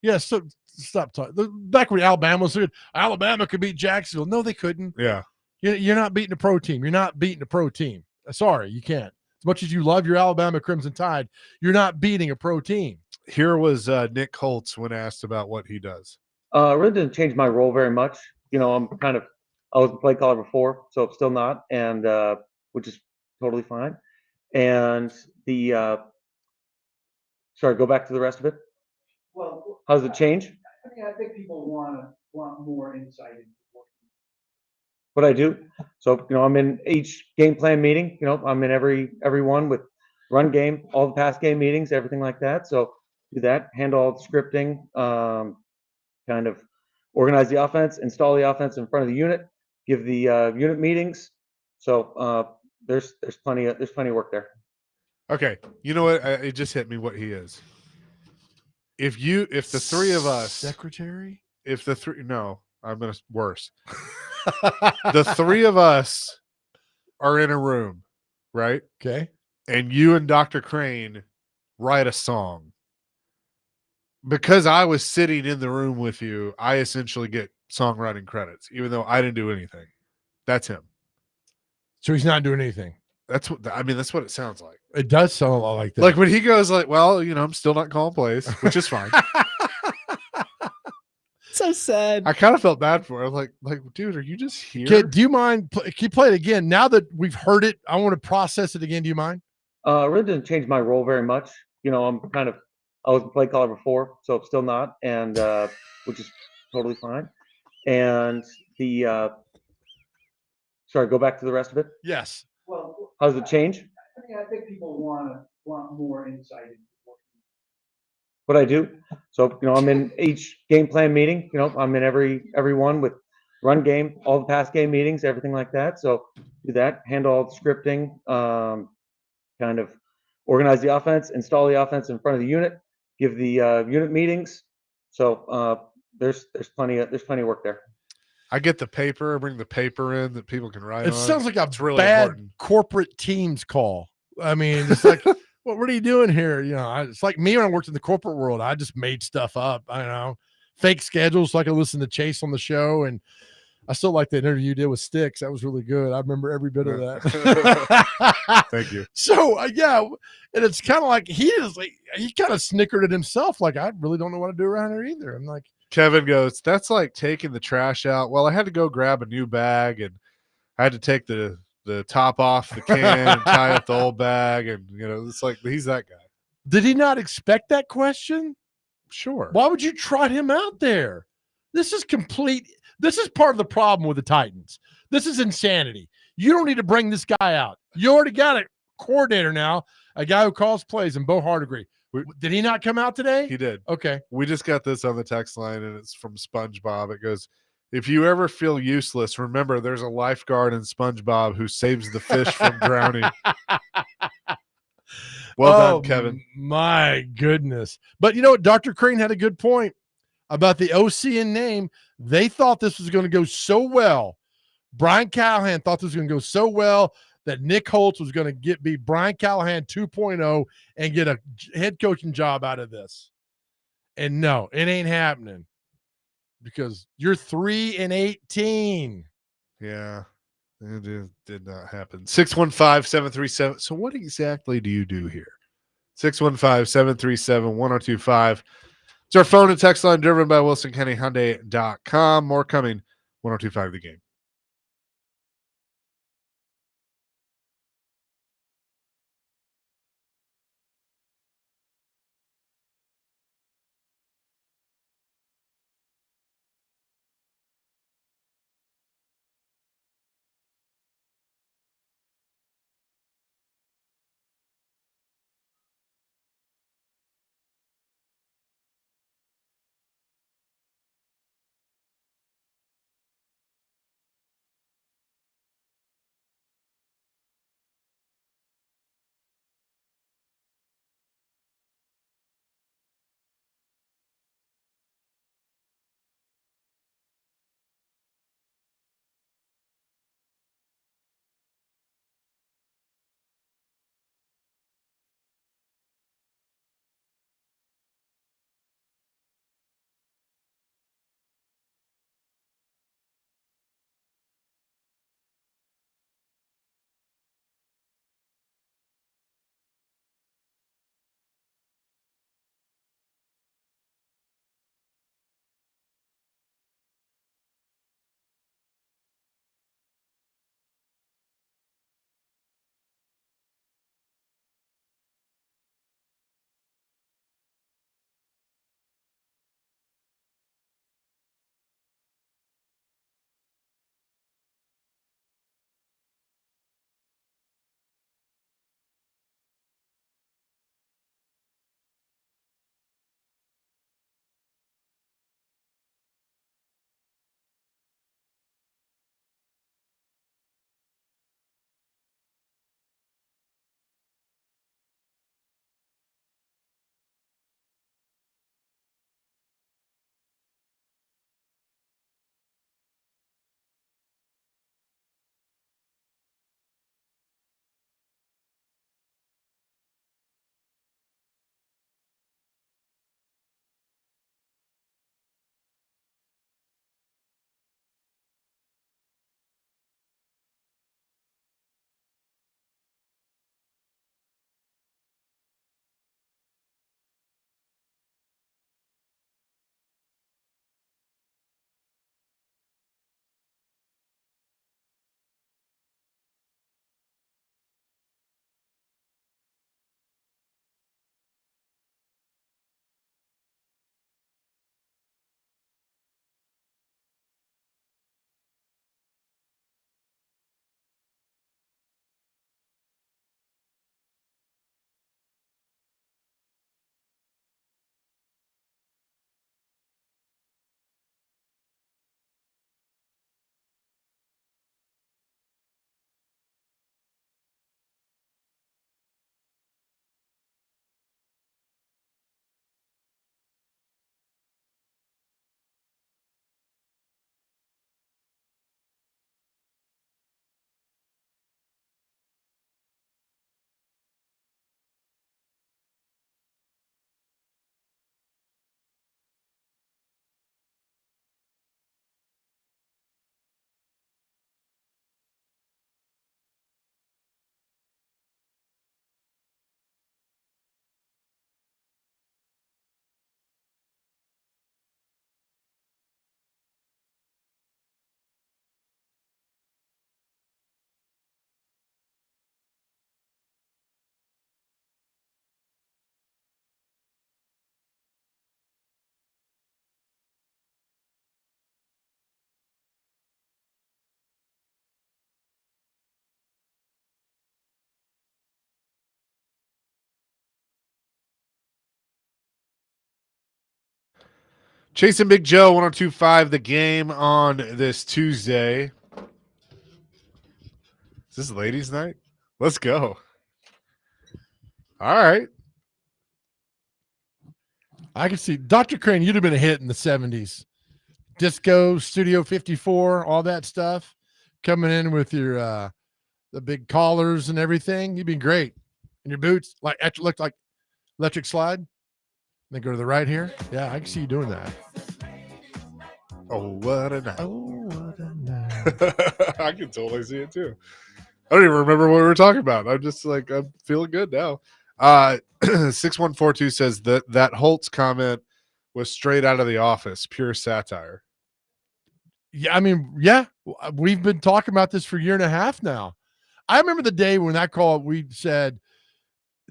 stop talking. Back when Alabama was good, Alabama could beat Jacksonville. No, they couldn't. Yeah. You're not beating a pro team. You're not beating a pro team. Sorry, you can't. As much as you love your Alabama Crimson Tide, you're not beating a pro team. Here was Nick Holtz when asked about what he does. Really didn't change my role very much. I was a play caller before, so I'm still not, and which is totally fine. And sorry, go back to the rest of it. Well, How does it change? I think people want more insight into What I do. So, I'm in each game plan meeting. I'm in every one with run game, all the past game meetings, everything like that. So do that, handle all the scripting, kind of organize the offense, install the offense in front of the unit, give the unit meetings. So there's plenty of work there. Okay, you know what? It just hit me what he is. If the three of us, secretary, no, I'm gonna worse. The three of us are in a room, right? Okay. And you and Dr. Crane write a song. Because I was sitting in the room with you, I essentially get songwriting credits, even though I didn't do anything. That's him. So he's not doing anything. That's what it sounds like. It does sound a lot like that. Like when he goes like, well, I'm still not calling plays, which is fine. So sad. I kind of felt bad for him. Like, dude, are you just here? Okay, do you mind? Can you play it again? Now that we've heard it, I want to process it again. Do you mind? Really didn't change my role very much. I was a play caller before, so I'm still not, and which is totally fine. And sorry, go back to the rest of it. Yes. Well, How does it change? I think people want more insight into What I do. So, I'm in each game plan meeting. I'm in every one with run game, all the past game meetings, everything like that. So do that, handle all the scripting, kind of organize the offense, install the offense in front of the unit, give the unit meetings. So there's plenty of work there. I get the paper, bring the paper in that people can write on. It sounds like It's a really bad important. corporate Teams call. I mean, it's like, what are you doing here? It's like me when I worked in the corporate world. I just made stuff up. I don't know, fake schedules so I could listen to Chase on the show. And I still like the interview you did with Sticks. That was really good. I remember every bit of that. Thank you. So, yeah. And it's kind of like he kind of snickered at himself. Like, I really don't know what to do around here either. I'm like, Kevin goes, that's like taking the trash out. Well, I had to go grab a new bag and I had to take the top off the can and tie up the old bag, and it's like he's that guy. Did he not expect that question? Sure. Why would you trot him out there? This is part of the problem with the Titans. This is insanity. You don't need to bring this guy out. You already got a coordinator now, a guy who calls plays, and Bo Hardegree. Did he not come out today? He did. Okay. We just got this on the text line, and it's from SpongeBob. It goes, if you ever feel useless, remember there's a lifeguard in SpongeBob who saves the fish from drowning. Well done, Kevin. My goodness. But you know what? Dr. Crane had a good point about the OC in name. They thought this was going to go so well. Brian Callahan thought this was going to go so well that Nick Holtz was going to be Brian Callahan 2.0 and get a head coaching job out of this. And no, it ain't happening because you're 3-18. Yeah, it did not happen. 615-737. So what exactly do you do here? 615-737-1025. It's our phone and text line driven by WilsonCountyHyundai.com. More coming. 1025 The Game. Chasing Big Joe, 102.5 The Game on this Tuesday. Is this ladies' night? Let's go. All right. I can see Dr. Crane, you'd have been a hit in the 70s. Disco, Studio 54, all that stuff. Coming in with your the big collars and everything. You'd be great. And your boots, like actually looked like electric slide. Then go to the right here. Yeah, I can see you doing that. Oh, what a night. Oh, what a night. I can totally see it too. I don't even remember what we were talking about. I'm just like, I'm feeling good now. 6142 says that Holtz comment was straight out of The Office, pure satire. Yeah, I mean, yeah, we've been talking about this for a year and a half now. I remember the day when that call, we said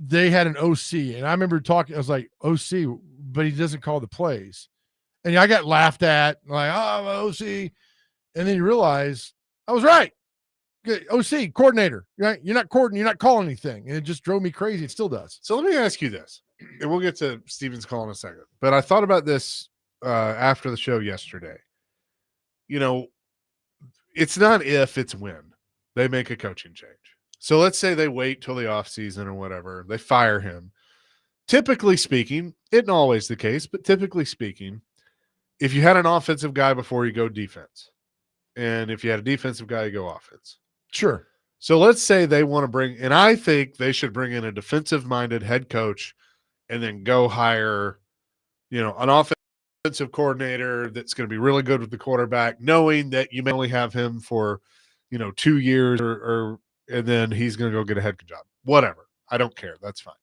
they had an OC, and I remember talking, I was like, OC, but he doesn't call the plays. And I got laughed at, like, oh, OC. And then you realize I was right. Good. OC, coordinator, right? You're not calling anything. And it just drove me crazy. It still does. So let me ask you this, and we'll get to Steven's call in a second. But I thought about this after the show yesterday. You know, it's not if, it's when they make a coaching change. So let's say they wait till the offseason or whatever. They fire him. Typically speaking, isn't always the case, but typically speaking, if you had an offensive guy before, you go defense. And if you had a defensive guy, you go offense. Sure. So let's say they want to bring, and I think they should bring in a defensive-minded head coach and then go hire, an offensive coordinator that's going to be really good with the quarterback, knowing that you may only have him for, 2 years or and then he's going to go get a head job. Whatever. I don't care. That's fine.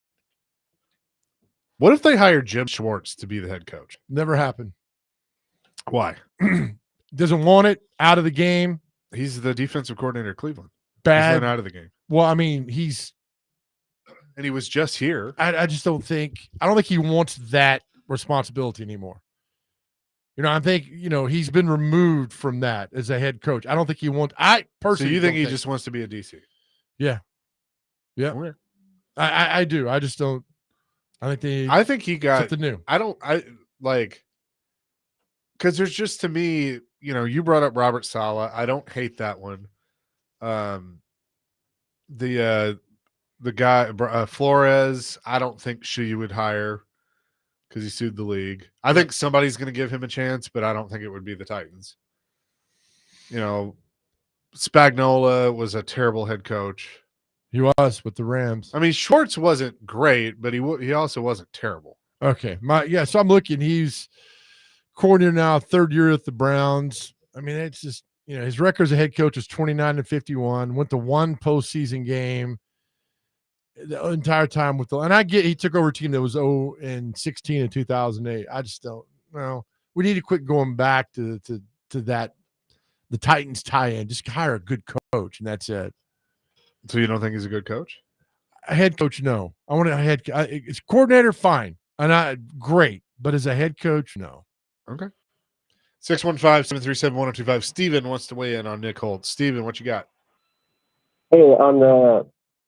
What if they hire Jim Schwartz to be the head coach? Never happened. Why? Doesn't want it, out of the game. He's the defensive coordinator of Cleveland. Bad. He's out of the game. Well, I mean, and he was just here. I just don't think he wants that responsibility anymore. I think, he's been removed from that as a head coach. I don't think he wants, I personally. So you think he just wants to be a DC? Yeah. Yeah. Okay. I do. I just don't. I think he got something new. Because there's just, to me, you brought up Robert Saleh. I don't hate that one. The guy Flores, I don't think you would hire because he sued the league. I think somebody's going to give him a chance, but I don't think it would be the Titans. Spagnuolo was a terrible head coach. He was with the Rams. I mean, Schwartz wasn't great, but he also wasn't terrible. Okay. So I'm looking. He's coordinator now, third year at the Browns. I mean, it's just, his record as a head coach was 29-51, went to one postseason game the entire time and I get he took over a team that was 0-16 in 2008. I just don't know. We need to quit going back to that, the Titans tie-in. Just hire a good coach, and that's it. So you don't think he's a good coach? A head coach, no. I want a head. It's coordinator, fine, and great, but as a head coach, no. Okay. 615-737-1025. Steven wants to weigh in on Nick Holtz. Steven, what you got? Hey,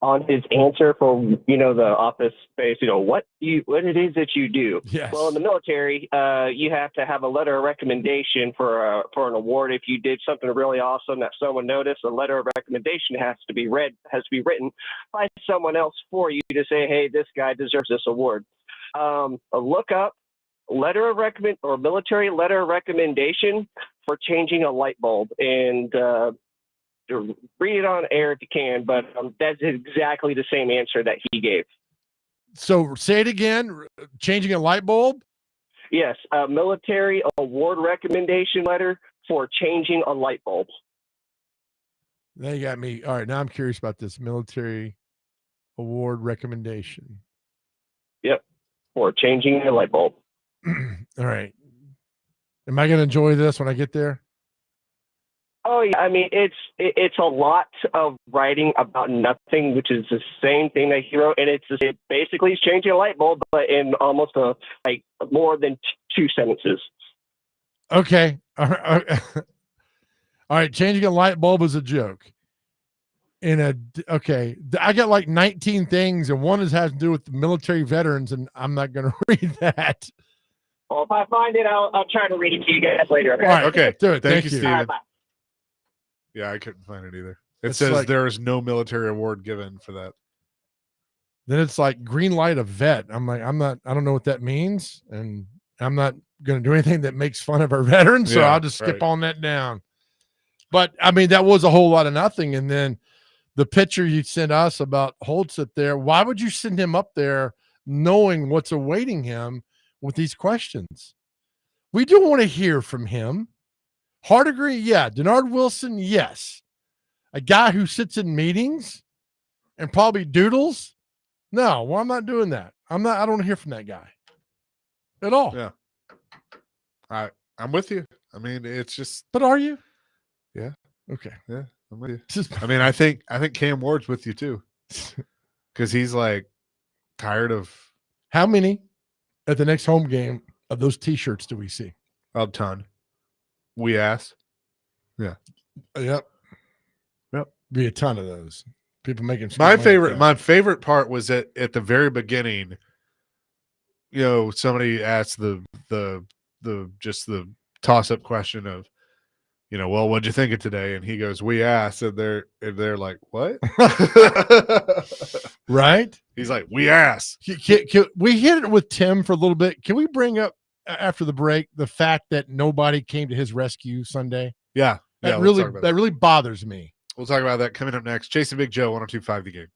on his answer for the office space, what it is that you do. Yes. Well, in the military, you have to have a letter of recommendation for an award. If you did something really awesome that someone noticed, a letter of recommendation has to be written by someone else for you to say, hey, this guy deserves this award. Look up letter of military letter of recommendation for changing a light bulb, and read it on air if you can, but that's exactly the same answer that he gave. So say it again. Changing a light bulb? Yes, a military award recommendation letter for changing a light bulb. Now you got me. All right, now I'm curious about this military award recommendation. Yep, for changing a light bulb. All right. Am I going to enjoy this when I get there? Oh yeah, I mean it's a lot of writing about nothing, which is the same thing that he wrote, and it basically is changing a light bulb, but in almost more than 2 sentences. Okay, all right. Changing a light bulb is a joke. Okay, I got like 19 things, and one has to do with the military veterans, and I'm not going to read that. Well, if I find it, I'll try to read it to you guys later. Okay. All right. Okay. Do it. Thank Thank you, you. Steven. All right, bye. Yeah, I couldn't find it either. It It's says like- there is no military award given for that. Then it's like green light a vet. I'm like, I don't know what that means. And I'm not going to do anything that makes fun of our veterans. So Yeah, I'll just skip right. on that down. But I mean, that was a whole lot of nothing. And then the picture you sent us about Holtz there, why would you send him up there knowing what's awaiting him with these questions? We do want to hear from him. Hardigree, yeah. Denard Wilson, yes. A guy who sits in meetings and probably doodles. No, well, I'm not doing that. I don't want to hear from that guy at all. Yeah. I'm with you. I mean, it's just But are you? Yeah. Okay. Yeah, I'm with you. Just I mean, I think Cam Ward's with you too. Because he's like tired of how many at the next home game of those t-shirts do we see? a ton. We asked. Yeah. Yep. Yep. Be a ton of those. People making My money with that. my favorite part was at the very beginning, you know, somebody asked the just the toss-up question of, you know, well, what'd you think of today? And he goes, we asked, and they're like, what? Right? He's like, we asked. Can we hit it with Tim for a little bit? Can we bring up after the break the fact that nobody came to his rescue Sunday? Yeah. That We'll talk really about that. really bothers me. We'll talk about that coming up next. Chasing Big Joe, 102.5 The Game.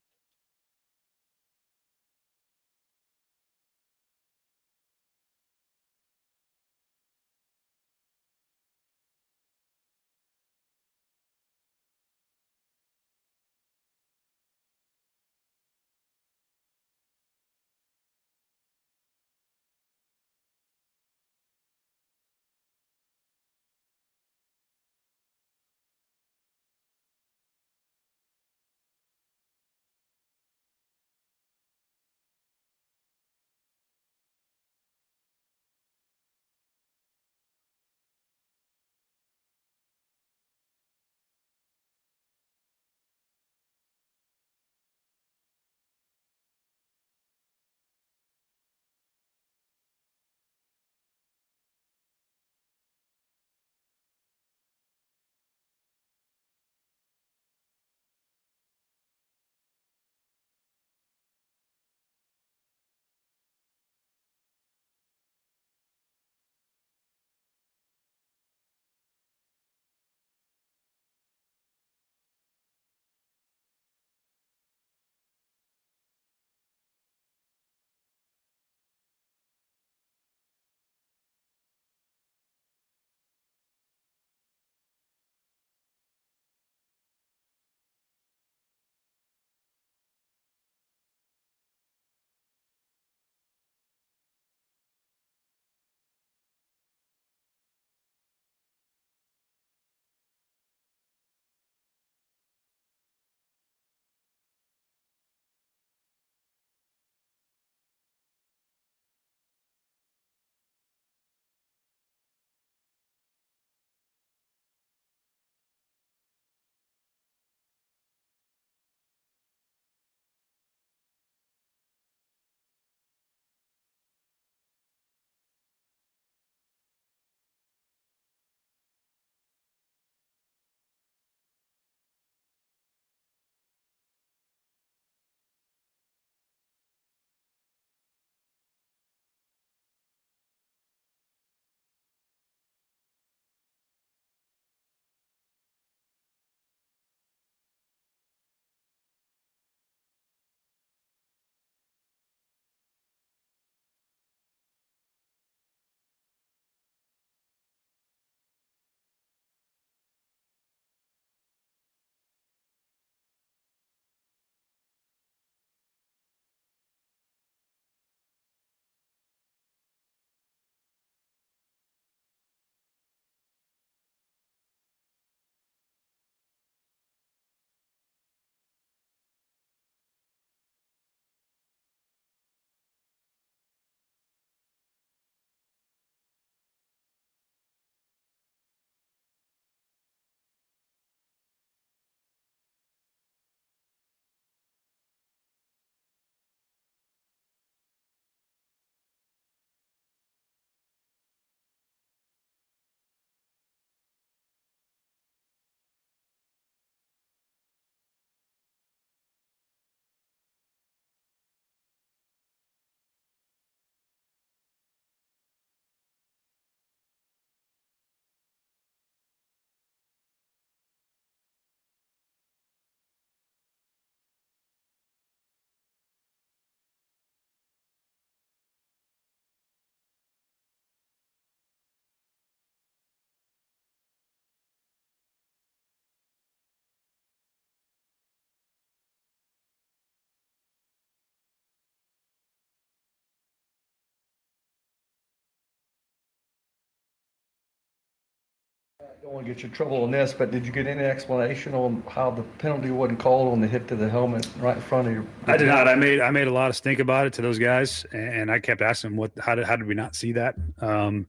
don't want to get you in trouble on this, but did you get any explanation on how the penalty wasn't called on the hit to the helmet right in front of you? I did not. I made a lot of stink about it to those guys, and I kept asking them how did we not see that? And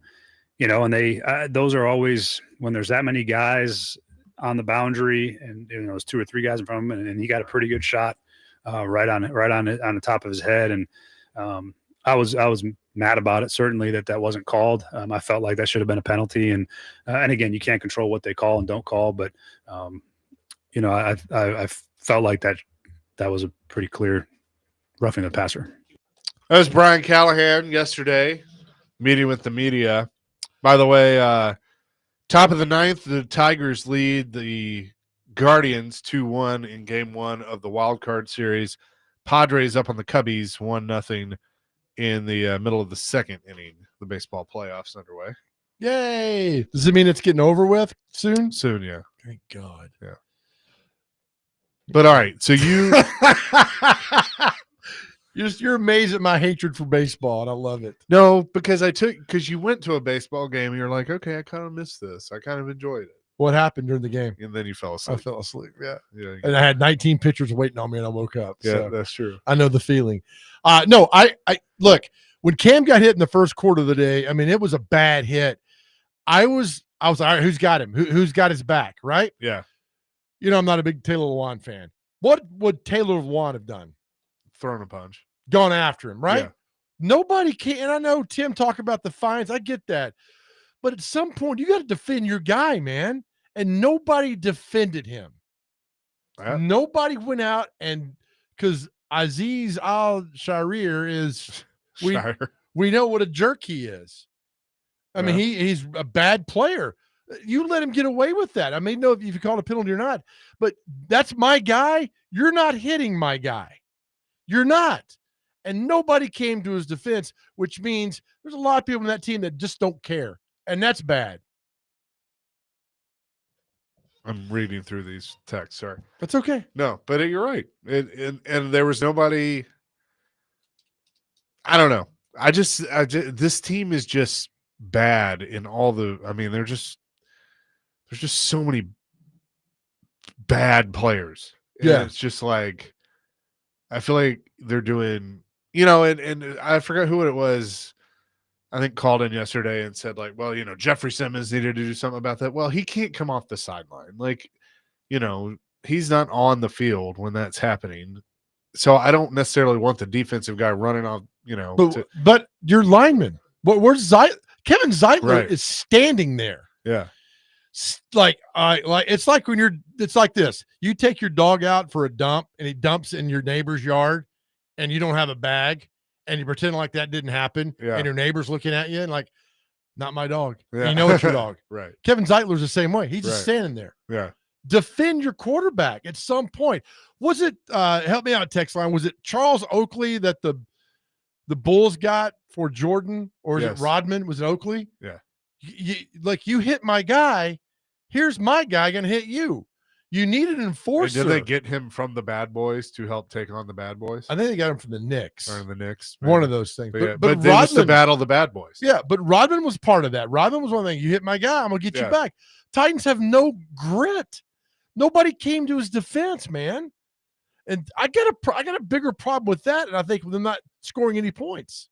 they those are always when there's that many guys on the boundary, and there's 2 or 3 guys in front of him, and he got a pretty good shot right on the top of his head, and I was mad about it. Certainly that wasn't called. I felt like that should have been a penalty, and again, you can't control what they call and don't call, but I felt like that was a pretty clear roughing the passer. That was Brian Callahan yesterday, meeting with the media. By the way, top of the 9th, the Tigers lead the Guardians 2-1 in Game 1 of the Wild Card Series. Padres up on the Cubbies 1-0 in the middle of the 2nd inning. The baseball playoffs underway. Yay! Does it mean it's getting over with soon? Soon, yeah. Thank God. Yeah. But all right, so you're amazed at my hatred for baseball, and I love it. No, because you went to a baseball game and you're like, okay, I kind of missed this. I kind of enjoyed it. What happened during the game? And then you fell asleep. I fell asleep. Yeah. And I had 19 pitchers waiting on me, and I woke up. Yeah, so that's true. I know the feeling. No, I look, when Cam got hit in the first quarter of the day, I mean, it was a bad hit. I was all right, who's got him? Who's got his back, right? Yeah. I'm not a big Taylor Lewan fan. What would Taylor Lewan have done? Thrown a punch. Gone after him, right? Yeah. Nobody can. And I know Tim talk about the fines. I get that. But at some point, you got to defend your guy, man. And nobody defended him. Nobody went out and because Aziz Al-Sharir is we know what a jerk he is. I mean, he's a bad player. You let him get away with that. I mean, no, if you call it a penalty or not, but that's my guy. You're not hitting my guy. You're not. And nobody came to his defense, which means there's a lot of people in that team that just don't care. And that's bad. I'm reading through these texts. Sorry. That's okay. No, but you're right. And there was nobody. I don't know. I just this team is just bad in all the. I mean, there's just so many bad players. Yeah, and it's just like I feel like they're doing. And I forgot who it was. I think called in yesterday and said like, well, Jeffrey Simmons needed to do something about that. Well, he can't come off the sideline. Like, he's not on the field when that's happening. So I don't necessarily want the defensive guy running off, But your lineman, where's Kevin Zeitler is standing there. Yeah. Like it's like it's like this. You take your dog out for a dump and he dumps in your neighbor's yard and you don't have a bag. And you pretend like that didn't happen, and your neighbor's looking at you and like, not my dog. Yeah. It's your dog. Right. Kevin Zeitler's the same way. He's just standing there. Yeah. Defend your quarterback at some point. Was it, help me out, text line, was it Charles Oakley that the Bulls got for Jordan, or is it Rodman? Was it Oakley? Yeah. You hit my guy. Here's my guy going to hit you. You need an enforcer. And did they get him from the Bad Boys to help take on the Bad Boys? I think they got him from the Knicks. Or the Knicks. One of those things. But Rodman, they used to battle the Bad Boys. Yeah, but Rodman was part of that. Rodman was one thing. You hit my guy, I'm going to get you back. Titans have no grit. Nobody came to his defense, man. And I got a bigger problem with that, and I think with them not scoring any points.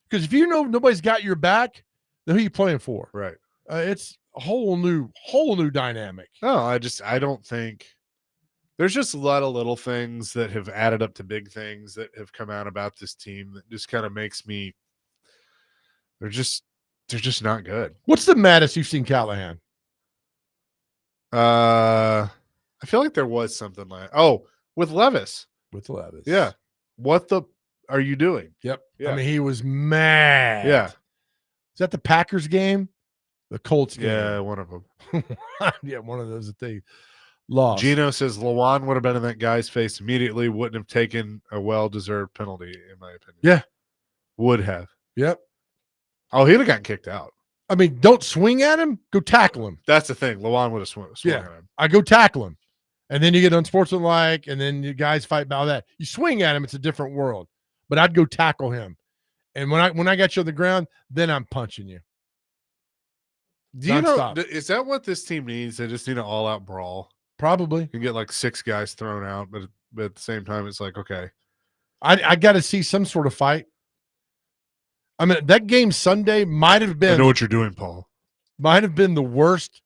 Because if nobody's got your back, then who are you playing for? Right. It's a whole new dynamic. No, I don't think there's just a lot of little things that have added up to big things that have come out about this team that just kind of makes me they're just not good. What's the maddest you've seen Callahan? I feel like there was something with Levis. With Levis. Yeah. What are you doing? Yep. Yeah. I mean, he was mad. Yeah. Is that the Packers game? The Colts game. Yeah, one of them. Yeah, one of those that they lost. Gino says Lewan would have been in that guy's face immediately, wouldn't have taken a well-deserved penalty, in my opinion. Yeah. Would have. Yep. Oh, he'd have gotten kicked out. I mean, don't swing at him. Go tackle him. That's the thing. Lewan would have swung at him. I go tackle him. And then you get unsportsmanlike, and then you guys fight about that. You swing at him, it's a different world. But I'd go tackle him. And when I got you on the ground, then I'm punching you. Do you know? Nonstop. Is that what this team needs? They just need an all-out brawl. Probably. You get like 6 guys thrown out, but at the same time, it's like, okay, I got to see some sort of fight. I mean, that game Sunday might have I been know what you're doing, Paul. might have been the worst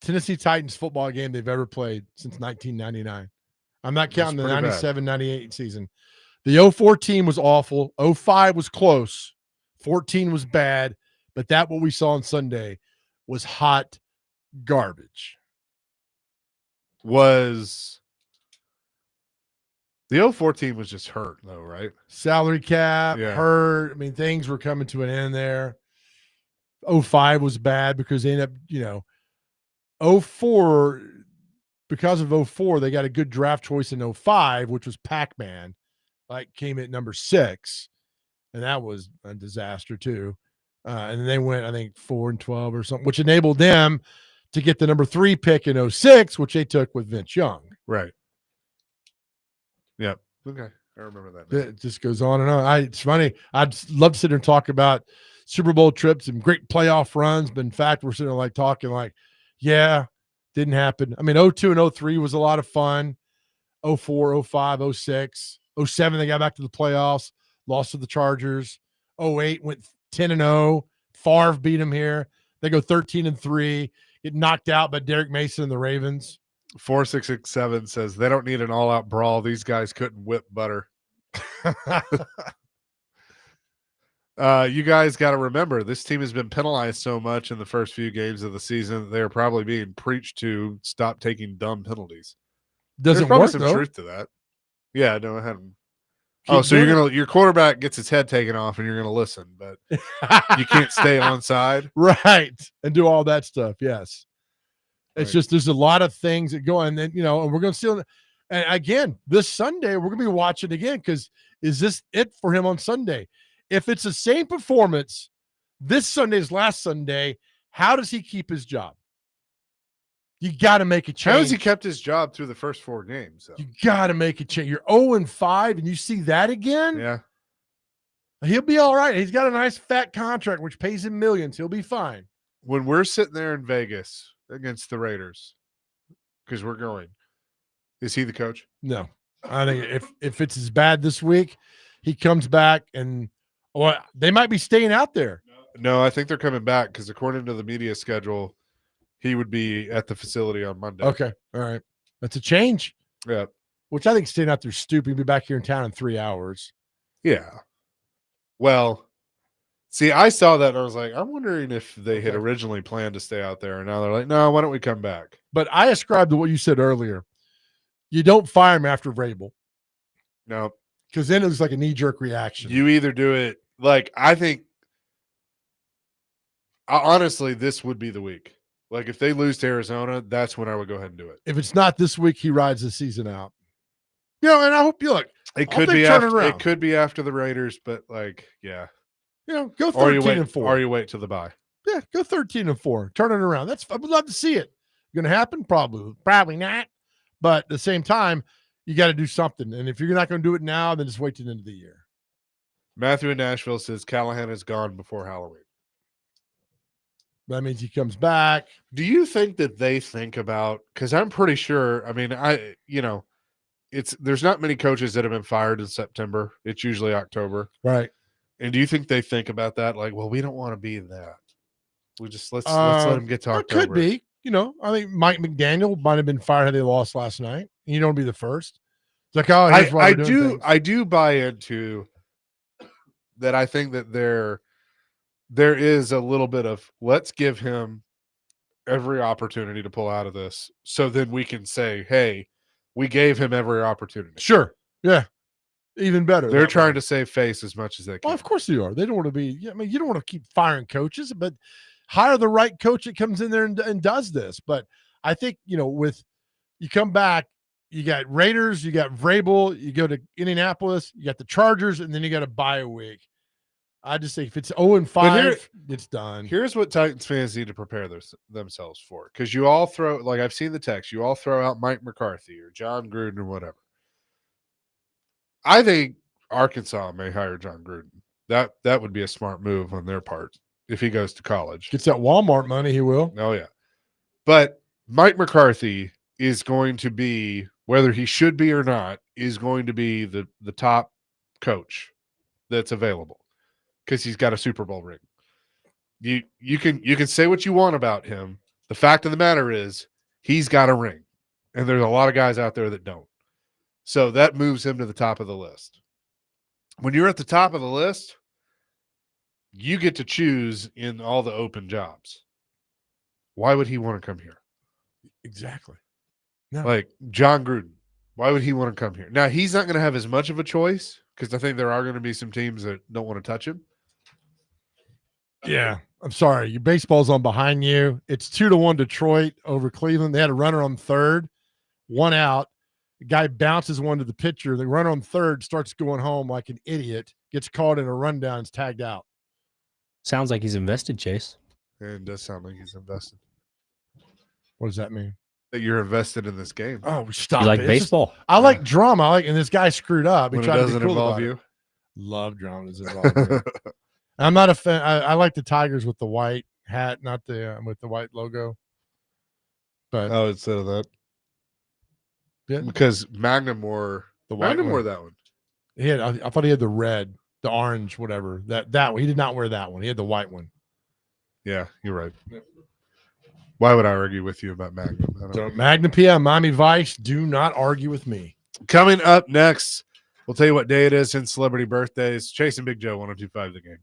Tennessee Titans football game they've ever played since 1999. I'm not counting the pretty bad. 97-98 season. The 04 team was awful. 05 was close. 14 was bad. But that what we saw on Sunday was hot garbage. Was the 04 team was just hurt though, right? Salary cap, Yeah. hurt. I mean, things were coming to an end there. 05 was bad because they ended up, 04, because of 04, they got a good draft choice in 05, which was Pac-Man, came at number 6, and that was a disaster too. And then they went, I think, 4-12 or something, which enabled them to get the number 3 pick in 06, which they took with Vince Young. Right. Yep. Okay. I remember that now. It just goes on and on. It's funny. I'd love to sit here and talk about Super Bowl trips and great playoff runs, but in fact, we're sitting there talking yeah, didn't happen. I mean, 02 and 03 was a lot of fun. 04, 05, 06, 07, they got back to the playoffs, lost to the Chargers. 08 went 10-0. Favre beat them here. They go 13-3, get knocked out by Derek Mason and the Ravens. 4667 says they don't need an all-out brawl. These guys couldn't whip butter. You guys got to remember, this team has been penalized so much in the first few games of the season that they are probably being preached to stop taking dumb penalties. Doesn't There's probably work, some though. truth to that. Yeah, no, I hadn't. Keep So doing your quarterback gets his head taken off and you're gonna listen, but you can't stay on side. Right. And do all that stuff. Yes. It's Right. just there's a lot of things that go, and then and we're going to see. And again, this Sunday we're going to be watching again because is this it for him on Sunday? If it's the same performance this Sunday as last Sunday, how does he keep his job? You got to make a change. How has he kept his job through the first 4 games? So? You got to make a change. You're 0-5, and you see that again. Yeah, he'll be all right. He's got a nice fat contract which pays him millions. He'll be fine. when we're sitting there in Vegas against the Raiders, because we're going, is he the coach? No, I think if it's as bad this week, he comes back and they might be staying out there. No, I think they're coming back because according to the media schedule, he would be at the facility on Monday. Okay, all right, that's a change. Yeah, which I think staying out there is stupid. He'll be back here in town in 3 hours. yeah. Well, see, I saw that and I was like, I'm wondering if they had originally planned to stay out there, and now they're like, no, why don't we come back? But I ascribe to what you said earlier. You don't fire him after Vrabel. No, because then it was like a knee-jerk reaction. You either do it I think honestly, this would be the week. Like if they lose to Arizona, that's when I would go ahead and do it. If it's not this week, he rides the season out. And I hope you look. It could be after. It could be after the Raiders, but yeah. Go 13-4. Or you wait till the bye. Yeah, go 13-4. Turn it around. I would love to see it. Going to happen? Probably not. But at the same time, you got to do something. And if you're not going to do it now, then just wait till the end of the year. Matthew in Nashville says Callahan is gone before Halloween. That means he comes back. Do you think that they think about, because I'm pretty sure, I mean, there's not many coaches that have been fired in September. It's usually October. Right. And do you think they think about that? Like, well, we don't want to be that. We just let's let him get to October. It could be. I think Mike McDaniel might have been fired had they lost last night. You don't be the first. It's like, here's why we're doing things. I do buy into that. I think that there is a little bit of let's give him every opportunity to pull out of this, so then we can say, hey, we gave him every opportunity. Sure. Yeah. Even better. They're trying to save face as much as they can. Well, of course they are. They don't want to be. I mean, you don't want to keep firing coaches, but hire the right coach that comes in there and does this. But I think with you come back, you got Raiders, you got Vrabel, you go to Indianapolis, you got the Chargers, and then you got a bye week. I just think if it's 0-5, it's done. Here's what Titans fans need to prepare themselves for, because you all throw, like I've seen the text, you all throw out Mike McCarthy or John Gruden or whatever. I think Arkansas may hire John Gruden. That would be a smart move on their part. if he goes to college. Gets that Walmart money, he will. Oh, yeah. But Mike McCarthy is going to be, whether he should be or not, is going to be the top coach that's available because he's got a Super Bowl ring. You can say what you want about him. The fact of the matter is he's got a ring, and there's a lot of guys out there that don't. So that moves him to the top of the list. When you're at the top of the list, you get to choose in all the open jobs. Why would he want to come here? Exactly. No. Like John Gruden. Why would he want to come here? Now, he's not going to have as much of a choice because I think there are going to be some teams that don't want to touch him. Yeah. I'm sorry. Your baseball's on behind you. It's 2-1 Detroit over Cleveland. They had a runner on third, one out. The guy bounces one to the pitcher. The runner on third starts going home like an idiot, gets caught in a rundown, is tagged out. Sounds like he's invested, Chase. And it does sound like he's invested. What does that mean? That you're invested in this game. Oh, stop You like it. It's just- baseball? I like drama. And this guy screwed up. He When it tried to be doesn't cool involve about it. you. Love drama that's involved. Yeah. I'm not a fan. I like the Tigers with the white hat, not the with the white logo. But Oh, instead of that. Yeah. Because Magnum wore the white Magnum one. wore that one. He had. I thought he had the red, the orange, whatever. That one. He did not wear that one. He had the white one. Yeah, you're right. Why would I argue with you about Magnum? I don't So know. Magnum PM, Miami Vice. Do not argue with me. Coming up next, we'll tell you what day it is in celebrity birthdays. Chase and Big Joe, 102.5 The Game.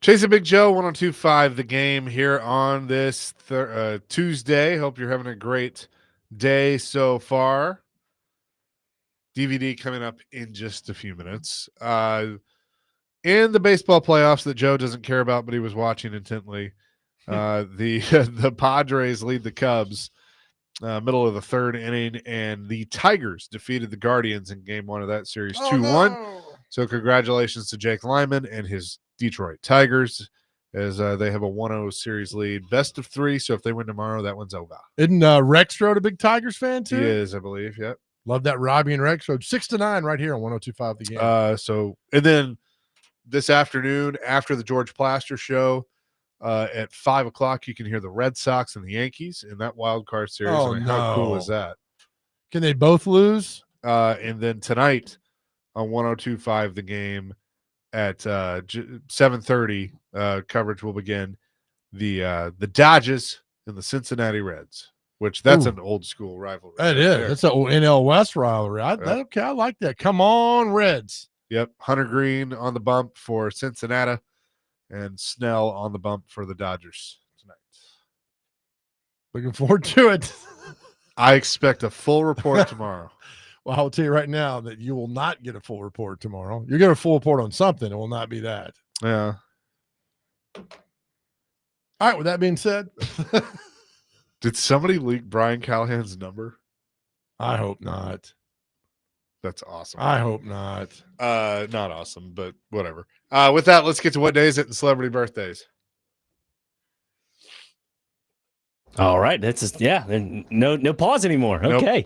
Chasing Big Joe, 102.5 The Game here on this Tuesday. Hope you're having a great day so far. DVD coming up in just a few minutes. In the baseball playoffs that Joe doesn't care about, but he was watching intently, the Padres lead the Cubs middle of the third inning, and the Tigers defeated the Guardians in game one of that series 2-1. No. So congratulations to Jake Lyman and his Detroit Tigers as they have a 1-0 series lead. Best of 3, so if they win tomorrow, that one's over. Isn't Rex Road a big Tigers fan too? He is, I believe, yep. Love that Robbie and Rex Road. 6-9 right here on 102.5 The Game. And then this afternoon after the George Plaster show, at 5 o'clock, you can hear the Red Sox and the Yankees in that wild card series. Oh, I mean, how cool is no. that? Can they both lose? And then tonight on 102.5 The Game at 7:30, coverage will begin. The Dodgers and the Cincinnati Reds, which that's an old school rivalry. That is. That's an NL West rivalry. Okay, I like that. Come on, Reds. Yep. Hunter Green on the bump for Cincinnati and Snell on the bump for the Dodgers tonight. Looking forward to it. I expect a full report tomorrow. Well, I'll tell you right now that you will not get a full report tomorrow. You'll get a full report on something. It will not be that. Yeah. All right. With that being said, did somebody leak Brian Callahan's number? I hope not. That's awesome. I hope not. Not awesome, but whatever. With that, let's get to what day is it in celebrity birthdays. All right, that's just, no pause anymore. Okay,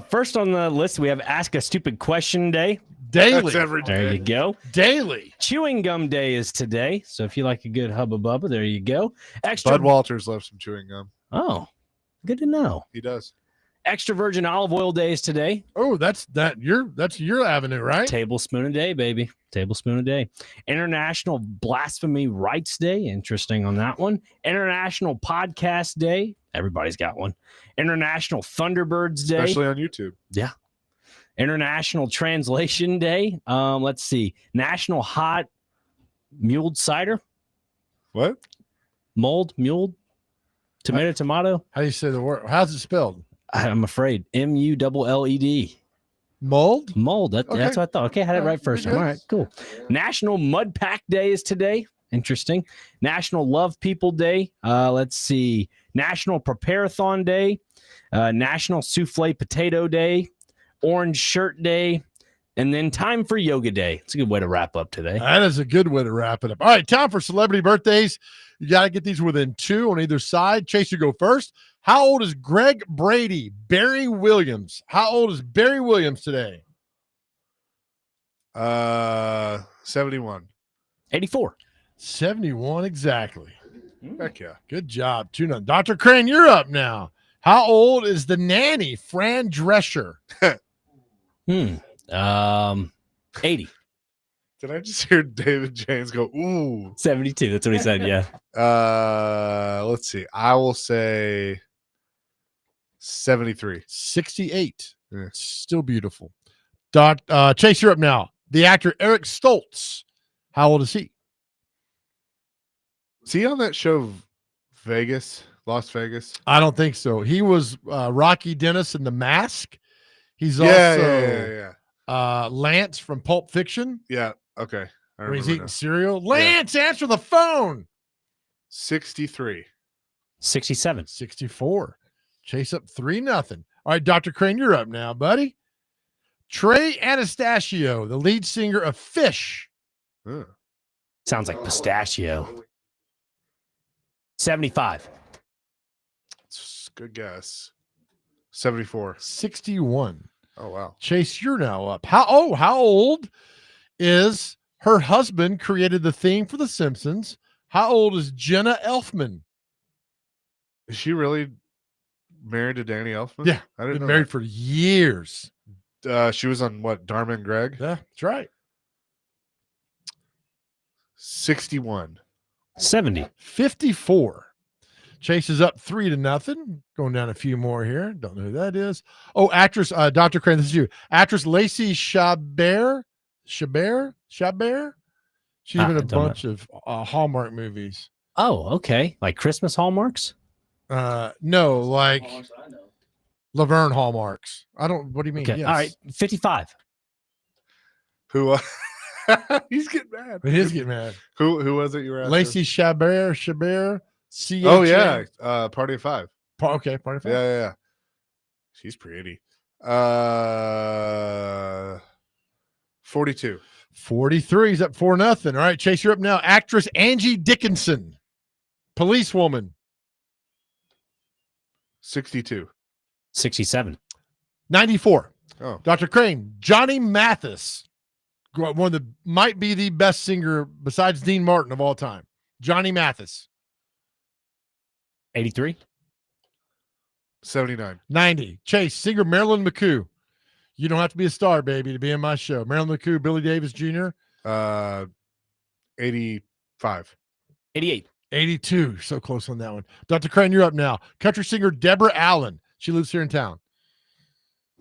first on the list we have Ask a Stupid Question Day. Daily. That's every day. There you go. Daily. Chewing Gum Day is today, so if you like a good Hubba Bubba, there you go. Bud Walters loves some chewing gum. Oh, good to know. He does. Extra virgin olive oil day is today. Oh, that's your avenue, right? Tablespoon a day, baby. Tablespoon a day. International Blasphemy Rights Day. Interesting on that one. International Podcast Day. Everybody's got one. International Thunderbirds Day. Especially on YouTube. Yeah. International Translation Day. Let's see. National Hot Muled Cider. What? Muled. Tomato. How do you say the word? How's it spelled? I'm afraid. MULLED. Mold? That's what I thought. Okay, I had it right first time. All right, cool. National Mud Pack Day is today. Interesting. National Love People Day. Let's see. National Prepare-a-thon Day. National Souffle Potato Day. Orange Shirt Day. And then time for Yoga Day. It's a good way to wrap up today. That is a good way to wrap it up. All right, time for celebrity birthdays. You got to get these within 2 on either side. Chase, you go first. How old is Greg Brady? Barry Williams. How old is Barry Williams today? 71. 84. 71 exactly. Heck yeah. Good job. 2-0. Dr. Crane, you're up now. How old is the nanny, Fran Drescher? 80. Did I just hear David James go, ooh? 72. That's what he said, yeah. Let's see. I will say 73. 68. Yeah. Still beautiful. Chase, you're up now. The actor Eric Stoltz. How old is he? Was he on that show Las Vegas? I don't think so. He was Rocky Dennis in The Mask. He's also Lance from Pulp Fiction. Yeah. Okay. When he's eating cereal. Lance, answer the phone. 63. 67. 64. Chase up 3-0. All right, Dr. Crane, you're up now, buddy. Trey Anastasio, the lead singer of Fish. Sounds like pistachio. 75. It's a good guess. 74. 61. Oh, wow. Chase, you're now up. How old is her husband created the theme for The Simpsons? How old is Jenna Elfman? Is she really married to Danny Elfman? Yeah. I didn't been know married that. for years. She was on what? Dharma and Greg? Yeah, that's right. 61. 70. 54. Chase is up 3-0. Going down a few more here. Don't know who that is. Oh, actress, Dr. Crane, this is you. Actress Lacey Chabert. She's been in a bunch of Hallmark movies. Oh, okay. Like Christmas Hallmarks? No, like Laverne Hallmarks. I don't. What do you mean? Okay. Yes. All right. 55. Who? He's getting mad. He is getting mad. Who was it you were asking? Lacey Chabert. Oh yeah, Party of Five. Okay, Party of Five. Yeah. She's pretty. 42. 43. He's up 4-0. All right, Chase, you're up now. Actress Angie Dickinson, policewoman. 62. 67. 94. Oh. Dr. Crane, Johnny Mathis, one of the might be the best singer besides Dean Martin of all time. Johnny Mathis. 83. 79. 90. Chase, singer Marilyn McCoo. You don't have to be a star, baby, to be in my show. Marilyn McCoo, Billy Davis Jr. 85. 88. 82. So close on that one. Dr. Crane, you're up now. Country singer Deborah Allen. She lives here in town.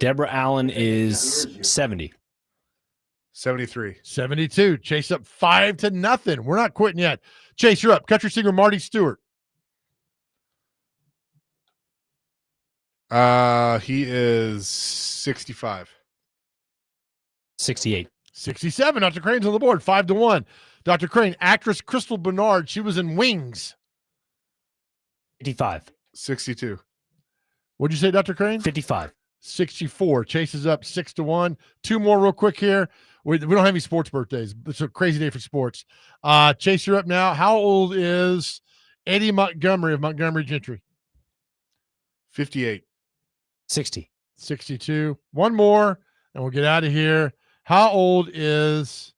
Deborah Allen is 70. 73. 72. Chase up 5-0. We're not quitting yet. Chase, you're up. Country singer Marty Stewart. He is 65. 68. 67. Dr. Crane's on the board. 5-1. Dr. Crane, actress Crystal Bernard. She was in Wings. 55. 62. What'd you say, Dr. Crane? 55. 64. Chase is up 6-1. Two more real quick here. We don't have any sports birthdays. It's a crazy day for sports. Chase, you're up now. How old is Eddie Montgomery of Montgomery Gentry? 58. 60. 62. One more, and we'll get out of here. How old is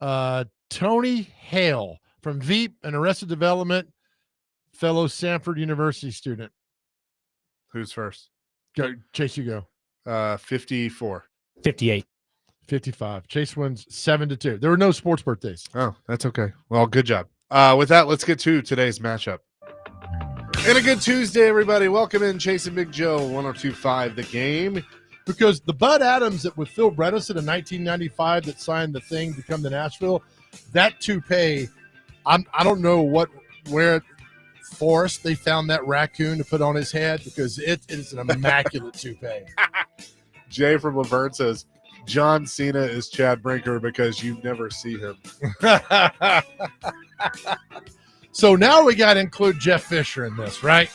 Tony Hale from Veep and Arrested Development, fellow Samford University student? Who's first? Go, Chase, you go. 54. 58. 55. Chase wins 7-2. There were no sports birthdays. Oh, that's okay. Well, good job. With that, let's get to today's matchup. And a good Tuesday, everybody. Welcome in Chase and Big Joe, 102.5 The Game. Because the Bud Adams that with Phil Bredesen in 1995 that signed the thing to come to Nashville, that toupee, I don't know where forest they found that raccoon to put on his head because it is an immaculate toupee. Jay from Laverne says, John Cena is Chad Brinker because you never see him. So now we got to include Jeff Fisher in this, right?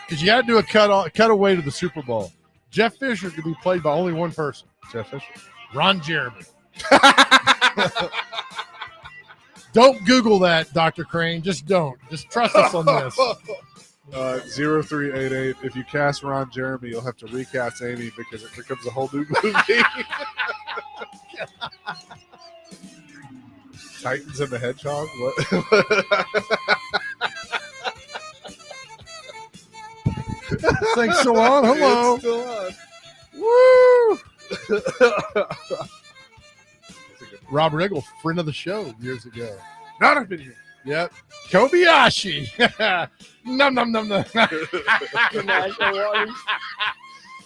Because you got to do a cutaway to the Super Bowl. Jeff Fisher could be played by only one person. Jeff Fisher. Ron Jeremy. Don't Google that, Dr. Crane. Just don't. Just trust us on this. 0388. If you cast Ron Jeremy, you'll have to recast Amy because it becomes a whole new movie. Titans and the Hedgehog? What? Thanks so on. Hello. It's still on. Woo! Rob Riggle, friend of the show years ago. Not a video. Yep. Kobayashi. Num, num, num, num.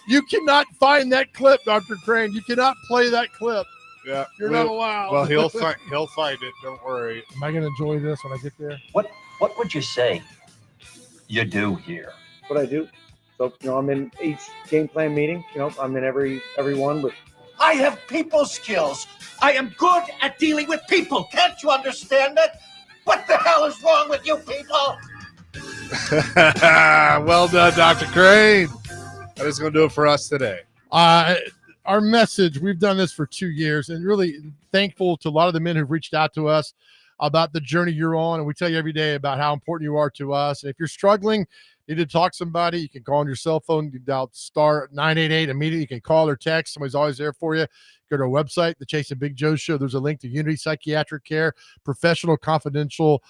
You cannot find that clip, Dr. Crane. You cannot play that clip. Yeah, You're not allowed. Well, he'll find it. Don't worry. Am I going to enjoy this when I get there? What would you say you do here? What I do. So, I'm in each game plan meeting. I'm in every one with. I have people skills. I am good at dealing with people. Can't you understand that? What the hell is wrong with you people? Well done, Dr. Crane. That is going to do it for us today. Our message, we've done this for 2 years and really thankful to a lot of the men who've reached out to us about the journey you're on. And we tell you every day about how important you are to us. And if you're struggling, need to talk to somebody, you can call on your cell phone, you dial star 988 immediately. You can call or text. Somebody's always there for you. Go to our website, The Chase and Big Joe Show. There's a link to Unity Psychiatric Care, professional, confidential,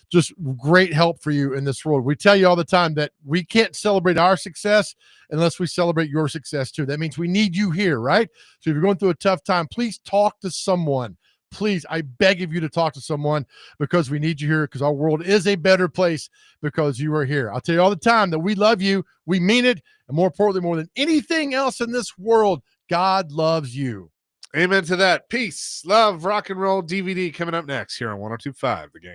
just great help for you in this world. We tell you all the time that we can't celebrate our success unless we celebrate your success too. That means we need you here, right? So if you're going through a tough time, please talk to someone. Please, I beg of you to talk to someone because we need you here because our world is a better place because you are here. I'll tell you all the time that we love you. We mean it. And more importantly, more than anything else in this world, God loves you. Amen to that. Peace, love, rock and roll DVD coming up next here on 102.5 The Game.